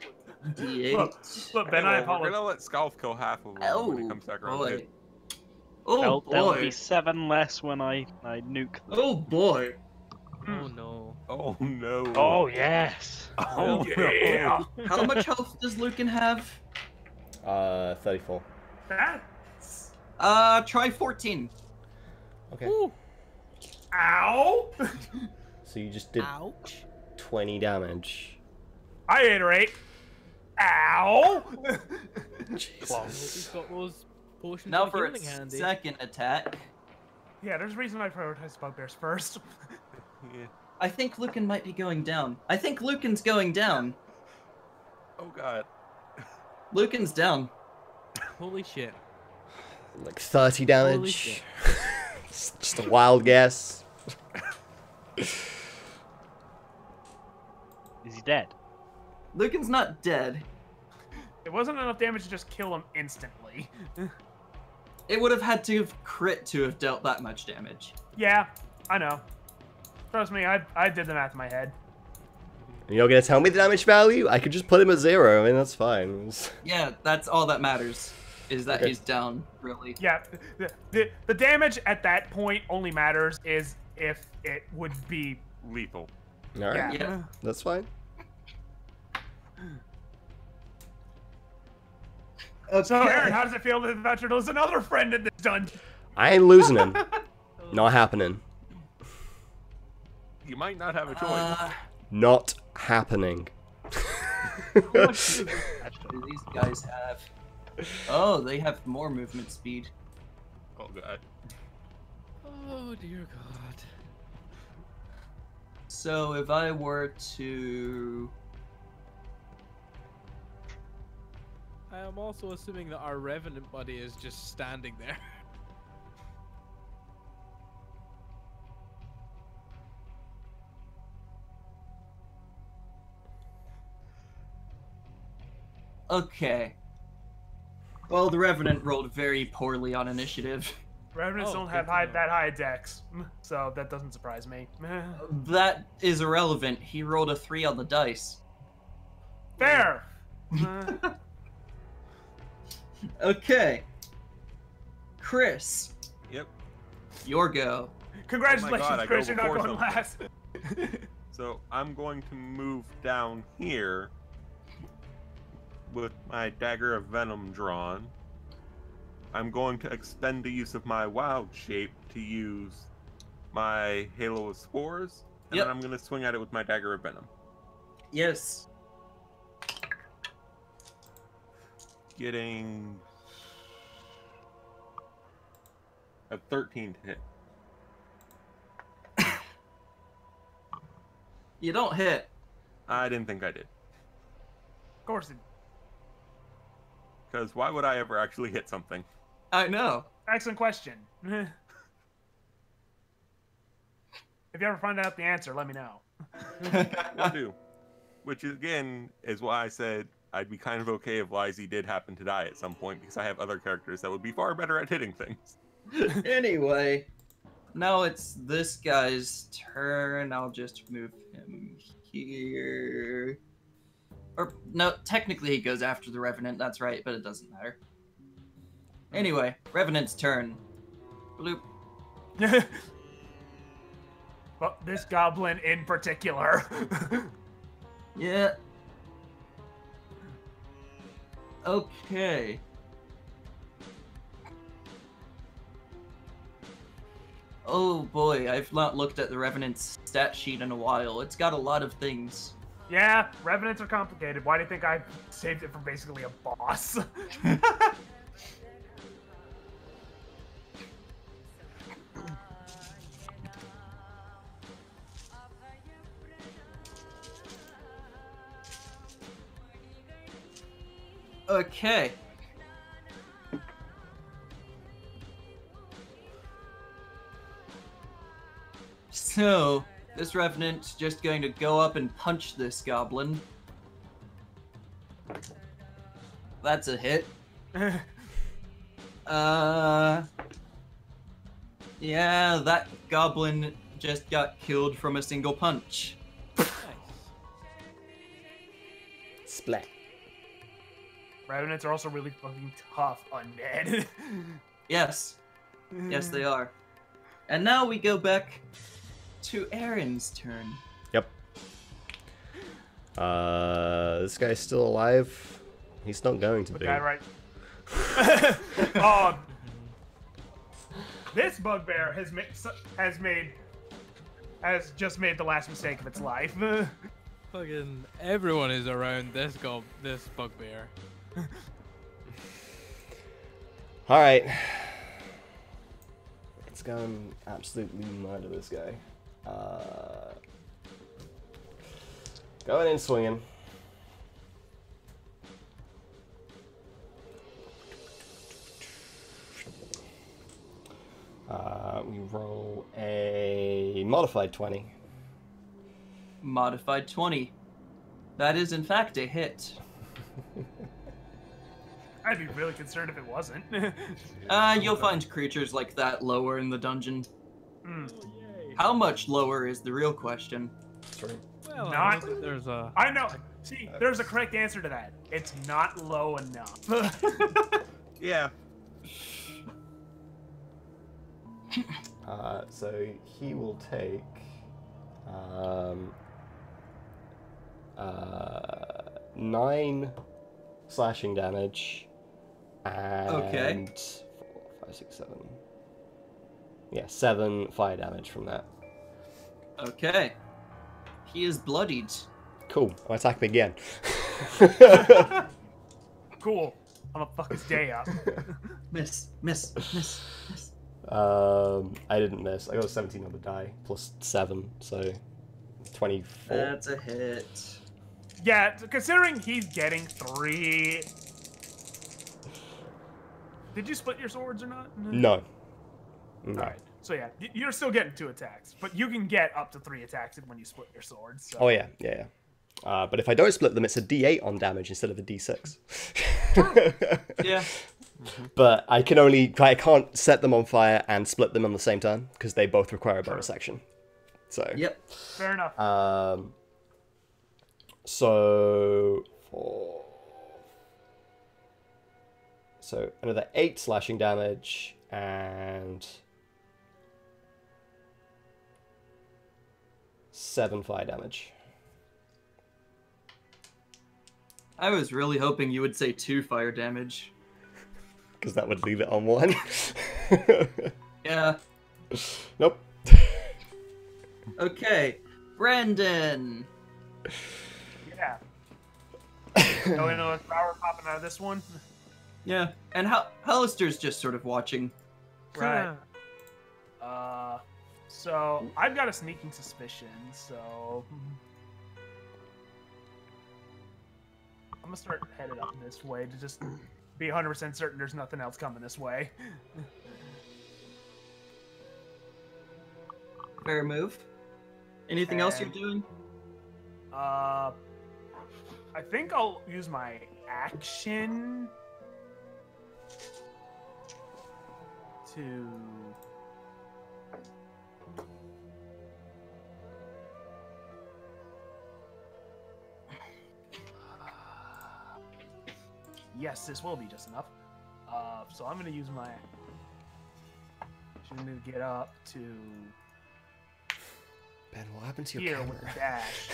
D8. Look, Ben, I We're apologize. gonna let Scalf kill half of them when it comes back around. boy. to- Oh There'll boy. be 7 less when I nuke them. Oh boy. Oh no. Oh no. Oh, yes. Oh, yeah. How much health does Lucan have? 34. That's... Try 14. Okay. Ooh. Ow! So you just did Ouch. 20 damage. I iterate. Ow! He's got those potions Now of for healing its handy. second attack. Yeah, there's a reason I prioritize bugbears first. Yeah. I think Lucan might be going down. I think Lucan's going down. Oh god. Lucan's down. Holy shit. Like 30 Holy damage. shit. It's just a wild guess. Is he dead? Lucan's not dead. It wasn't enough damage to just kill him instantly. It would have had to have crit to have dealt that much damage. Yeah, I know. Trust me, I did the math in my head. You're not gonna tell me the damage value? I could just put him at 0. I mean, that's fine. Yeah, that's all that matters. Is that Okay. he's down, really. Yeah, the damage at that point only matters is if it would be... Lethal. Alright, Yeah. Yeah. that's fine. So, Aaron, how does it feel that there's another friend in this dungeon? I ain't losing him. Not happening. You might not have a choice. Not happening. How much movement do these guys have? Oh, they have more movement speed. Oh god. Oh dear God. So if I were to... I am also assuming that our revenant buddy is just standing there. Okay. Well, the Revenant rolled very poorly on initiative. Revenants Oh, don't good have to know. that high dex, so that doesn't surprise me. That is irrelevant. He rolled a 3 on the dice. Fair! Okay. Chris, Yep. your go. Congratulations, God, I Chris, go you're not before going last. So I'm going to move down here with my dagger of venom drawn. I'm going to extend the use of my wild shape to use my halo of spores, and Yep. then I'm going to swing at it with my dagger of venom. Yes. Getting a 13 to hit. You don't hit. I didn't think I did. Of course, Because why would I ever actually hit something? I know. excellent question. If you ever find out the answer, let me know. Will do. Which again is why I said I'd be kind of okay if Lizzie did happen to die at some point, because I have other characters that would be far better at hitting things. Anyway, now it's this guy's turn. I'll just move him here. Or, no, technically he goes after the Revenant, that's right, but it doesn't matter. Anyway, Revenant's turn. Bloop. Well, this goblin in particular. Yeah. Okay. Oh boy, I've not looked at the Revenant's stat sheet in a while. It's got a lot of things. Yeah, revenants are complicated. Why do you think I saved it for basically a boss? Okay. So, this Revenant's just going to go up and punch this goblin. That's a hit. Yeah, that goblin just got killed from a single punch. Nice. Splat. Revenants are also really fucking tough undead. Yes. Yes, they are. And now we go back to Aaron's turn. Yep. This guy's still alive. He's not going to The be. guy right. This bugbear has just made the last mistake of its life. Fucking everyone is around this bugbear. All right. Let's go and absolutely murder this guy. Going in swinging. We roll a modified 20. Modified 20. That is, in fact, a hit. I'd be really concerned if it wasn't. You'll find creatures like that lower in the dungeon. Mm. How much lower is the real question? Well, Not- I know that there's a. I know. See, there's a correct answer to that. It's not low enough. Yeah. So he will take 9 slashing damage and Okay. 4, 5, 6, 7. Yeah, 7 fire damage from that. Okay. He is bloodied. Cool. I'll attack him again. Cool. I'm gonna fuck his day up. Miss, miss, miss, miss. I didn't miss. I got a 17 on the die plus 7, so 24. That's a hit. Yeah, considering he's getting 3. Did you split your swords or not? No. No. Alright. So yeah, you're still getting 2 attacks, but you can get up to 3 attacks when you split your swords. So. Oh yeah, yeah, yeah. But if I don't split them, it's a D8 on damage instead of a D6. Yeah. But I can't set them on fire and split them on the same turn because they both require a bonus action. So. Yep. Fair enough. So another 8 slashing damage and 7 fire damage. I was really hoping you would say 2 fire damage. Because that would leave it on 1. Yeah. Nope. Okay. Brandon. Yeah. No inner power popping out of this one. Yeah. And Hollister's just sort of watching. Right. So I've got a sneaking suspicion, so I'm gonna start headed up this way to just be 100% certain there's nothing else coming this way. Fair move. Anything else you're And- doing? I think I'll use my action to yes, this will be just enough. So I'm gonna use my action to get up to Ben, what happened to your here with camera? the dash.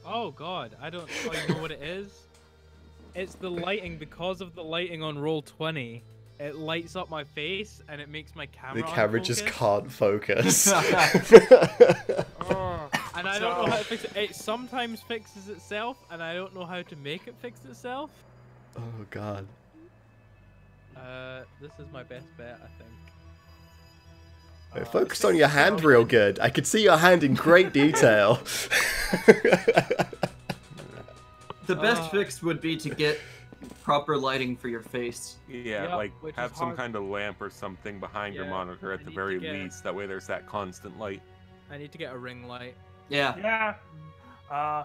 Oh god, I don't. Oh, you know what it is? It's the lighting. Because of the lighting on roll 20, it lights up my face and it makes my camera. The camera just unfocus. can't focus. And I don't know how to fix it. It sometimes fixes itself, and I don't know how to make it fix itself. Oh god. This is my best bet, I think. It focused on your hand real good. I could see your hand in great detail. The best fix would be to get proper lighting for your face. Yeah, Yep, like which is have some hard. kind of lamp or something behind your Yeah, monitor I at the need very to get- least. That way there's that constant light. I need to get a ring light. Yeah. Yeah.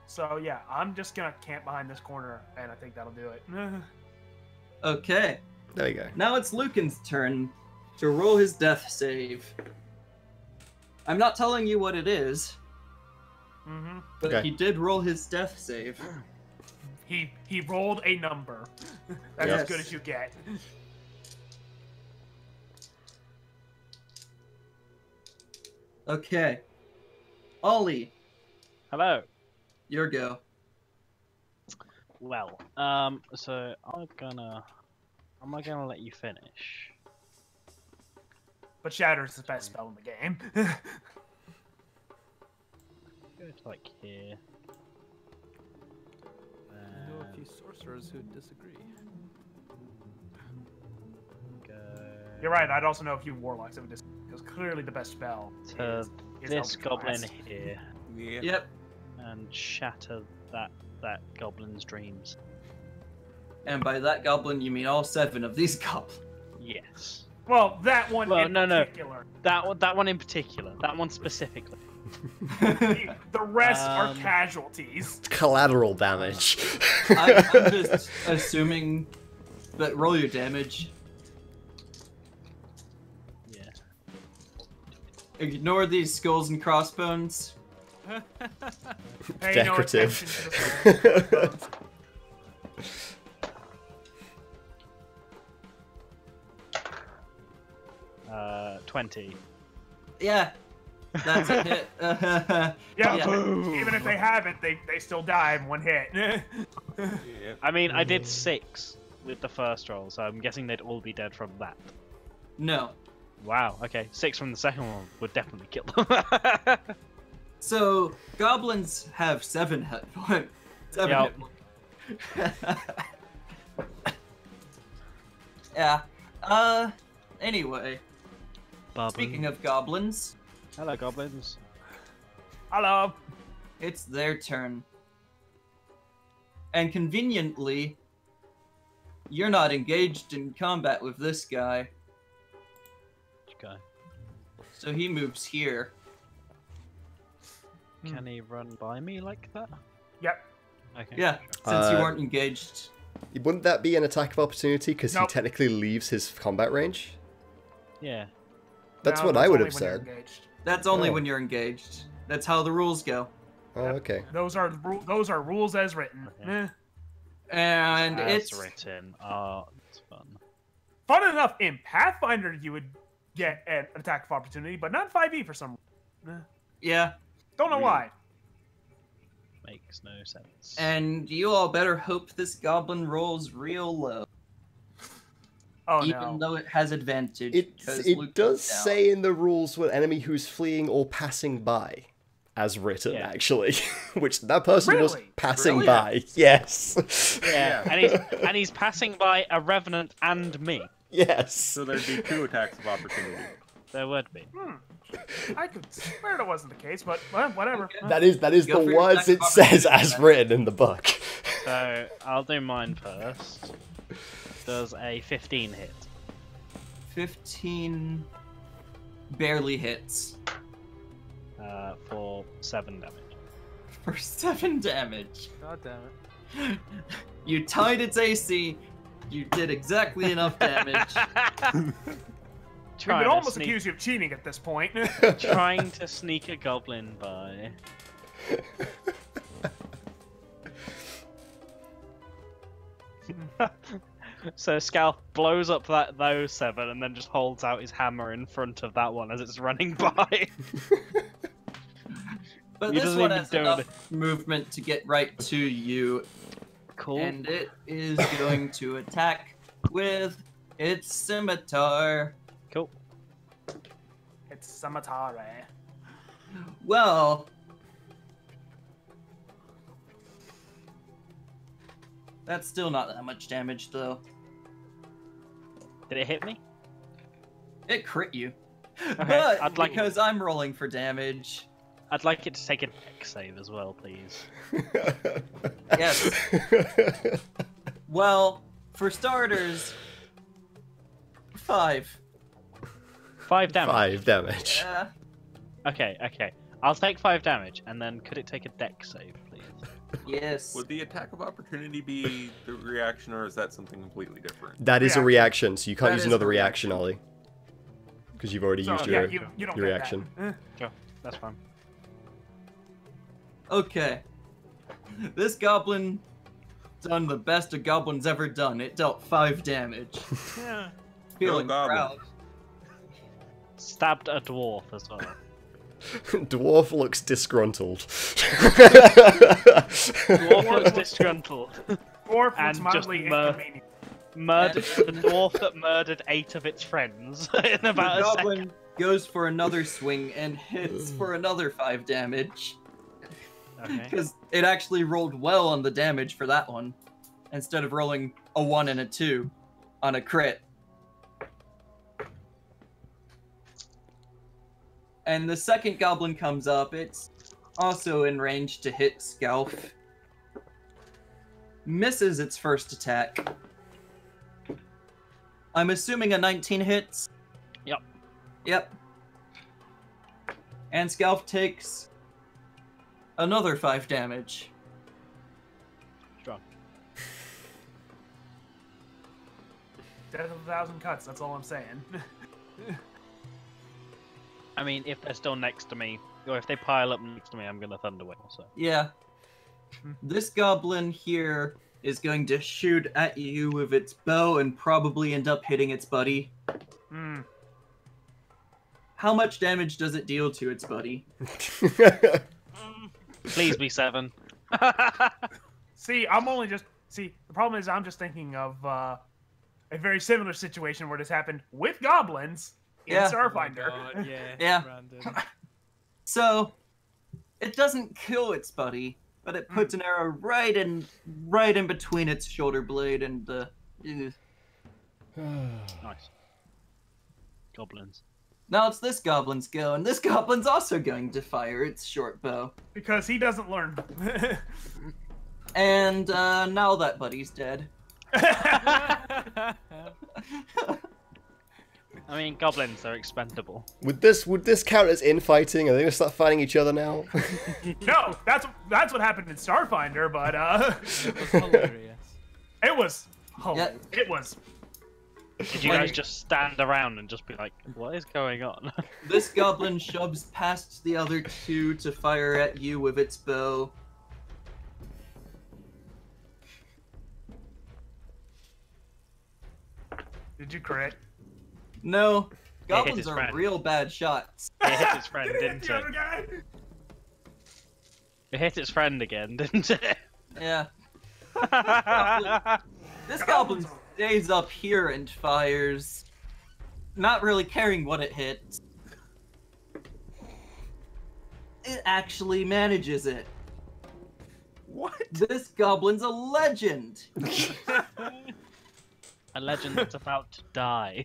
So yeah, I'm just gonna camp behind this corner, and I think that'll do it. Okay. There you go. Now it's Lucan's turn to roll his death save. I'm not telling you what it is, Mm-hmm. but Okay. he did roll his death save. He rolled a number. That's Yes. as good as you get. Okay. Ollie, Hello. your go. Well, so I'm not gonna let you finish. But Shatter's the best spell in the game. Go to like here. I know a few sorcerers who disagree. Go You're right. I'd also know a few warlocks that would just because clearly the best spell to is this Eldritch goblin Blast. here Yeah. Yep. and shatter that goblin's dreams. And by that goblin, you mean all 7 of these goblins. Yes. Well, that one Well, in no. particular. That one in particular. That one specifically. The rest are Um, casualties. Collateral damage. I'm just assuming that roll your damage. Yeah. Ignore these skulls and crossbones. Pay no Decorative. attention to the skulls. 20. Yeah, that's a hit. Yeah, Yeah. but even if they haven't, they still die in one hit. Yeah. I mean, I did 6 with the first roll, so I'm guessing they'd all be dead from that. No. Wow. Okay, 6 from the second one would definitely kill them. So, goblins have 7 hit points. 7 Yep. hit points. Yeah. Anyway, speaking of goblins, Hello, goblins. Hello. it's their turn. And conveniently, you're not engaged in combat with this guy, Which guy? so he moves here. Can he run by me like that? Yep. Okay. Yeah, since you Uh, weren't engaged. Wouldn't that be an attack of opportunity because Nope. he technically leaves his combat range? Yeah. That's No, what I would only have when you're said. engaged. That's only Oh. when you're engaged. That's how the rules go. Oh, Yep. okay. Those are rules as written. Okay. Eh. And As it's written. Oh, that's fun. Fun enough, in Pathfinder you would get an attack of opportunity, but not in 5e for some reason. Eh. yeah. Don't know Weird. why. Makes no sense. And you all better hope this goblin rolls real low, Oh even no. though it has advantage. because It Luke does is down. say in the rules what enemy who's fleeing or passing by, as written, Yeah. actually. Which that person was Really? passing Really? by. Yes. yeah, and he's passing by a revenant and me. Yes. So there'd be 2 attacks of opportunity. There would be. I could swear that wasn't the case, but well, whatever. Okay. That is Go the for your words attack it of says opportunity, as then. written in the book. So I'll do mine first. Does a 15 hit? 15 barely hits For 7 damage. for 7 damage. God damn it. You tied its AC. You did exactly enough damage. We Trying could to almost sneak- accuse you of cheating at this point. Trying to sneak a goblin by. So Scal blows up those 7 and then just holds out his hammer in front of that one as it's running by. But He this doesn't one even has do enough movement to get right to you, Cool. and it is going to attack with its scimitar. Cool. It's Samatare. Well, that's still not that much damage, though. Did it hit me? It crit you. Okay, But I'd like- because I'm rolling for damage, I'd like it to take a dex save as well, please. yes. Well, for starters, 5. 5 damage. 5 damage. Yeah. Okay. I'll take 5 damage, and then could it take a deck save, please? Yes. Would the attack of opportunity be the reaction, or is that something completely different? That is a Reaction. reaction, so you can't That use is another a reaction, reaction. Ollie. Because you've already So, used yeah, your, you don't your get reaction. that. Sure, that's fine. Okay. This goblin done the best a goblin's ever done. It dealt 5 damage. Yeah. Feeling goblin. proud. Stabbed a dwarf as well. Dwarf looks disgruntled. Dwarf looks disgruntled. Dwarf And looks just mildly mur- inconvenient. Murdered the dwarf that murdered 8 of its friends in The about a second. goblin goes for another swing and hits for another 5 damage. Okay. Because it actually rolled well on the damage for that one, instead of rolling a 1 and a 2 on a crit. And the second goblin comes up. It's also in range to hit Scalf. Misses its first attack. I'm assuming a 19 hits. Yep. Yep. And Scalf takes another 5 damage. Strong. Death of a thousand cuts, that's all I'm saying. I mean, if they're still next to me, or if they pile up next to me, I'm gonna Thunderwave. So. Yeah. This goblin here is going to shoot at you with its bow and probably end up hitting its buddy. Hmm. How much damage does it deal to its buddy? Please be 7. See, the problem is I'm just thinking of a very similar situation where this happened with goblins in Yeah. Starfinder. Oh my God, yeah. Yeah. Brandon. So, it doesn't kill its buddy, but it puts an arrow right in between its shoulder blade and the. Nice. Goblins. Now it's this goblin's go, and this goblin's also going to fire its short bow. Because he doesn't learn. And now that buddy's dead. I mean, goblins are expendable. would this count as infighting? Are they gonna start fighting each other now? No, that's what happened in Starfinder, but It was hilarious. it was Yeah. it was. Did you guys just stand around and just be like, what is going on? This goblin shoves past the other 2 to fire at you with its bow. Did you crit? No, hit goblins his are friend. real bad shots. It hit its friend, Hit didn't the other it? guy. It hit its friend again, didn't it? Yeah. This goblin stays up here and fires, not really caring what it hits. It actually manages it. What? This goblin's a legend. A legend that's about to die.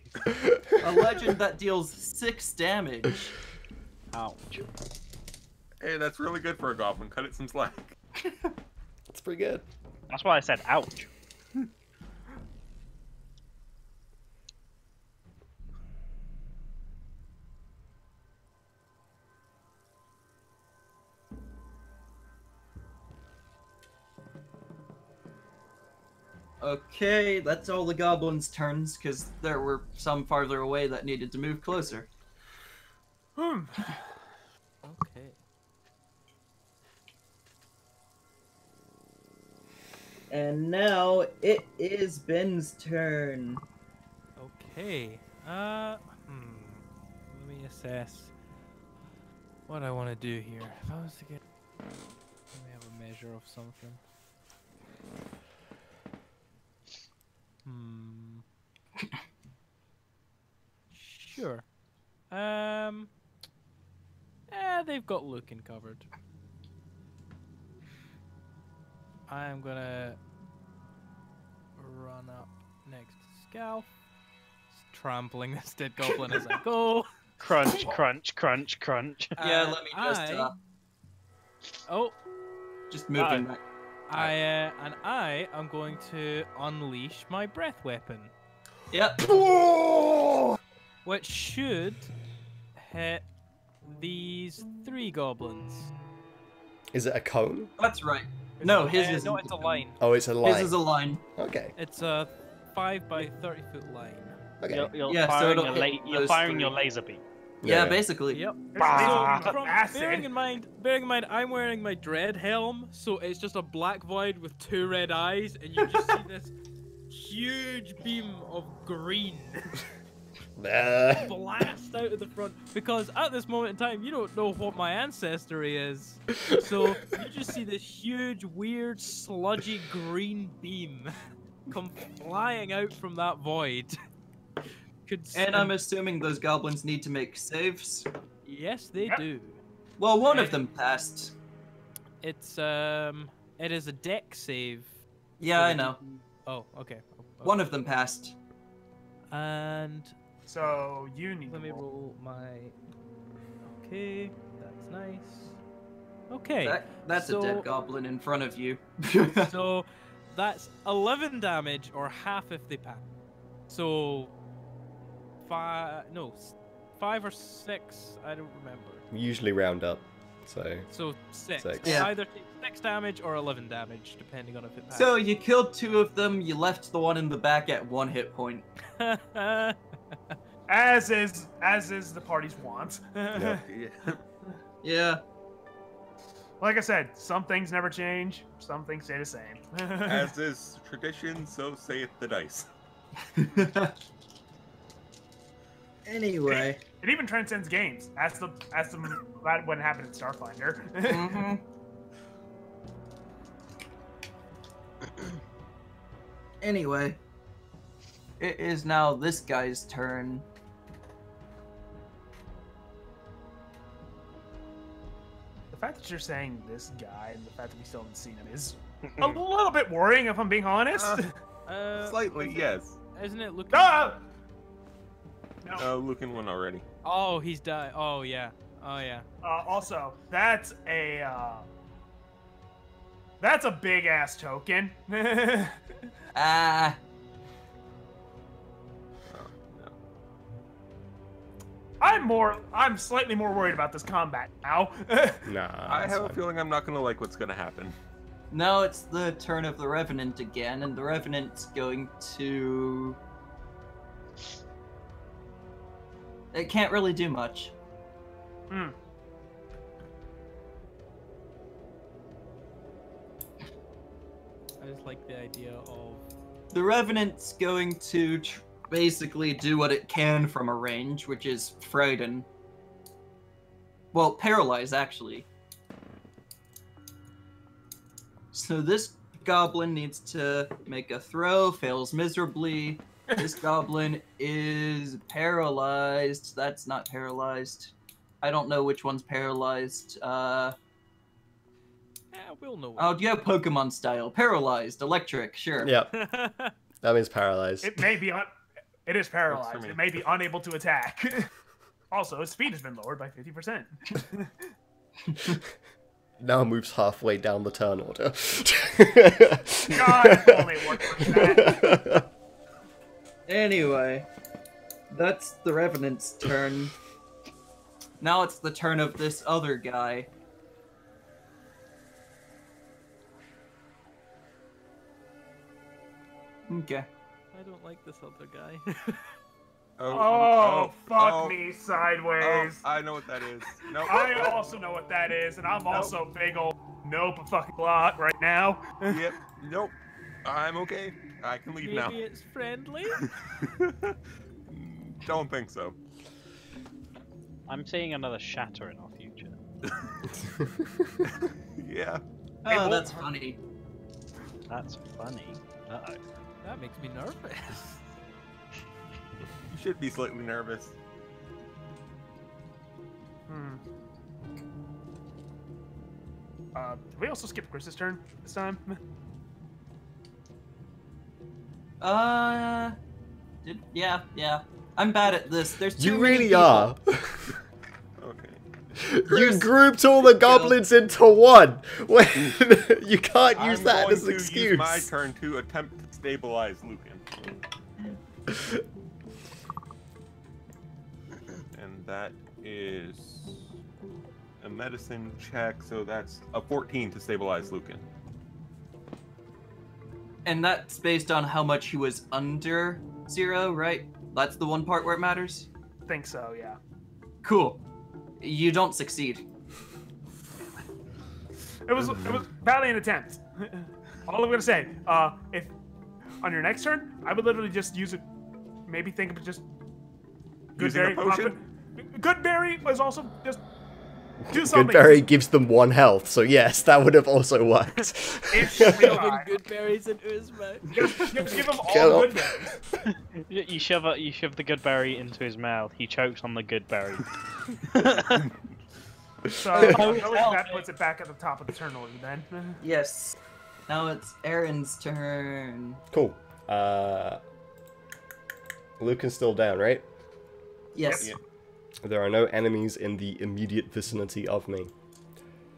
A legend that deals 6 damage. Ouch. Hey, that's really good for a goblin. Cut it some slack. That's pretty good. That's why I said ouch. Okay, that's all the goblins' turns, because there were some farther away that needed to move closer. Hmm. Okay. And now it is Ben's turn. Okay. Let me assess what I want to do here. If I was to get, let me have a measure of something. Sure. They've got looking covered. I'm gonna run up next to Scalf, trampling this dead goblin as I go. Crunch, crunch, crunch, crunch. Yeah, And let me just Oh, just moving back. And I am going to unleash my breath weapon, Yep. which should hit these 3 goblins. Is it a cone? That's right. No, his is no, it's a line. Oh, it's a line. His is a line. Okay. It's a 5 by 30 foot line. Okay. You're Yeah, so firing, it'll hit you're those firing 3. your laser beam. Yeah, Yeah. basically. Yep. Ah, So, acid. bearing in mind, I'm wearing my dread helm, so it's just a black void with 2 red eyes, and you just see this huge beam of green blast out of the front. Because at this moment in time, you don't know what my ancestry is, so you just see this huge, weird, sludgy green beam come flying out from that void. And I'm assuming those goblins need to make saves. Yes, they Yep. do. Well, one of them passed. It's it is a deck save. Yeah, I know. Oh, okay. One of them passed. And So you need let to me roll. roll my. Okay, that's nice. Okay, That's a so- dead goblin in front of you. so that's 11 damage or half if they pass. So 5 or 6, I don't remember. Usually round up. So So 6. Six. It Yeah. either take 6 damage or 11 damage depending on if it passes. So you killed 2 of them, you left the one in the back at 1 hit point. As is the party's want. Yeah. Yeah. Yeah. Like I said, some things never change. Some things stay the same. As is tradition, so saith the dice. Anyway. It even transcends games. Ask them what happened in Starfinder. Mhm. Anyway. It is now this guy's turn. The fact that you're saying this guy and the fact that we still haven't seen him is a little bit worrying, if I'm being honest. Slightly, yes. Isn't it looking? Ah! No. Looking one already. Oh, he's died. Oh yeah. Oh yeah. Also, that's a big ass token. Ah. No. I'm slightly more worried about this combat now. Nah. I that's have a fine. feeling I'm not gonna like what's gonna happen. Now it's the turn of the Revenant again, and the Revenant's going to... It can't really do much. Hmm. I just like the idea of. The Revenant's going to basically do what it can from a range, which is frighten. Well, paralyze, actually. So this goblin needs to make a throw, fails miserably. This goblin is paralyzed. That's not paralyzed. I don't know which one's paralyzed. Yeah, we'll know. Oh, yeah, Pokemon style. Paralyzed, electric, sure. Yep. That means paralyzed. It may be it is paralyzed. me. It may be unable to attack. Also, its speed has been lowered by 50%. Now moves halfway down the turn order. God, if only it worked for that. Anyway, that's the Revenant's turn. Now it's the turn of this other guy. Okay. I don't like this other guy. Oh, fuck me Oh, sideways. I know what that is. Nope. I also know what that is, and I'm also big old nope a fucking lot right now. Yep. Nope. I'm okay. I can leave Maybe now. it's friendly. Don't think so. I'm seeing another shatter in our future. Yeah. Hey, Oh, Wolf. that's funny. That's funny. Uh-oh. That makes me nervous. You should be slightly nervous. Did we also skip Chris's turn this time? Yeah. I'm bad at this. There's too You many really people. are. Okay. You grouped all the goblins into one. When you can't use that as an excuse. Use my turn to attempt to stabilize Lucan. And that is a medicine check, so that's a 14 to stabilize Lucan. And that's based on how much he was under 0, right? That's the one part where it matters? Think so, yeah. Cool. You don't succeed. It was valiant attempt. All I'm gonna say, if on your next turn, I would literally just use it. Maybe think of just good Using a berry. potion? Good berry was also just do something. Goodberry gives them 1 health, so yes, that would have also worked. It's real Shoving high. good berries into his mouth. Give them Kill all him. good berries. You shove the good berry into his mouth. He chokes on the good berry. So that puts it back at the top of the turn order then. Yes. Now it's Aaron's turn. Cool. Lucan's still down, right? Yes. Yeah. There are no enemies in the immediate vicinity of me.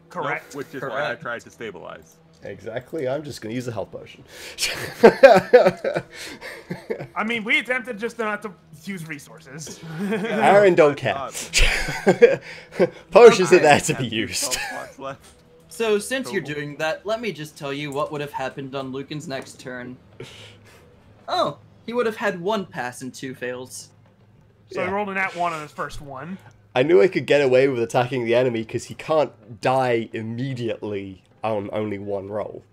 Correct. Nope, which is why I tried to stabilize. Exactly, I'm just gonna use a health potion. I mean, we attempted just not to use resources. Aaron don't care. Potions are there to be used. So since you're doing that, let me just tell you what would have happened on Lucan's next turn. Oh, he would have had 1 pass and 2 fails. So he rolled a nat 1 on his first one. I knew I could get away with attacking the enemy because he can't die immediately on only 1 roll.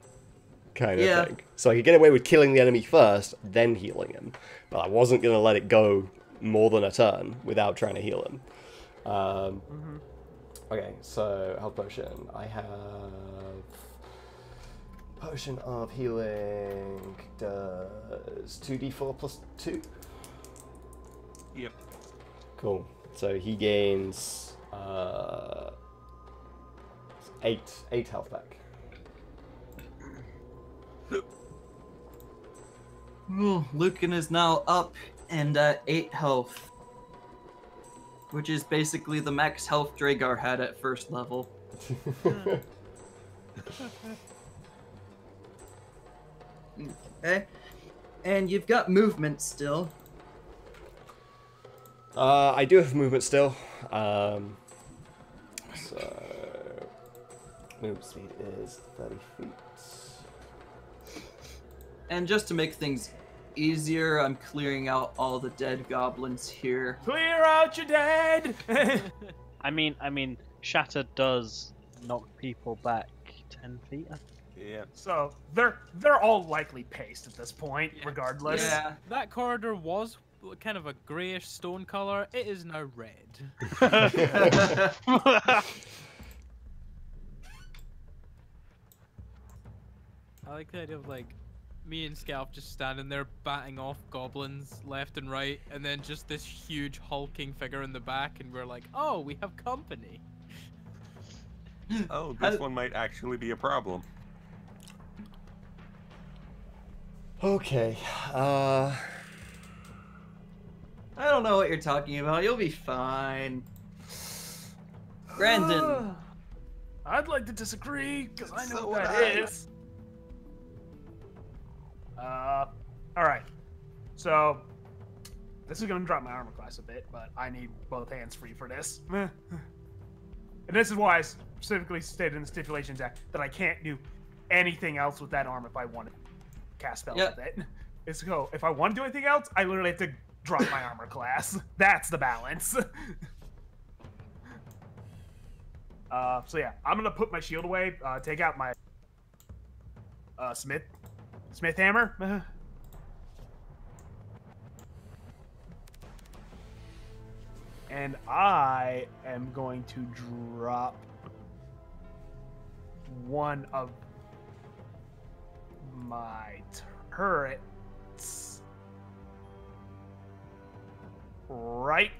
Kind of thing. So I could get away with killing the enemy first, then healing him. But I wasn't going to let it go more than a turn without trying to heal him. Okay, so health potion. I have potion of healing does 2d4 plus 2. Yep. Cool. So he gains 8 health back. Ooh, Lucan is now up and at 8 health. Which is basically the max health Dragar had at first level. Okay. And you've got movement still. I do have movement still. So movement speed is 30 feet. And just to make things easier, I'm clearing out all the dead goblins here. Clear out your dead! I mean, Shatter does knock people back 10 feet. Yeah. So they're all likely paced at this point, regardless. Yeah. That corridor was kind of a greyish stone color. It is now red. I like the idea of like me and Scalp just standing there batting off goblins left and right, and then just this huge hulking figure in the back, and we're like, oh, we have company. Oh, this one might actually be a problem. Okay. I don't know what you're talking about. You'll be fine. Brandon. I'd like to disagree, because I know So what would that I. is. Alright. So, this is going to drop my armor class a bit, but I need both hands free for this. And this is why I specifically stated in the Stipulations Act that I can't do anything else with that arm if I want to cast spells with it. It's go, if I want to do anything else, I literally have to drop my armor class. That's the balance. So yeah, I'm gonna put my shield away, take out my Smith hammer. And I am going to drop one of my turrets right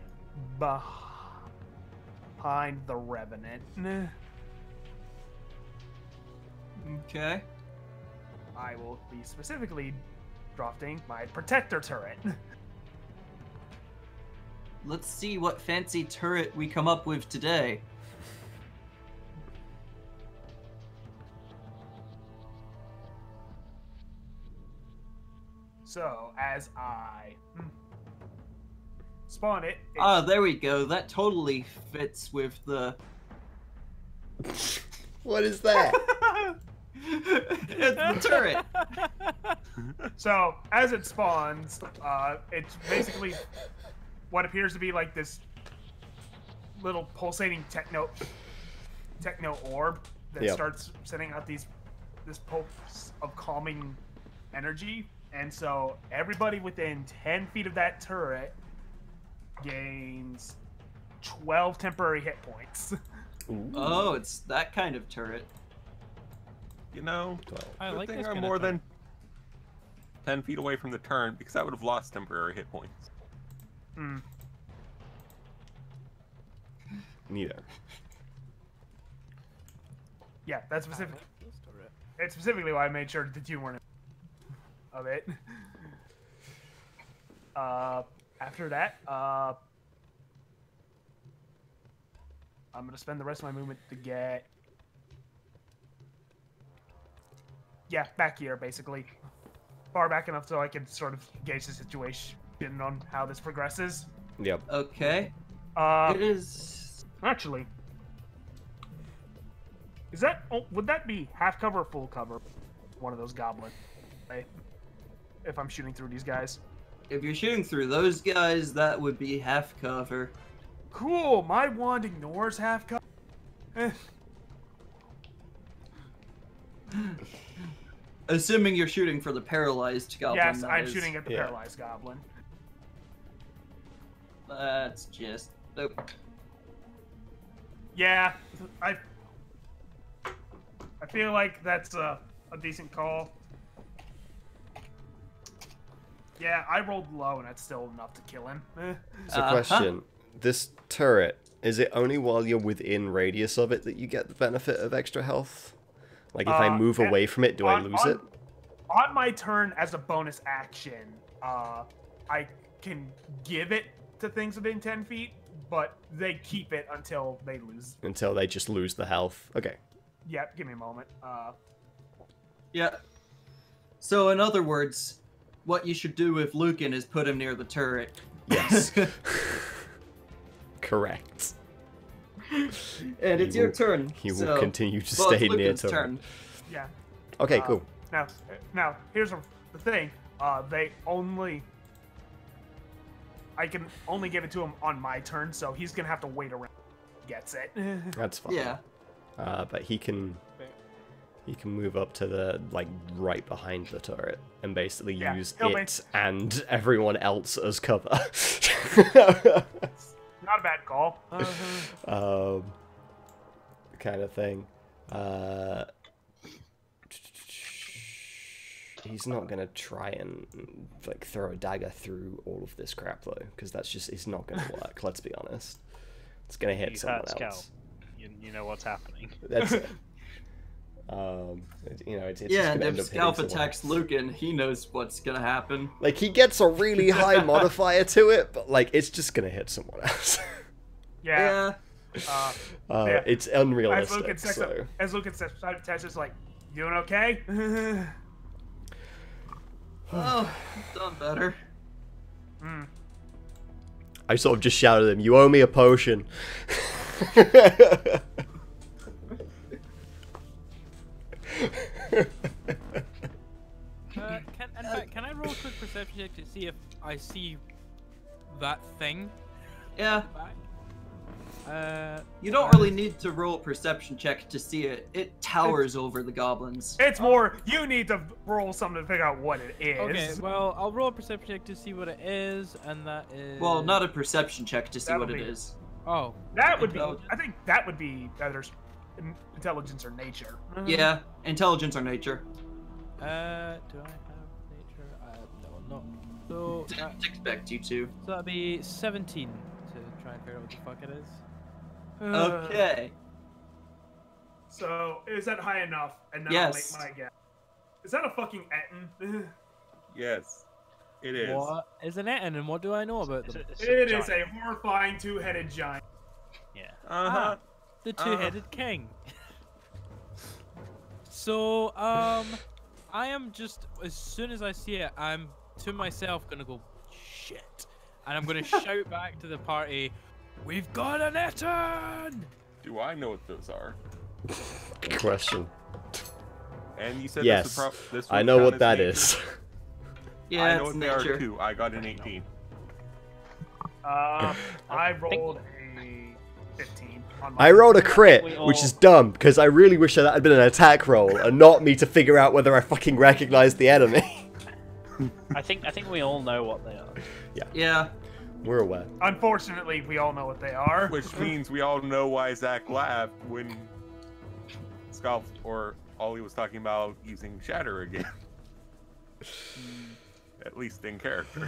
behind the Revenant. Okay. I will be specifically dropping my protector turret. Let's see what fancy turret we come up with today. So as I spawn it, Ah, there we go. That totally fits with the. What is that? It's the turret. so as it spawns, it's basically what appears to be like this little pulsating techno orb that Yep. starts sending out this pulse of calming energy, and so everybody within 10 feet of that turret gains 12 temporary hit points. Ooh. Oh, it's that kind of turret. You know, I good like thing this I'm kinda more turret. than 10 feet away from the turn because I would have lost temporary hit points. Neither. Yeah, that's specific. It's specifically why I made sure that you weren't of it. After that, I'm gonna spend the rest of my movement to get, back here basically, far back enough so I can sort of gauge the situation on how this progresses. Yep. Okay. It is. Actually, is that would that be half cover or full cover? One of those goblins, right? If I'm shooting through these guys. If you're shooting through those guys, that would be half cover. Cool, my wand ignores half cover. Assuming you're shooting for the paralyzed goblin. Yes, that I'm is. shooting at the Yeah. paralyzed goblin. That's just. Oh. Yeah, I feel like that's a decent call. Yeah, I rolled low and that's still enough to kill him. So Uh-huh. question, this turret, is it only while you're within radius of it that you get the benefit of extra health? Like if I move away from it, do I lose it? On my turn as a bonus action, I can give it to things within 10 feet, but they keep it until they lose. Until they just lose the health. Okay. Yeah, give me a moment. Yeah. So, in other words, what you should do with Lucan is put him near the turret. Yes. Correct. And it's your turn. He will so- continue to well, stay it's near Lucan's turret. turn. Yeah. Okay, cool. Now here's the thing. They only. I can only give it to him on my turn, so he's gonna have to wait around. Gets it. That's fine. Yeah. But he can move up to the right behind the turret and basically Yeah, use he'll it and everyone else as cover. Not a bad call. Kind of thing. He's not gonna try and throw a dagger through all of this crap though, because it's not gonna work. Let's be honest. It's gonna hit You someone hurt else. Scout. You know what's happening. That's it. It's just Yeah, and gonna if end up hitting Scalp someone attacks else. Lucan, he knows what's gonna happen. Like he gets a really high modifier to it, but it's just gonna hit someone else. Yeah. Yeah. It's As unrealistic. Lucan steps So. as Lucan steps beside Tess is like, "Doing okay?" Oh, done better. I sort of just shouted at him, "You owe me a potion." Can I roll a quick perception check to see if I see that thing Yeah. back? You don't really need to roll a perception check to see it. It towers over the goblins. It's more you need to roll something to figure out what it is. Okay, well, I'll roll a perception check to see what it is, and that is... Well, not a perception check to see That'll what it be- is. Oh. That would be. Intelligence. I think that would be either intelligence or nature. Yeah, intelligence or nature. Do I have nature? No, not. So, Didn't expect you to. so that'd be 17 to try and figure out what the fuck it is. Okay. So is that high enough? And now Yes. I'll make my guess. Is that a fucking Etten? Yes, it is. What is an Etten, and what do I know about It's them? It is giant. a horrifying two-headed giant. Yeah. Uh-huh. The two-headed king. So, I am just, as soon as I see it, I'm to myself gonna go, shit. And I'm gonna shout back to the party, we've got an Eton! Do I know what those are? Good question. And you said Yes, this I would know count what as that nature? is. Yeah, I know it's what they are nature. too. I got an 18. I rolled a 15 on my I rolled a We crit, all- which is dumb, because I really wish that had been an attack roll, and not me to figure out whether I fucking recognize the enemy. I think we all know what they are. Yeah. We're aware. Unfortunately, we all know what they are. Which means we all know why Zach laughed when Scalp or Ollie was talking about using Shatter again. At least in character.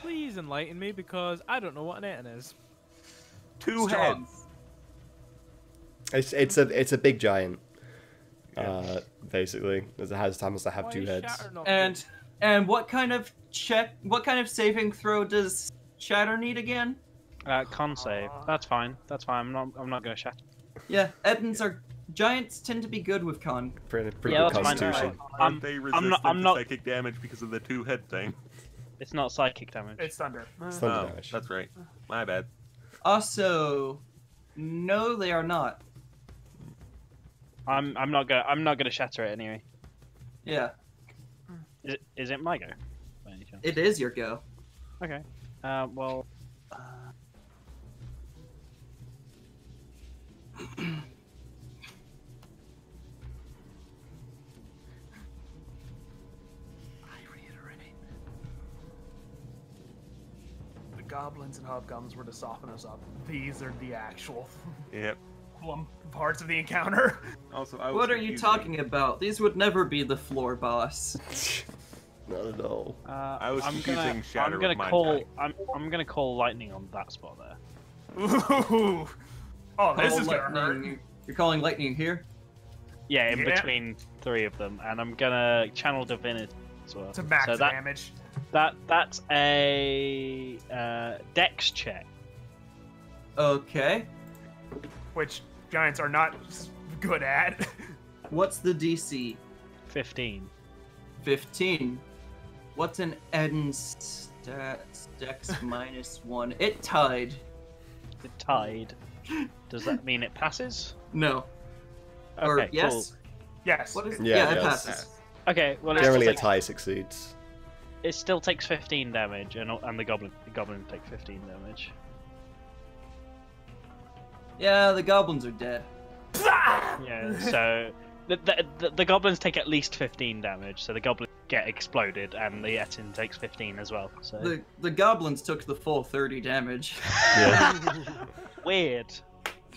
Please enlighten me, because I don't know what an Eton is. Two Strong. heads. It's a big giant. Yeah. Basically, as it has times I have Why 2 is heads. Shatter not And what kind of saving throw does Shatter need again? Con save. That's fine. That's fine. I'm not gonna shatter. Yeah, giants tend to be good with con. Pretty Yeah, good that's fine. constitution. Aren't they resistant I'm to not- psychic damage because of the 2-head thing? It's not psychic damage. It's thunder. It's thunder Oh, damage. that's right. My bad. Also, no, they are not. I'm not gonna shatter it anyway. Yeah, Is it my go? By any chance? it is your go. Okay. Well. The goblins and hobgoblins were to soften us up. These are the actual Yep. parts of the encounter. Also, I was What are you confused. talking about? These would never be the floor boss. Not at all. I was I'm confusing gonna, Shatter I'm gonna with Mind call. Guide. I'm gonna call lightning on that spot there. Ooh. Oh, this Call is gonna hurt. lightning. You're calling lightning here? Yeah, in Yeah. between 3 of them, and I'm gonna channel divinity as well. To max so that, damage. that's a dex check. Okay. Which giants are not good at. What's the DC? 15. 15. What's an Eden's stats? Dex -1. It tied. The tide. Does that mean it passes? No. Okay, Or cool. yes? Yes. What is? Yeah, Yeah, it yes. passes. Okay, well, Generally, a it tie succeeds. still takes 15 damage, and the goblin takes 15 damage. Yeah, the goblins are dead. Yeah, so the goblins take at least 15 damage, so the goblins get exploded, and the Etin takes 15 as well. So The goblins took the full 30 damage. Yeah. weird.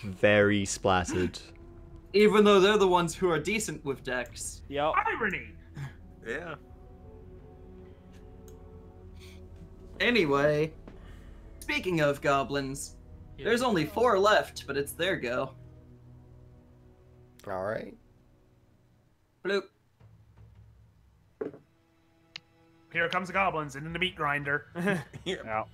Very splattered. Even though they're the ones who are decent with dex. Yup. Irony. Yeah. Anyway, speaking of goblins, there's only 4 left, but it's their go. Alright. Bloop. Here comes the goblins and then the meat grinder. Yeah.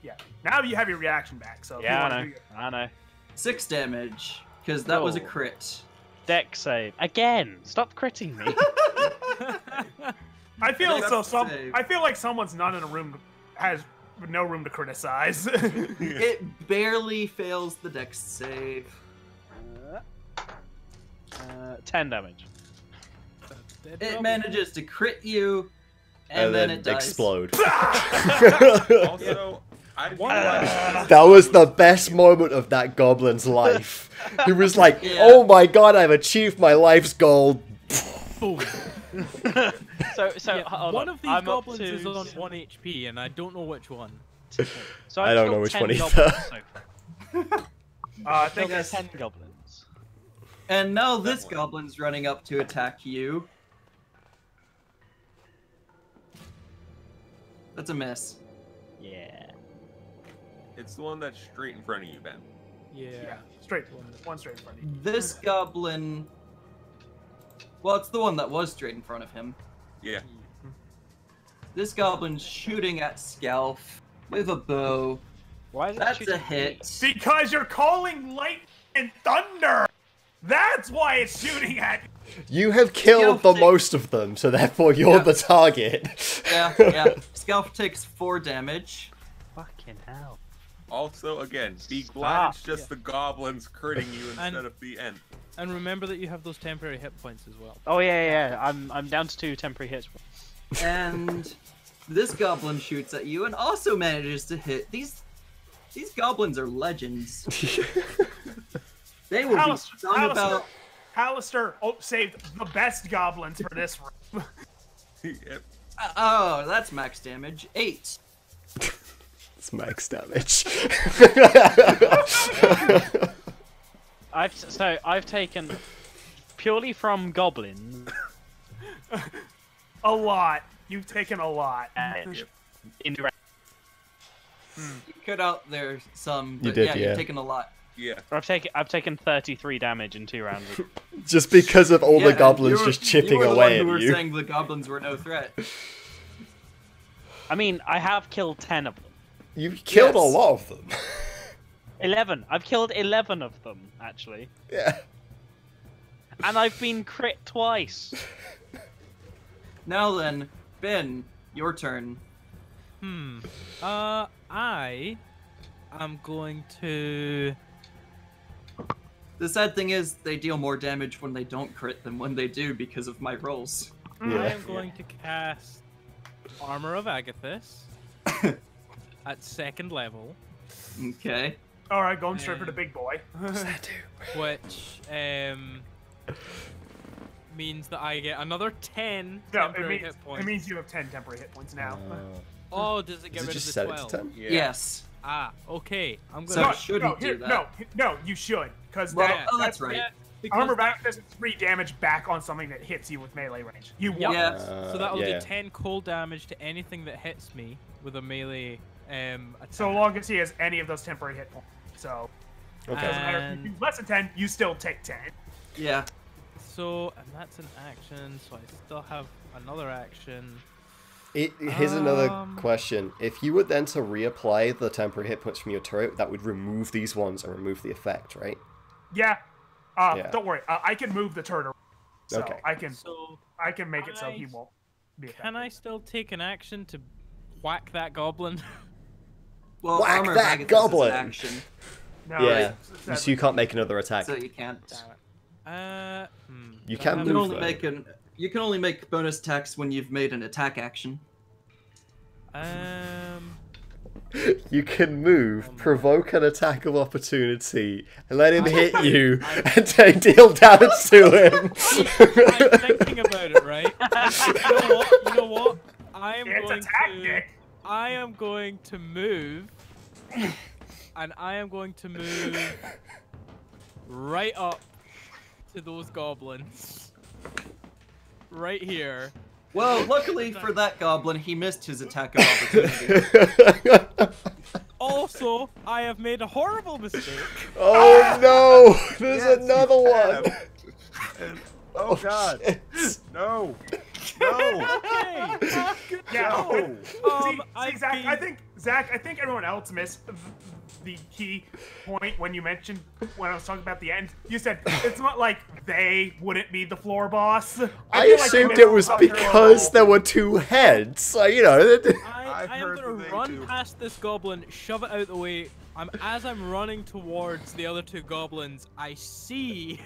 Yeah. Now you have your reaction back. So if you Yeah, wanna I do know. I know. 6 damage, because that was a Oh. crit. Deck save again. Stop critting me. I feel Dex so. save. I feel like someone's not in a room has no room to criticize. It barely fails the dex save. 10 damage. It manages to crit you, and then it dies. explode. Also, I That was the best moment of that goblin's life. He was like, Yeah. "Oh my god, I've achieved my life's goal." Boom. So Yeah, hold one on. of these I'm up goblins to... is on 1 HP, and I don't know which one. So I I've don't killed know which 10 one either. goblins so far. I Killed think it's 10 goblins. And now this one. goblin's running up to attack you. That's a miss. Yeah. It's the one that's straight in front of you, Ben. yeah, straight one straight in front of you. This goblin... Well, it's the one that was straight in front of him. Yeah. This goblin's shooting at Scalf with a bow. Why is it That's shooting a hit. Because you're calling light and thunder. That's why it's shooting at. You have killed the most of them, so therefore you're the target. Yeah, yeah. Scalp takes 4 damage. Fucking hell. Also, again, be glad it's just the goblins critting you instead of the end. And remember that you have those temporary hit points as well. Oh yeah. I'm down to 2 temporary hits. And this goblin shoots at you and also manages to hit. These goblins are legends. They will be sung about. Hallister saved the best goblins for this room. Yep. Oh, that's max damage. 8. It's max damage. I've taken purely from goblins. A lot. You've taken a lot. Indirect. You cut out there some, but You did, yeah, yeah. you've taken a lot. Yeah. I've taken 33 damage in 2 rounds. Just because of all the Yeah, goblins you were- just chipping you were the away one who at were you. saying the goblins were no threat. I mean, I have killed 10 of them. You killed a Yes. lot of them. 11. I've killed 11 of them, actually. Yeah. And I've been crit twice. Now then, Ben, your turn. I am going to... The sad thing is, they deal more damage when they don't crit than when they do because of my rolls. I am going to cast Armor of Agathis at 2nd level, Okay. All right, going straight for the big boy. which means that I get another 10 No, temporary hit points. it means you have 10 temporary hit points now. Oh, does it get Does it rid just of set the it 12? to 10? Yeah. Yes. Ah, okay. I'm So gonna. it shouldn't do that. No, you should, because Well, that, oh, that's right. Yeah, because armor back does 3 damage back on something that hits you with melee range. You want Yeah. so that'll yeah. do 10 cold damage to anything that hits me with a melee attack. so long as he has any of those temporary hit points. So Okay. doesn't matter if you do less than 10, you still take 10. Yeah. So, and that's an action, so I still have another action. Here's another Um, question. If you were then to reapply the temporary hit points from your turret, that would remove these ones and remove the effect, right? Yeah. Yeah. Don't worry. I can move the turret around. So Okay. I can So, make it so he won't be affected. can I still take an action to whack that goblin? Well, Whack armor that Agathis goblin! is an action, No, Yeah. it's So you can't make another attack. so you can't. You do I can have- You can move only though. make you can only make bonus attacks when you've made an attack action. You can move, provoke an attack of opportunity, and let him hit you, and then deal damage to him. I'm thinking about it, right? You know what? I am It's a going to. tactic. I am going to move, and I am going to move right up to those goblins, right here. Well, luckily for that goblin, he missed his attack of opportunity. Also, I have made a horrible mistake. Oh no! There's Yes, another you one! have. Oh god. shit. No. No. Okay. Yeah. No. See, Zach, I think everyone else missed the key point when you mentioned when I was talking about the end. You said it's not like they wouldn't be the floor boss. I feel like assumed you it was missed because there were 2 heads, so you know. I've I am heard gonna that they run do. past this goblin, shove it out the way. As I'm running towards the other 2 goblins, I see.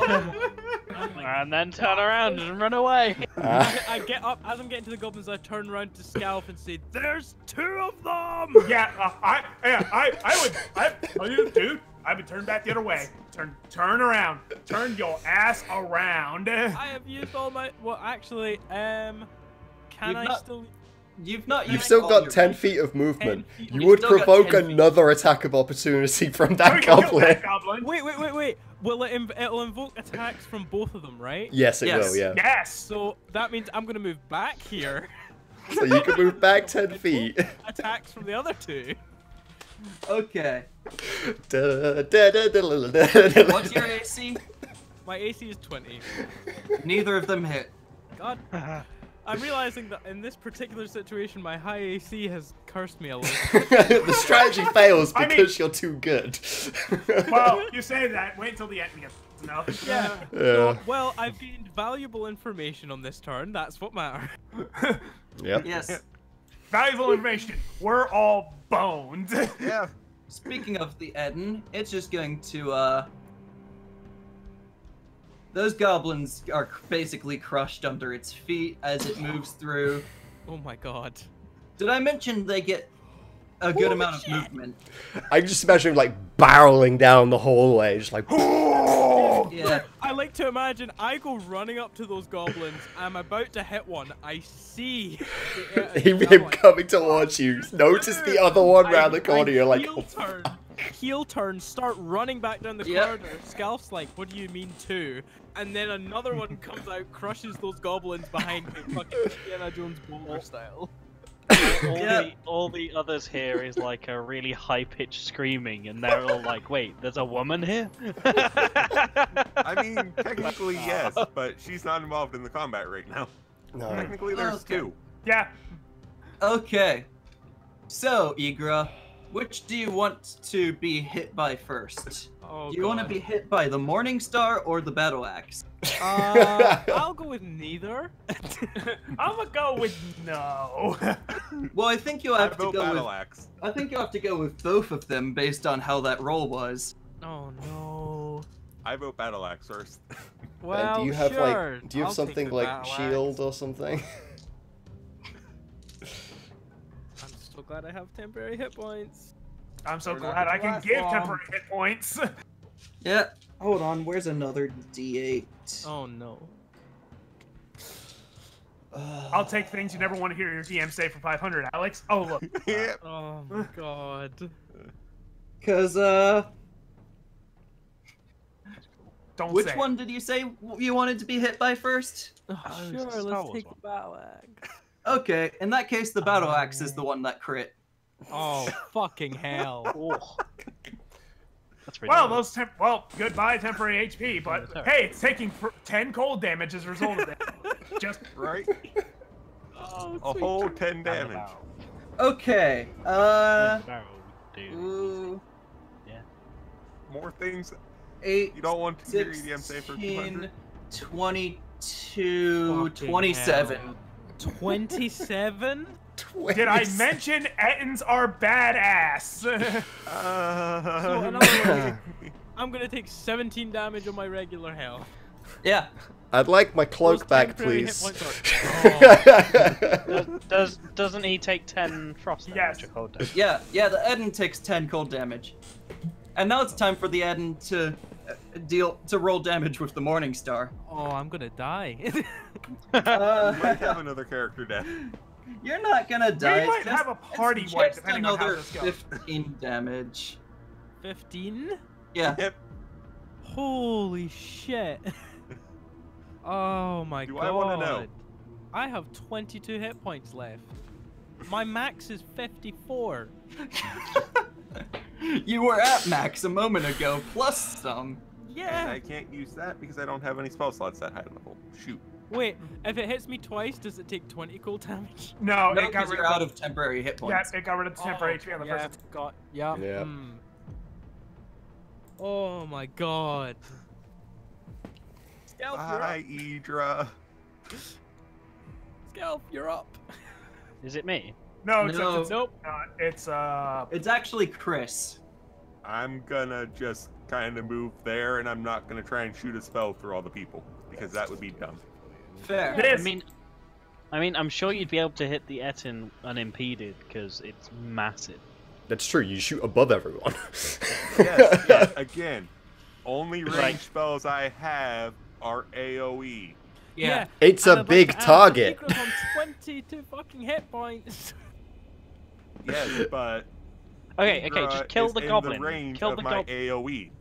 And then turn around and run away. I get up as I'm getting to the goblins. I turn around to Scalp and say, "There's 2 of them." Yeah, dude, I would turn back the other way. Turn around. Turn your ass around. I have used all my. Well, actually, can You've I not- still? You've not. You've used still all got your 10 feet of movement. 10 feet. You You've would still got provoke 10 feet. another attack of opportunity from that We can kill goblin. that goblin. Wait. Will it'll invoke attacks from both of them, right? Yes, it Yes. will, yeah. Yes. So that means I'm gonna move back here. So you can move back 10 feet. Attacks from the other 2. Okay. What's What's your AC? My AC is 20. Neither of them hit. God. I'm realizing that in this particular situation, my high AC has cursed me a little. The strategy fails I mean- because you're too good. Well, you say that. Wait until the end. No. Yeah. So, well, I've gained valuable information on this turn. That's what matters. Yep. Yes. Valuable information. We're all boned. Yeah. Speaking of the Eden, it's just going to, those goblins are basically crushed under its feet as it moves through. Oh my god. Did I mention they get a good amount of movement? I just imagine him like barreling down the hallway, just like. Yeah. I like to imagine I go running up to those goblins. I'm about to hit one. I see Him coming towards you. Notice the other one round the corner. You're like, heel turn, start running back down the corridor. Scalf's like, what do you mean two? And then another one comes out, crushes those goblins behind me, fucking Indiana Jones boulder style. All the others here is like a really high-pitched screaming, and they're all like, "Wait, there's a woman here?" I mean, technically yes, but she's not involved in the combat right now. no. Technically, there's two. Yeah. Okay. So, Igra, which do you want to be hit by first? Oh, Do you want to be hit by the Morning Star or the Battle Axe? I'll go with neither. I'm gonna go with no. Well, I think you'll I have to vote go battle with. axe. I think you'll have to go with both of them based on how that roll was. Oh no. I vote battle axe first. Well, do you have sure. like, do you have I'll take something the like battle shield axe. or something? I'm so glad I have temporary hit points. I'm so We're not glad I gonna can last give long. temporary hit points. Yeah. Hold on. Where's another D8? Oh no. I'll take things you never want to hear your DM say for 500, Alex. Oh look. Yeah. Oh my god. Cause Don't which say. one did you say you wanted to be hit by first? Oh, it's sure, the Star let's Wars take one. the battle axe. Okay. In that case, the Battle Axe is the one that crit. Oh fucking hell. Oh. That's pretty Well, nice. goodbye temporary HP, but hey, it's taking 10 cold damage as a result of it. Just Right? Oh, A sweet. whole 10 damage. Okay. Barrel, dude. Ooh, More things 8, you don't want to hear EDM say for 16, 200. 22, Fucking 27. hell. 27? did I mention Ettins are badass? So in other words, I'm gonna take 17 damage on my regular health. Yeah. I'd like my cloak Those back, temporary hit please. points are- Doesn't he take 10 frost damage? Yes. or cold damage? Yeah, the Eden takes 10 cold damage. And now it's time for the Eden to roll damage with the Morning Star. Oh, I'm gonna die. You might have another character death. You're not gonna die. might it's just- have a party it's wipe, just depending on how another this goes. 15 damage. 15? Yeah. Yep. Holy shit. Oh my Do god. I want to know? I have 22 hit points left. My max is 54. You were at max a moment ago, plus some. And Yeah. I can't use that because I don't have any spell slots that high level. Shoot. Wait, if it hits me twice, does it take 20 cold damage? No, No, it got because rid you're of out of temporary hit yeah, points. it got rid of the temporary HP on the yeah, first. yeah. Yeah. Oh my god. Scalp, you're up. Hi, Idra. Scalp, you're up. Is it me? No, No. Nope. it's It's actually Chris. I'm gonna just kind of move there, and I'm not gonna try and shoot a spell through all the people because that would be dumb. Fair. This. I mean, I'm sure you'd be able to hit the Etin unimpeded because it's massive. That's true. You shoot above everyone. Yes. Again, only range Right. spells I have are AOE. Yeah. It's And a I'd like big to add that target. Icarus on 22 fucking hit points. Yes, but Okay, Idra just kill is the in goblin. The range Kill of the my goblin. AOE.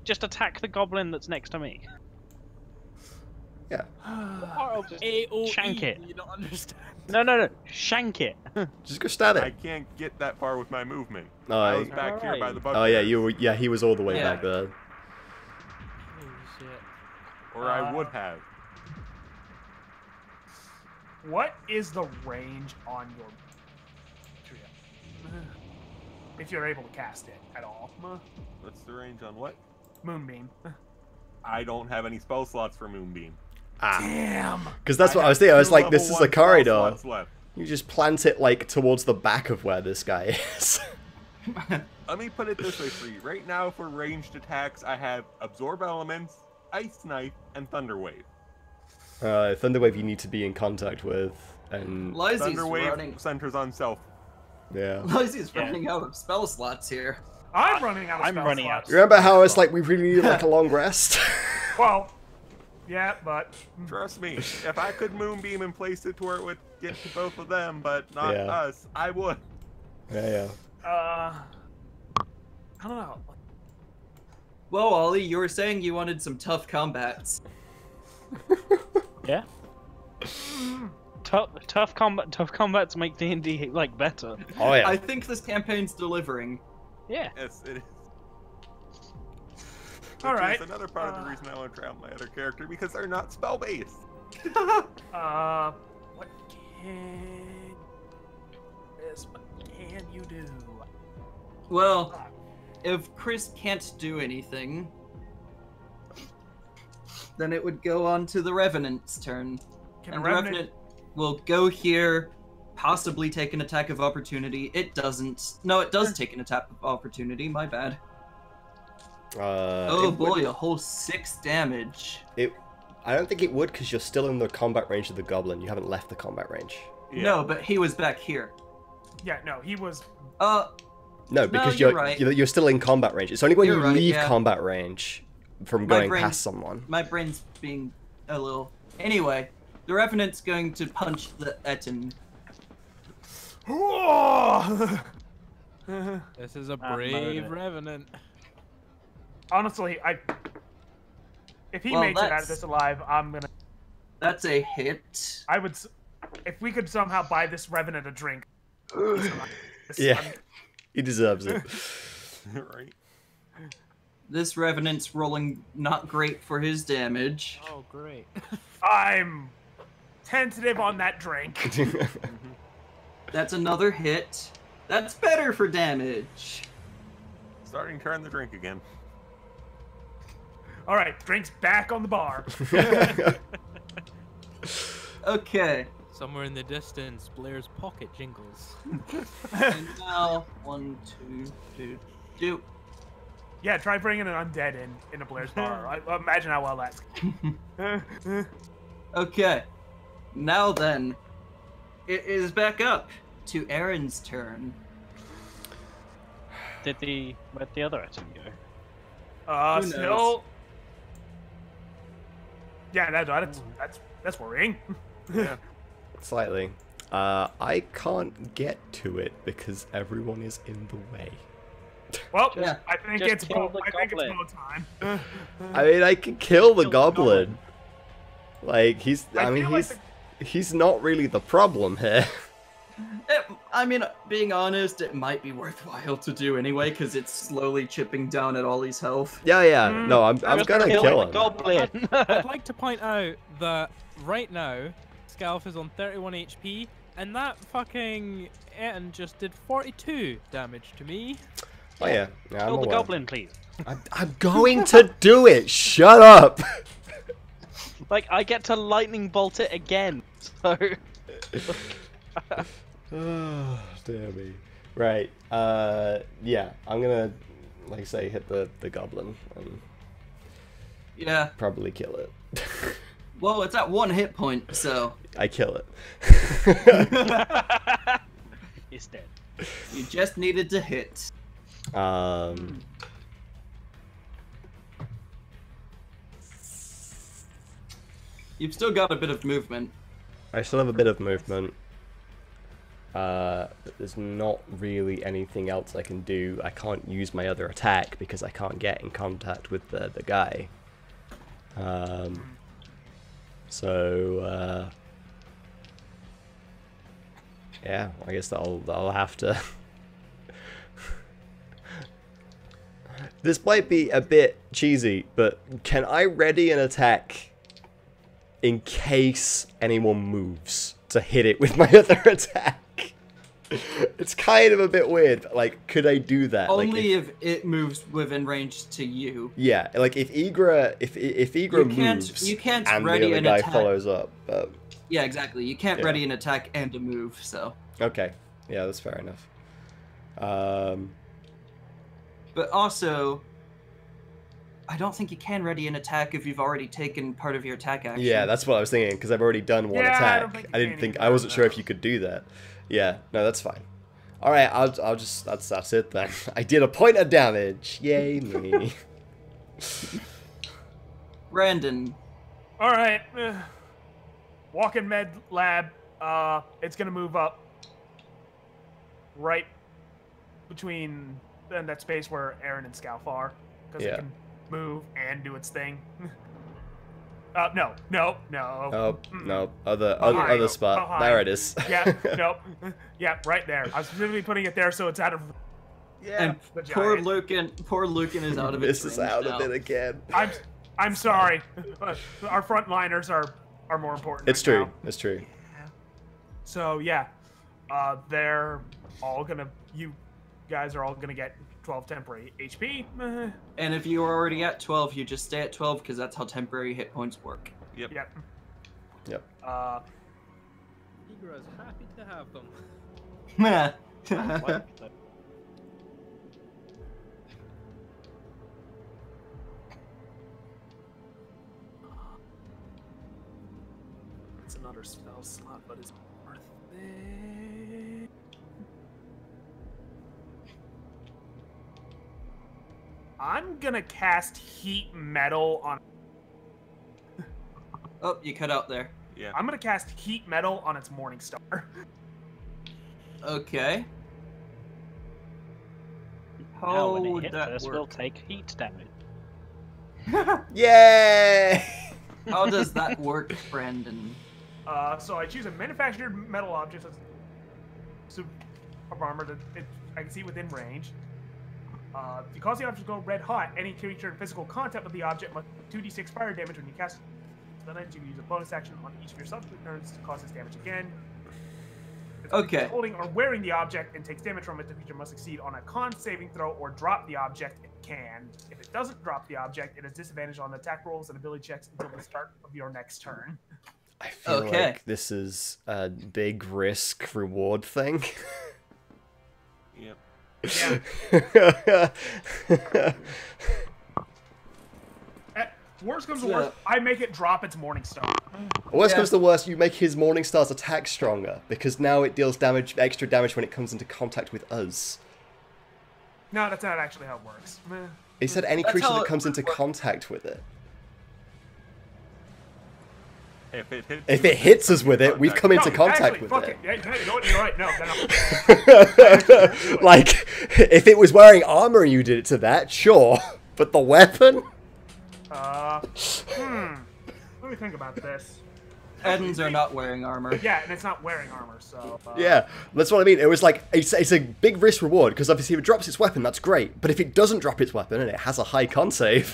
Just attack the goblin that's next to me. Yeah. Part of AOE. Shank it. You don't understand. No. Shank it. Just go stab I it. can't get that far with my movement. Oh, I I- was back here by the bug. Oh yeah, you were. Yeah, he was all the way Yeah. back there. Holy shit. Or I would have. What is the range on your trio? If you're able to cast it at all. What's the range on what? Moonbeam. I don't have any spell slots for Moonbeam. Damn. Because that's what I was thinking. I was like, this Level is a 1 spell corridor. slots left. You just plant it like towards the back of where this guy is. Let me put it this way for you. Right now, for ranged attacks, I have Absorb Elements, Ice Knife, and Thunder Wave. Thunderwave you need to be in contact with, and Lizy's Thunder Wave running. centers on self. yeah. Lizy's running out of spell slots here. I'm running out of I'm spell running out. slots. Remember how it's like we really need like a long rest? Well, yeah, but Trust me, if I could Moonbeam and place it to where it would get to both of them, but not Yeah. us, I would. Yeah. I don't know. Well, Ollie, you were saying you wanted some tough combats. Yeah. Tough combats make D&D like better. Oh yeah. I think this campaign's delivering. Yeah. Yes, it is. All Which right. is another part of the reason I want to try out my other character, because they're not spell-based. What can you do? Well, if Chris can't do anything, then it would go on to the Revenant's turn. Can And a the Revenant? Revenant will go here, possibly take an attack of opportunity. It doesn't. No, it does take an attack of opportunity, my bad. Oh it boy, would- a whole 6 damage. I don't think it would because you're still in the combat range of the goblin. You haven't left the combat range. Yeah. No, but he was back here. Yeah, no, he was. No, because you're you're, right. you're still in combat range. It's only when You're you right, leave yeah. combat range from My going brain- past someone. My brain's being a little... Anyway, the Revenant's going to punch the Etten. This is a I'm brave moaning. revenant. Honestly, if he Well, makes it out that's- of this alive, I'm gonna. That's a hit. I would. If we could somehow buy this Revenant a drink. Yeah, he deserves it. Right? This Revenant's rolling not great for his damage. Oh, great. I'm tentative on that drink. That's another hit. That's better for damage. Starting to turn the drink again. All right, drinks back on the bar. Okay. Somewhere in the distance, Blair's pocket jingles. And now, 1, 2, 2. Yeah, try bringing an undead in a Blair's bar. Imagine how well that's. Okay. Now then, it is back up to Aaron's turn. Where'd the other item go? Who knows? Still. Yeah, that's worrying. Yeah. Slightly. I can't get to it because everyone is in the way. Well, Yeah. I think just it's kill about, the I think it's goblin. about time. I mean, I can kill the Kill the goblin. Like he's. I I mean, feel like he's not really the problem here. I mean, being honest, it might be worthwhile to do anyway, because it's slowly chipping down at Ollie's health. Yeah. No, I'm Just gonna kill kill the him. goblin. I'd like to point out that right now, Scalf is on 31 HP, and that fucking Etten just did 42 damage to me. Oh yeah. Yeah, I'm Kill the aware. goblin, please. I'm going to do it. Shut up. Like, I get to lightning bolt it again. So, Oh, dear me. Right. Yeah. I'm gonna, like I say, hit the goblin and Yeah. probably kill it. Well, it's at 1 hit point, so I kill it. it's dead. you just needed to hit. You've still got a bit of movement. I still have a bit of movement. But there's not really anything else I can do. I can't use my other attack because I can't get in contact with the guy. Yeah, I guess I'll have to. This might be a bit cheesy, but can I ready an attack in case anyone moves to hit it with my other attack? It's kind of a bit weird. But, like, could I do that? Only if it moves within range to you. Yeah, like if Igra moves, you can't and the ready other an guy attack. follows up. Yeah, exactly. You can't Yeah. ready an attack and a move, so. Okay, yeah, that's fair enough. But also, I don't think you can ready an attack if you've already taken part of your attack action. Yeah, that's what I was thinking because I've already done one Yeah, I don't attack. think you I didn't can think either, I wasn't sure if no. you could do that. Yeah, no, that's fine. All right, I'll just that's it then. I did a point of damage. Yay me. Brandon. All right. Walk-in med lab. It's gonna move up right between in that space where Aaron and Scalf are, because Yeah. it can move and do its thing. No. Oh no, other Behind. spot. Behind. There it is. Yeah, nope. Yeah, right there. I was specifically putting it there so it's out of. Yeah, And the poor giant. Lucan is out of its This is range out now. of it again. I'm sorry. Our frontliners are more important. It's right true. now. It's true. So yeah, they're all gonna. You guys are all gonna get 12 temporary HP. And if you are already at 12, you just stay at 12 because that's how temporary hit points work. Yep. Yep. Yep. Igra's happy to have them. Like, It's another spell slot, but it's worth it. I'm gonna cast Heat Metal on. Oh, you cut out there. Yeah. I'm gonna cast Heat Metal on its Morning Star. Okay. now How when it would hits that us, we'll work? take heat damage. Yay! How does that work, Brandon? So I choose a manufactured metal object that's suit of armor that I can see within range. If you cause the object to go red hot, any creature in physical contact with the object must 2d6 fire damage when you cast it. Then you can use a bonus action on each of your subsequent turns to cause this damage again. If the creature Okay. is holding or wearing the object and takes damage from it, the creature must succeed on a con saving throw or drop the object. It can. If it doesn't drop the object, it has disadvantage on attack rolls and ability checks until the start of your next turn. I feel Okay. like this is a big risk reward thing. Yep. Yeah. Worst comes to worst, I make it drop its Morning Star. Worst Yeah. comes to worst, you make his Morning Star's attack stronger because now it deals extra damage when it comes into contact with us. No, that's not actually how it works. Meh. He said any That's creature how that it comes into works. contact with it. If If it hits us with it, we've come into No, contact actually, with fuck it. Yeah, you know what, you're right. No. Like, if it was wearing armor and you did it to that, sure. But the weapon? Let me think about this. Edens are not wearing armor. Yeah, and it's not wearing armor, so. Yeah, that's what I mean. It was like, it's a big risk reward, because obviously if it drops its weapon, that's great. But if it doesn't drop its weapon and it has a high con save,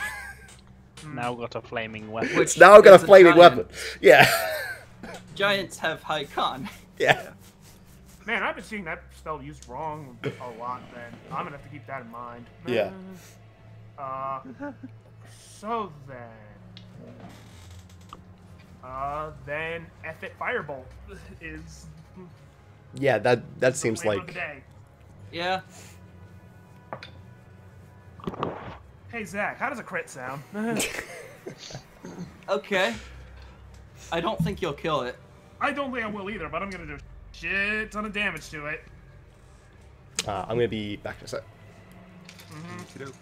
Now got a flaming weapon. Which it's now got a is flaming giant. weapon. Yeah. Giants have high con. Yeah. Man, I've been seeing that spell used wrong a lot, then. I'm gonna have to keep that in mind. Yeah. So then F it Firebolt is Yeah, that seems flavor of like... the day. Yeah. Hey Zach, how does a crit sound? Okay. I don't think you'll kill it. I don't think I will either, but I'm gonna do a shit ton of damage to it. I'm gonna be back in a sec. Okey-doke.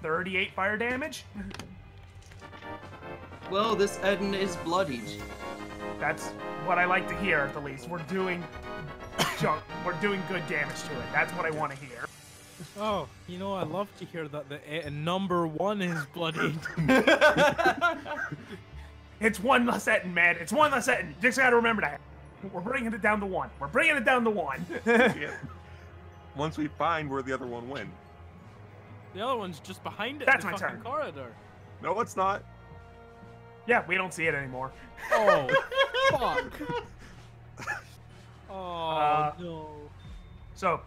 $38 fire damage. Well, this Eden is bloodied. That's what I like to hear, at the least. We're doing good damage to it. That's what I want to hear. Oh, you know, I love to hear that the number one is bloodied. It's one less Etten, man. It's one less Etten. You just gotta remember that. We're bringing it down to 1. We're bringing it down to 1. Yep. Once we find where the other one went. The other one's just behind it That's in my the fucking turn. corridor. No, it's not. Yeah, we don't see it anymore. Oh, fuck. Oh, no. So,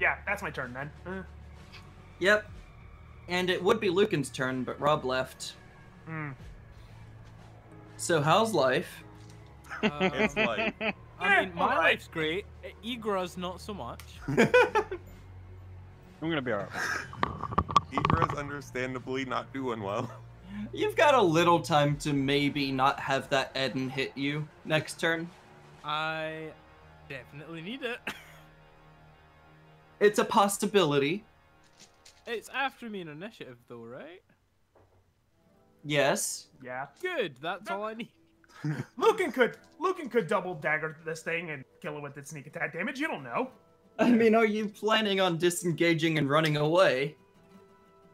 yeah, that's my turn then. Yep. And it would be Lucan's turn, but Rob left. So how's life? It's like I mean, my alright. life's great. Igra's not so much. I'm gonna be alright. Igra's understandably not doing well. You've got a little time to maybe not have that Eden hit you next turn. I definitely need it. It's a possibility. It's after me in initiative, though, right? Yes. Yeah. Good. That's all I need. Lucan could double dagger this thing and kill it with its sneak attack damage. You don't know. I mean, are you planning on disengaging and running away?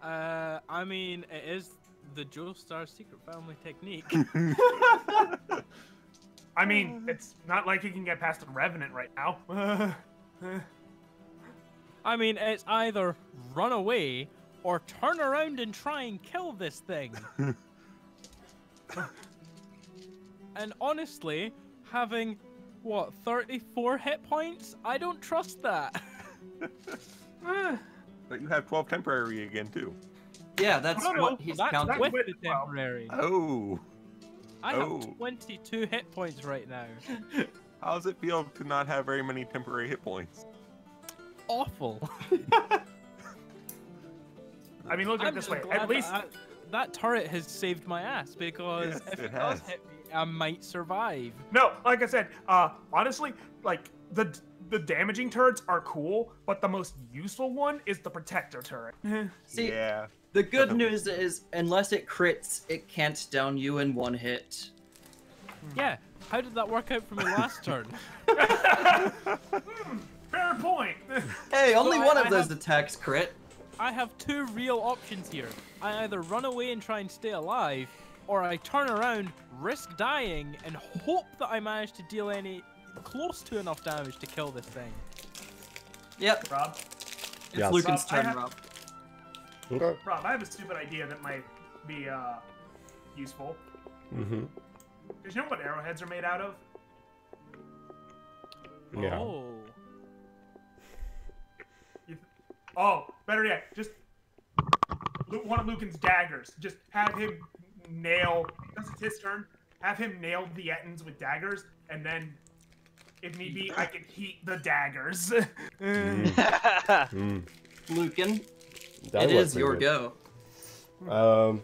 I mean, it is the Joestar secret family technique. I mean, it's not like he can get past a Revenant right now. I mean, it's either run away or turn around and try and kill this thing. And honestly, having, what, 34 hit points? I don't trust that. But you have 12 temporary again too. Yeah, that's No, no, what he's that's counting. with Wait, the well. temporary. Oh, I have oh. 22 hit points right now. how does it feel to not have very many temporary hit points? Awful. I mean, look at it I'm this just way. glad At least, that turret has saved my ass, because Yes, if it it does has. hit me, I might survive. no, like I said, honestly, like the damaging turrets are cool, but the most useful one is the protector turret. See, Yeah. the good news is, unless it crits, it can't down you in one hit. Yeah, how did that work out for me last turn? Fair point. Hey, only So one I of those have- attacks crit. I have two real options here. I either run away and try and stay alive, or I turn around, risk dying, and hope that I manage to deal any close to enough damage to kill this thing. Yep, Rob, it's Yes. Lucan's Rob, I turn, have- Rob. Okay. Rob, I have a stupid idea that might be useful. Mm-hmm. Because you know what arrowheads are made out of? Yeah. Oh. Oh, better yet, just one of Lucan's daggers. Just have him nail, because it's his turn, have him nail the Ettins with daggers, and then, if need be, I can heat the daggers. Mm. Lucan, That it worked is pretty your good. go.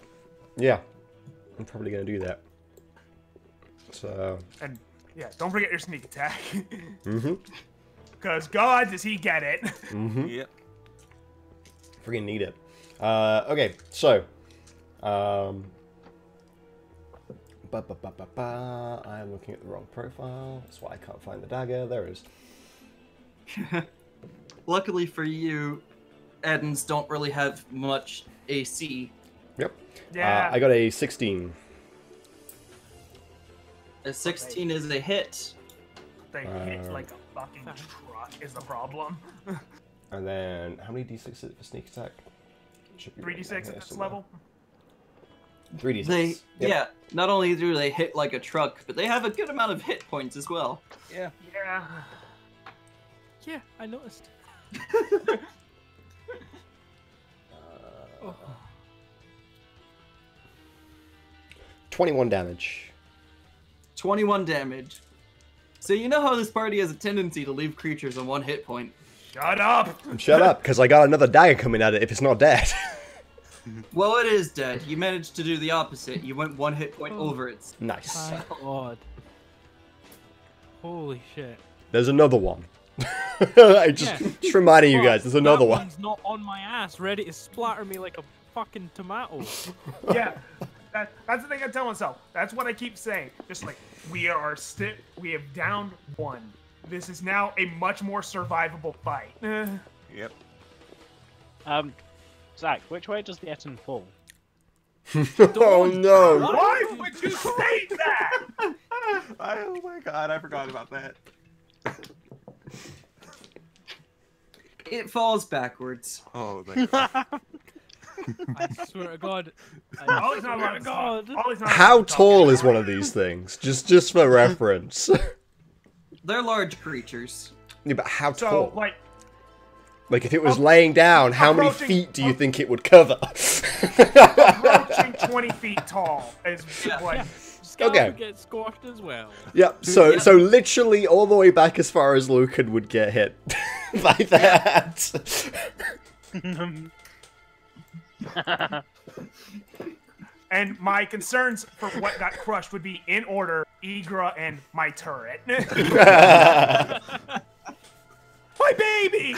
Yeah. I'm probably gonna do that. So. And, yeah, don't forget your sneak attack. Mm-hmm. Because, God, does he get it. Mm-hmm. Yep. Freaking need it. Okay, so. I'm looking at the wrong profile. That's why I can't find the dagger. There it is. Luckily for you, Edens don't really have much AC. Yep. Yeah. I got a 16. A 16 is a hit. They hit like a fucking truck is the problem. And then, how many d6 is it for sneak attack? Should be written down 3d6 here at this somewhere. level. 3d6. They, Yep. yeah, not only do they hit like a truck, but they have a good amount of hit points as well. Yeah. Yeah. Yeah, I noticed. 21 damage. 21 damage. So you know how this party has a tendency to leave creatures on one hit point. Shut up! Shut up, because I got another dagger coming at it if it's not dead. Well, it is dead. You managed to do the opposite. You went one hit point over it. Nice. My God. Holy shit. There's another one. just reminding you guys, there's another that one. one's not on my ass, ready to splatter me like a fucking tomato. Yeah. That's the thing I tell myself. That's what I keep saying. Just like, we have downed one. This is now a much more survivable fight. Yep. Zach, which way does the Etten fall? Oh no! Why would you say that? I Oh my god, I forgot about that. It falls backwards. Oh, thank god. I swear to God. Ollie's not allowed to talk. Ollie's not allowed How to talk tall is anymore. one of these things? Just for reference. They're large creatures. Yeah, but how So, tall? like, Like, if it was laying down, how many approaching- feet do you think it would cover? approaching 20 feet tall is Yeah. like. Scout Okay. would get squashed as well. Yep, so literally all the way back as far as Lucan would get hit by that. And my concerns for what got crushed would be in order: Igra and my turret. My baby.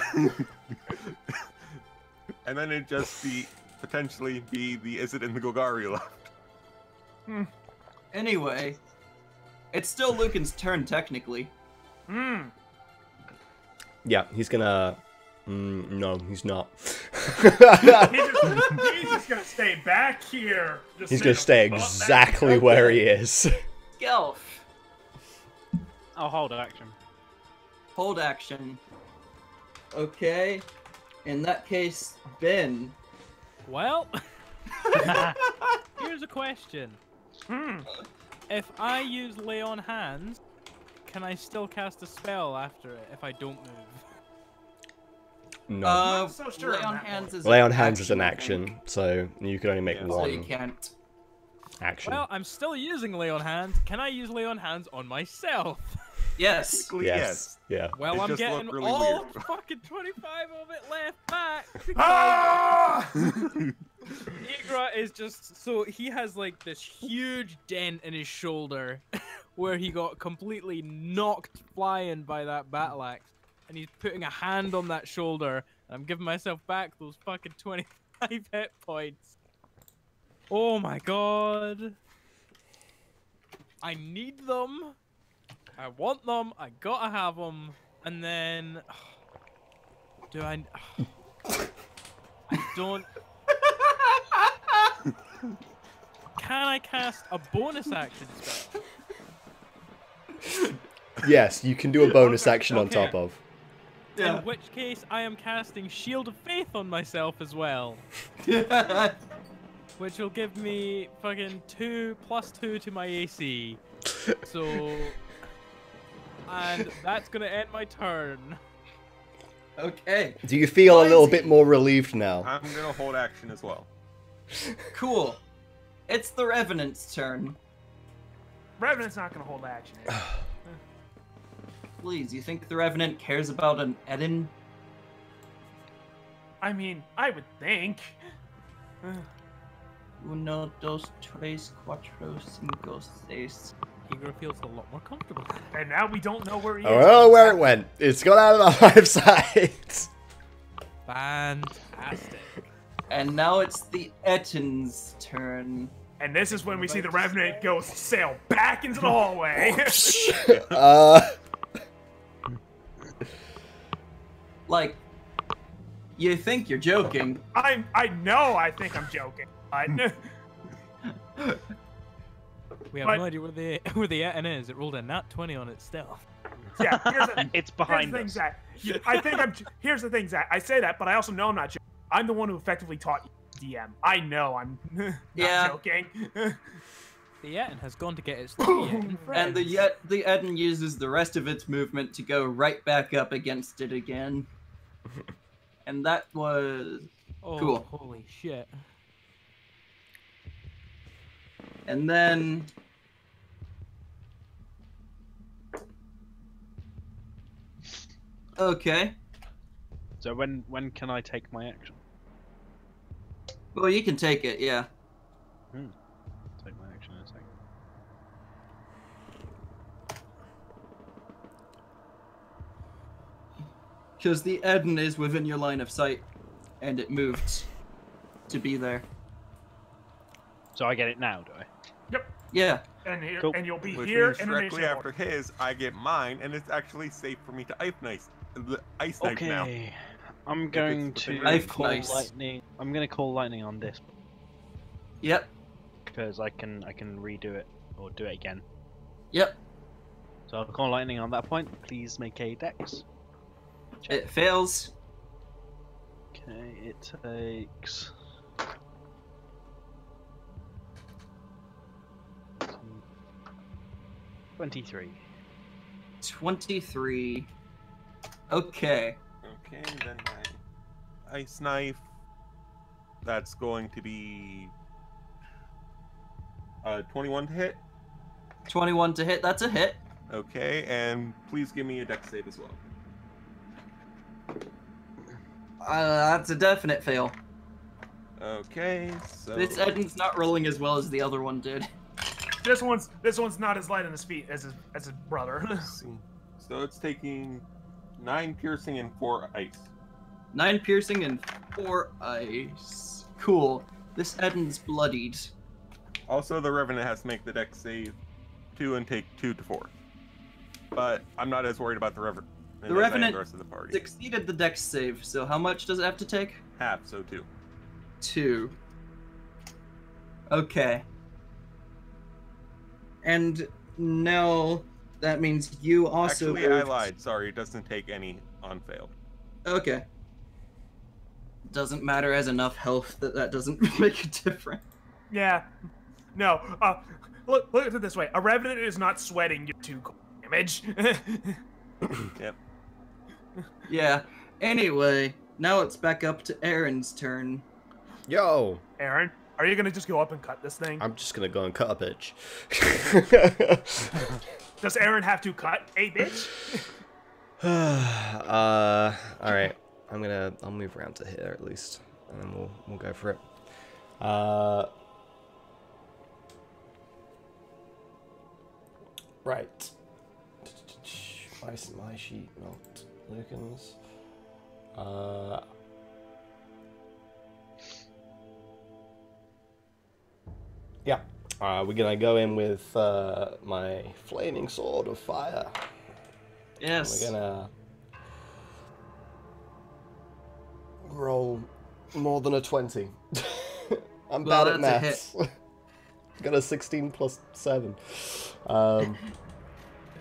And then it'd just be potentially be the Is it in the Golgari left. Anyway, it's still Lucan's turn technically. Hmm. Yeah, he's gonna... no, he's not. He's just gonna stay back here. Just He's sit gonna stay above that exactly turret. where he is. Gelf, I'll hold action. hold action. Okay, in that case, Ben. Well, here's a question. Hmm. If I use Lay on Hands, can I still cast a spell after it if I don't move? No. not so sure Lay on on that hands is Lay an on hands is an I action, think. so you can only make Yeah. So you one can't. action. Well, I'm still using Lay on Hands. Can I use Lay on Hands on myself? Yes. Technically, yes. Yeah. Well, It I'm just getting looked really all weird. fucking 25 of it left back. Ah! Igra is just so he has like this huge dent in his shoulder where he got completely knocked flying by that battle axe, and he's putting a hand on that shoulder. And I'm giving myself back those fucking 25 hit points. Oh my god. I need them. I want them. I gotta have them. And then do I don't. Can I cast a bonus action spell? Yes, you can do a bonus Okay, action on okay. top of. Yeah. In which case, I am casting Shield of Faith on myself as well, which will give me fucking +2 to my AC. So, and that's gonna end my turn. Okay. Do you feel a little Mighty. bit more relieved now? I'm gonna hold action as well. Cool. It's the Revenant's turn. Revenant's not gonna hold action. Please, you think the Revenant cares about an Eden? I mean, I would think. Uno, dos, tres, cuatro, cinco, seis. Igra feels a lot more comfortable. And now we don't know where he is. Oh, where it went. It's gone out of our line of sight. Fantastic. And now it's the Etin's turn. And this is when we see the Revenant go sail back into the hallway. Like, you think you're joking. I know I think I'm joking. We have But- no idea where the Etin is. It rolled a nat 20 on its stealth. Yeah, It's here's behind the thing, us. Zach. I think I'm. Here's the thing, Zach. I say that, but I also know I'm not joking. I'm the one who effectively taught you DM. I know I'm not Yeah. joking. The Etin has gone to get its 3 Etin And friends. the Eden uses the rest of its movement to go right back up against it again. And that was... Oh, cool. holy shit. And then... Okay. So when can I take my action? Well, you can take it, yeah. Take my action in a second. Because the Eden is within your line of sight, and it moved to be there. So I get it now, do I? Yep. Yeah. And here, Cool. and you'll be Which here means in the directly nation after his, I get mine, and it's actually safe for me to ice knife now. Okay. I'm going it's within to range. call Nice. lightning. I'm going to call lightning on this Yep. because I can redo it or do it again. Yep. So I'll call lightning on that point. Please make a dex. It fails. Okay, it takes. 23. 23. Okay. Okay, then my ice knife. That's going to be 21 to hit. 21 to hit. That's a hit. Okay, and please give me a dex save as well. That's a definite fail. Okay, so This Eden's not rolling as well as the other one did. This one's not as light on his feet as his brother. let's see. So it's taking 9 piercing and 4 ice. 9 piercing and 4 ice. Cool. This Eden's bloodied. Also, the Revenant has to make the dex save 2 and take 2 to 4. But I'm not as worried about the Revenant. The Revenant the rest of the party. succeeded the dex save, so how much does it have to take? Half, so 2. 2. Okay. And no, that means you also. Actually, I lied. Sorry, it doesn't take any on failed. Okay. Doesn't matter as enough health that doesn't make a difference. Yeah. No. Look at it this way. A revenant is not sweating your 2 damage. Yep. Yeah. Anyway, now it's back up to Aaron's turn. Yo! Aaron, are you gonna just go up and cut this thing? I'm just gonna go and cut a bitch. Does Aaron have to cut a bitch? Alright. I'll move around to here at least. And then we'll go for it. Right. Why is my sheet not Lucan's? Yeah. We're gonna go in with my flaming sword of fire. Yes. We're gonna roll more than a 20. I'm Well, bad at that's a maths. Got a 16 plus 7.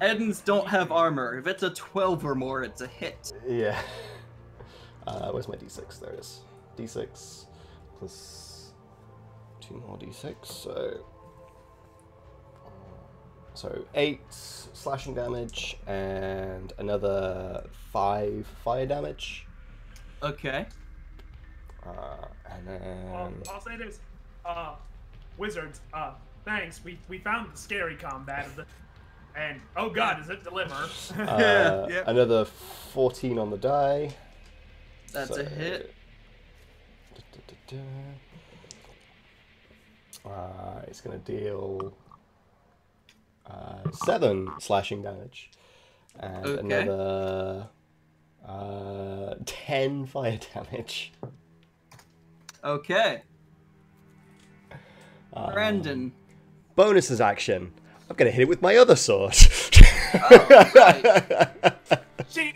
Edens don't have armor. If it's a 12 or more, it's a hit. Yeah. Where's my d6? There it is. d6 plus 2 more d6, so 8 slashing damage and another 5 fire damage. Okay. And then I'll say this. Wizards, thanks. We found the scary combat of the... And, oh god, does it deliver? Yeah. another 14 on the die. That's a hit. It's going to deal 7 slashing damage. And Okay. another 10 fire damage. Okay. Brandon. Bonuses action. I'm going to hit it with my other sword. Oh, right. She...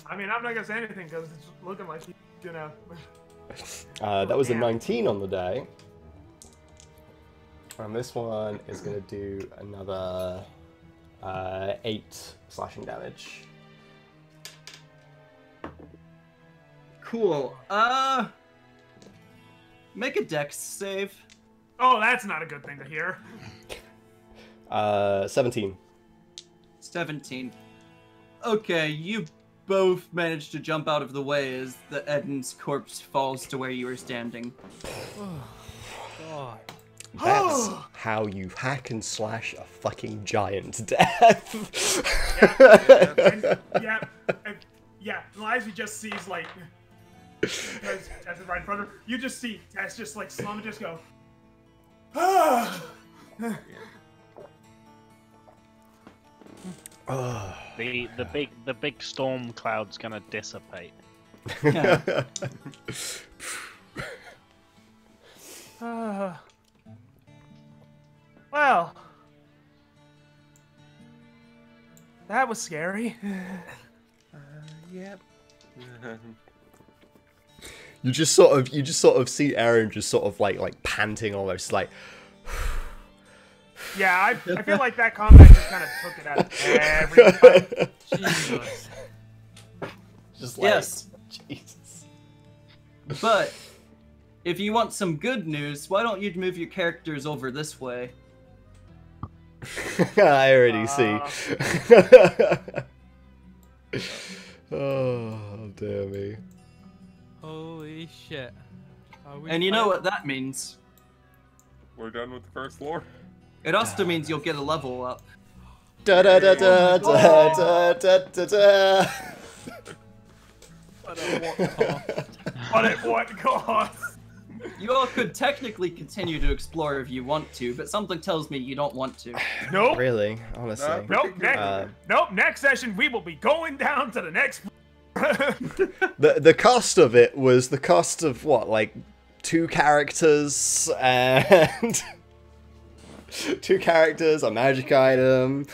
I mean, I'm not gonna say anything because it's looking like she's gonna... That was a Yeah. 19 on the day. And this one is going to do another 8 slashing damage. Cool. Make a dex save. Oh, that's not a good thing to hear. 17. 17. Okay, you both managed to jump out of the way as the Eden's corpse falls to where you were standing. God. That's how you hack and slash a fucking giant to death. Yeah, Elijah just sees, like... Because Tess is right in front of her. You just see Tess just, like, slum and just go... Ah! The big storm cloud's gonna dissipate. Yeah. Well... That was scary. Yep. You just sort of see Aaron just sort of like panting almost like Yeah, I feel like that combat just kind of took it out of everybody. Jesus. Just like, Yes. Jesus. But if you want some good news, why don't you move your characters over this way? I already see. Oh, dear me. Holy shit. Are we And you know fine? what that means? We're done with the first floor. It also means you'll get a level up. Da da da da da da da da da. But at what cost? But at what cost? You all could technically continue to explore if you want to, but something tells me you don't want to. Nope. Really, honestly. Nope. Next session we will be going down to the next. The cost of it was the cost of what, like 2 characters and 2 characters, a magic item,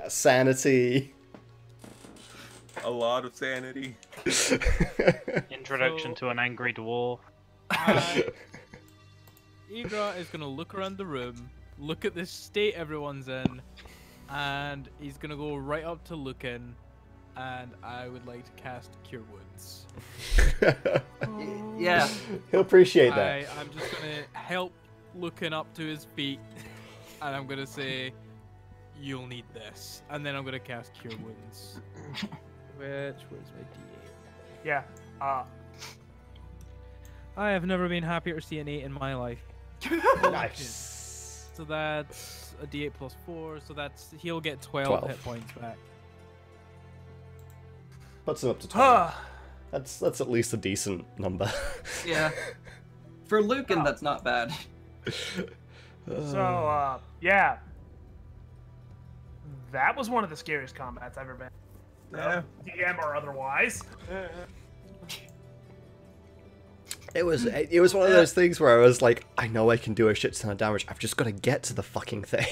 sanity. A lot of sanity. Introduction to an angry dwarf. Igra is gonna look around the room, look at the state everyone's in, and he's gonna go right up to Lucan, and I would like to cast Cure Wounds. Yeah. He'll appreciate that. I'm just gonna help Lucan up to his feet, and I'm gonna say, "You'll need this," and then I'm gonna cast Cure Wounds. Where's my D8? Yeah. I have never been happier to see an 8 in my life. Nice. So that's a D8 plus 4, so he'll get 12 12. hit points back. Puts him up to 20. That's at least a decent number. Yeah. For Lucan, that's not bad. So, yeah. That was one of the scariest combats I've ever been. Yeah. DM or otherwise. It was one of those things where I was like, I know I can do a shit ton of damage. I've just got to get to the fucking thing.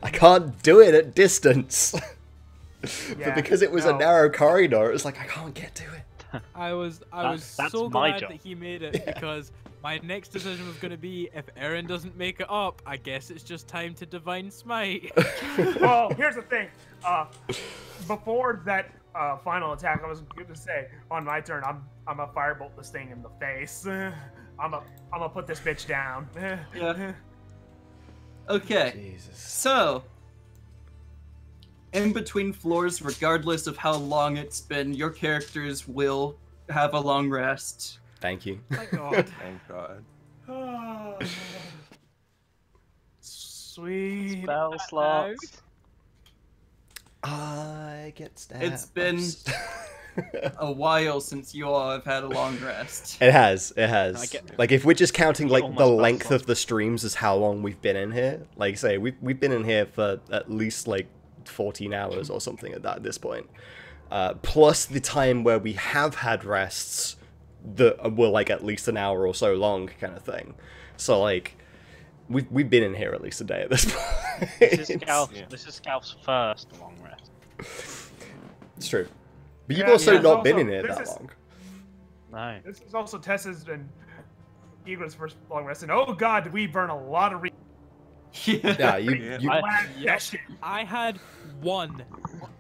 I can't do it at distance. Yeah, But because it was a no. narrow corridor, it was like I can't get to it. I was That's so my glad job. that he made it because my next decision was going to be if Aaron doesn't make it up, I guess it's just time to Divine Smite. Well, here's the thing. Before that final attack, I was going to say on my turn, I'm a firebolt this thing in the face. I'm a put this bitch down. Yeah. Okay. Jesus. So, in between floors, regardless of how long it's been, your characters will have a long rest. Thank you. Thank God. Thank God. Sweet. Spell slots. I get stabbed. It's been a while since you all have had a long rest. It has. I get- Like if we're just counting like Almost the felt length like- of the streams as how long we've been in here. Like say we've been in here for at least like 14 hours or something at this point. Plus the time where we have had rests that were like at least an hour or so long, kind of thing. So like we've been in here at least a day at this point. This is Scalp's first long rest. It's true. But you've Yeah, also yeah. not been in Also, here this that is- long. No. This is also Tessa's and Eagle's first long rest, and oh god, did we burn a lot of Yeah, you that shit. I had one.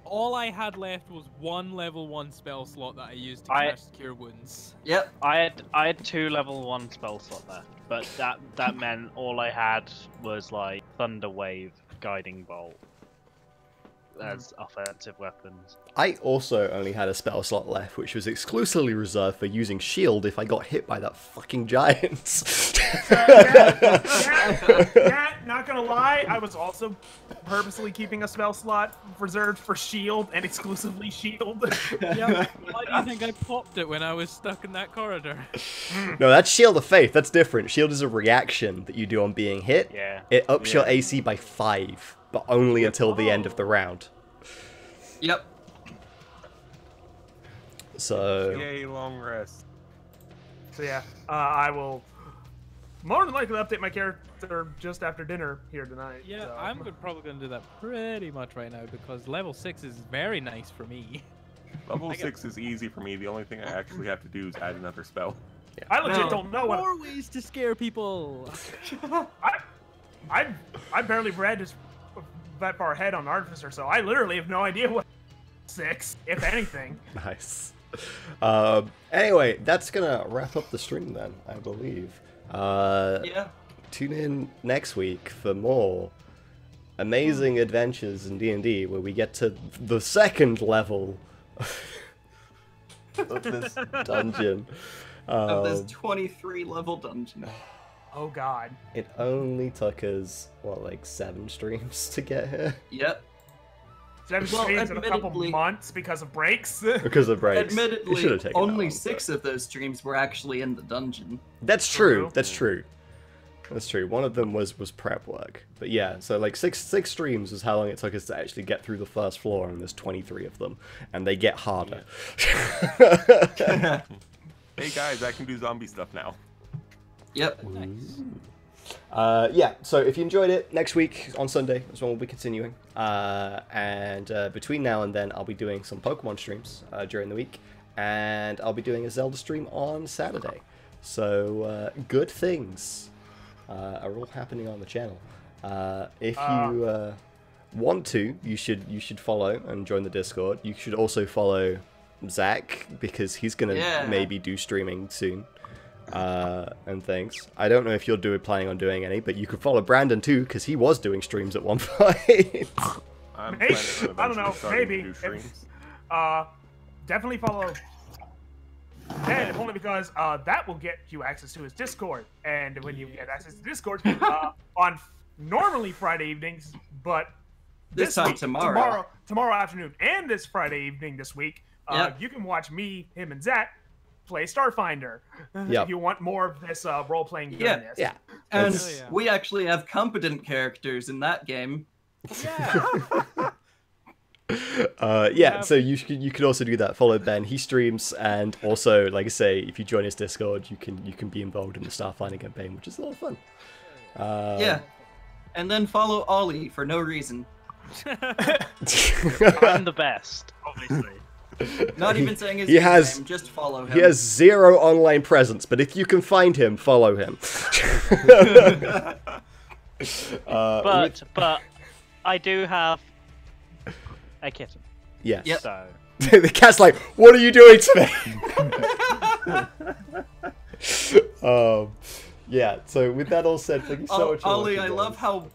All I had left was one level 1 spell slot that I used to cast Cure Wounds. Yep. I had 2 level 1 spell slot left, but that meant all I had was like Thunder Wave, Guiding Bolt as offensive weapons. I also only had a spell slot left, which was exclusively reserved for using shield if I got hit by that fucking giant. Yeah, not gonna lie, I was also purposely keeping a spell slot reserved for shield and exclusively shield. Yeah, why do you think I popped it when I was stuck in that corridor? No, that's Shield of Faith. That's different. Shield is a reaction that you do on being hit. Yeah. It ups your AC by 5, but only until the end of the round. Yep. So Yay, long rest. So yeah, I will more than likely update my character just after dinner here tonight. Yeah, so. I'm probably going to do that pretty much right now because level 6 is very nice for me. Level 6 is easy for me. The only thing I actually have to do is add another spell. I legit No. don't know what. More ways to scare people. I barely read that far ahead on Artificer, so I literally have no idea what 6, if anything. Nice. Anyway, that's gonna wrap up the stream then, I believe. Yeah. Tune in next week for more amazing adventures in D&D, where we get to the second level of this dungeon. Of this 23 level dungeon. Oh god. It only took us, what, like 7 streams to get here? Yep. 7 Well, streams in a couple admittedly- months because of breaks. Because of breaks. It should Admittedly, have taken only that long, 6 of those streams were actually in the dungeon. That's true. True. That's true. That's true. One of them was prep work, but yeah. So like six streams is how long it took us to actually get through the first floor, and there's 23 of them, and they get harder. Hey guys, I can do zombie stuff now. Yep. Yeah. So if you enjoyed it, next week on Sunday is when we'll be continuing. And between now and then, I'll be doing some Pokemon streams during the week, and I'll be doing a Zelda stream on Saturday. So good things are all happening on the channel. If you want to, you should follow and join the Discord. You should also follow Zach, because he's gonna maybe do streaming soon. And things. I don't know if you're planning on doing any, but you could follow Brandon too, because he was doing streams at one point. I'm Maybe. planning on I don't know. eventually starting to Maybe. do streams. Definitely follow Dan, if only because that will get you access to his Discord. And when you get access to Discord, on normally Friday evenings, but This time week, tomorrow. tomorrow afternoon, and this Friday evening this week, Yep. you can watch me, him, and Zach play Starfinder. Yep. If you want more of this role-playing Yeah. goodness. Yeah. And It's- we actually have competent characters in that game. Yeah, so you could also do that. Follow Ben. He streams, and also, like I say, if you join his Discord, you can be involved in the Starfinder campaign, which is a lot of fun. Yeah. And then follow Ollie for no reason. I'm the best, obviously. Not even saying his He has- name, just follow him. He has 0 online presence, but if you can find him, follow him. But I do have a kitten. Yes. Yep. So The cat's like, what are you doing to me? Yeah, so with that all said, thank you so much for Ollie, watching, I love guys. how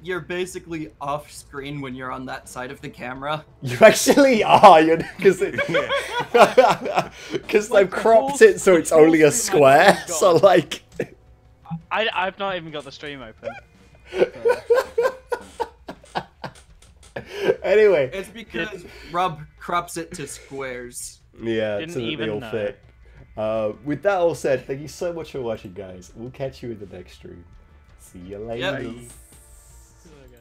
you're basically off screen when you're on that side of the camera. You actually are, because I've cropped it so it's only a square, so like... I've not even got the stream open. Anyway, It's because Rob crops it to squares. yeah, Didn't so that they even all know. fit. With that all said, thank you so much for watching, guys. We'll catch you in the next stream. See you later. Yep. Hello, guys.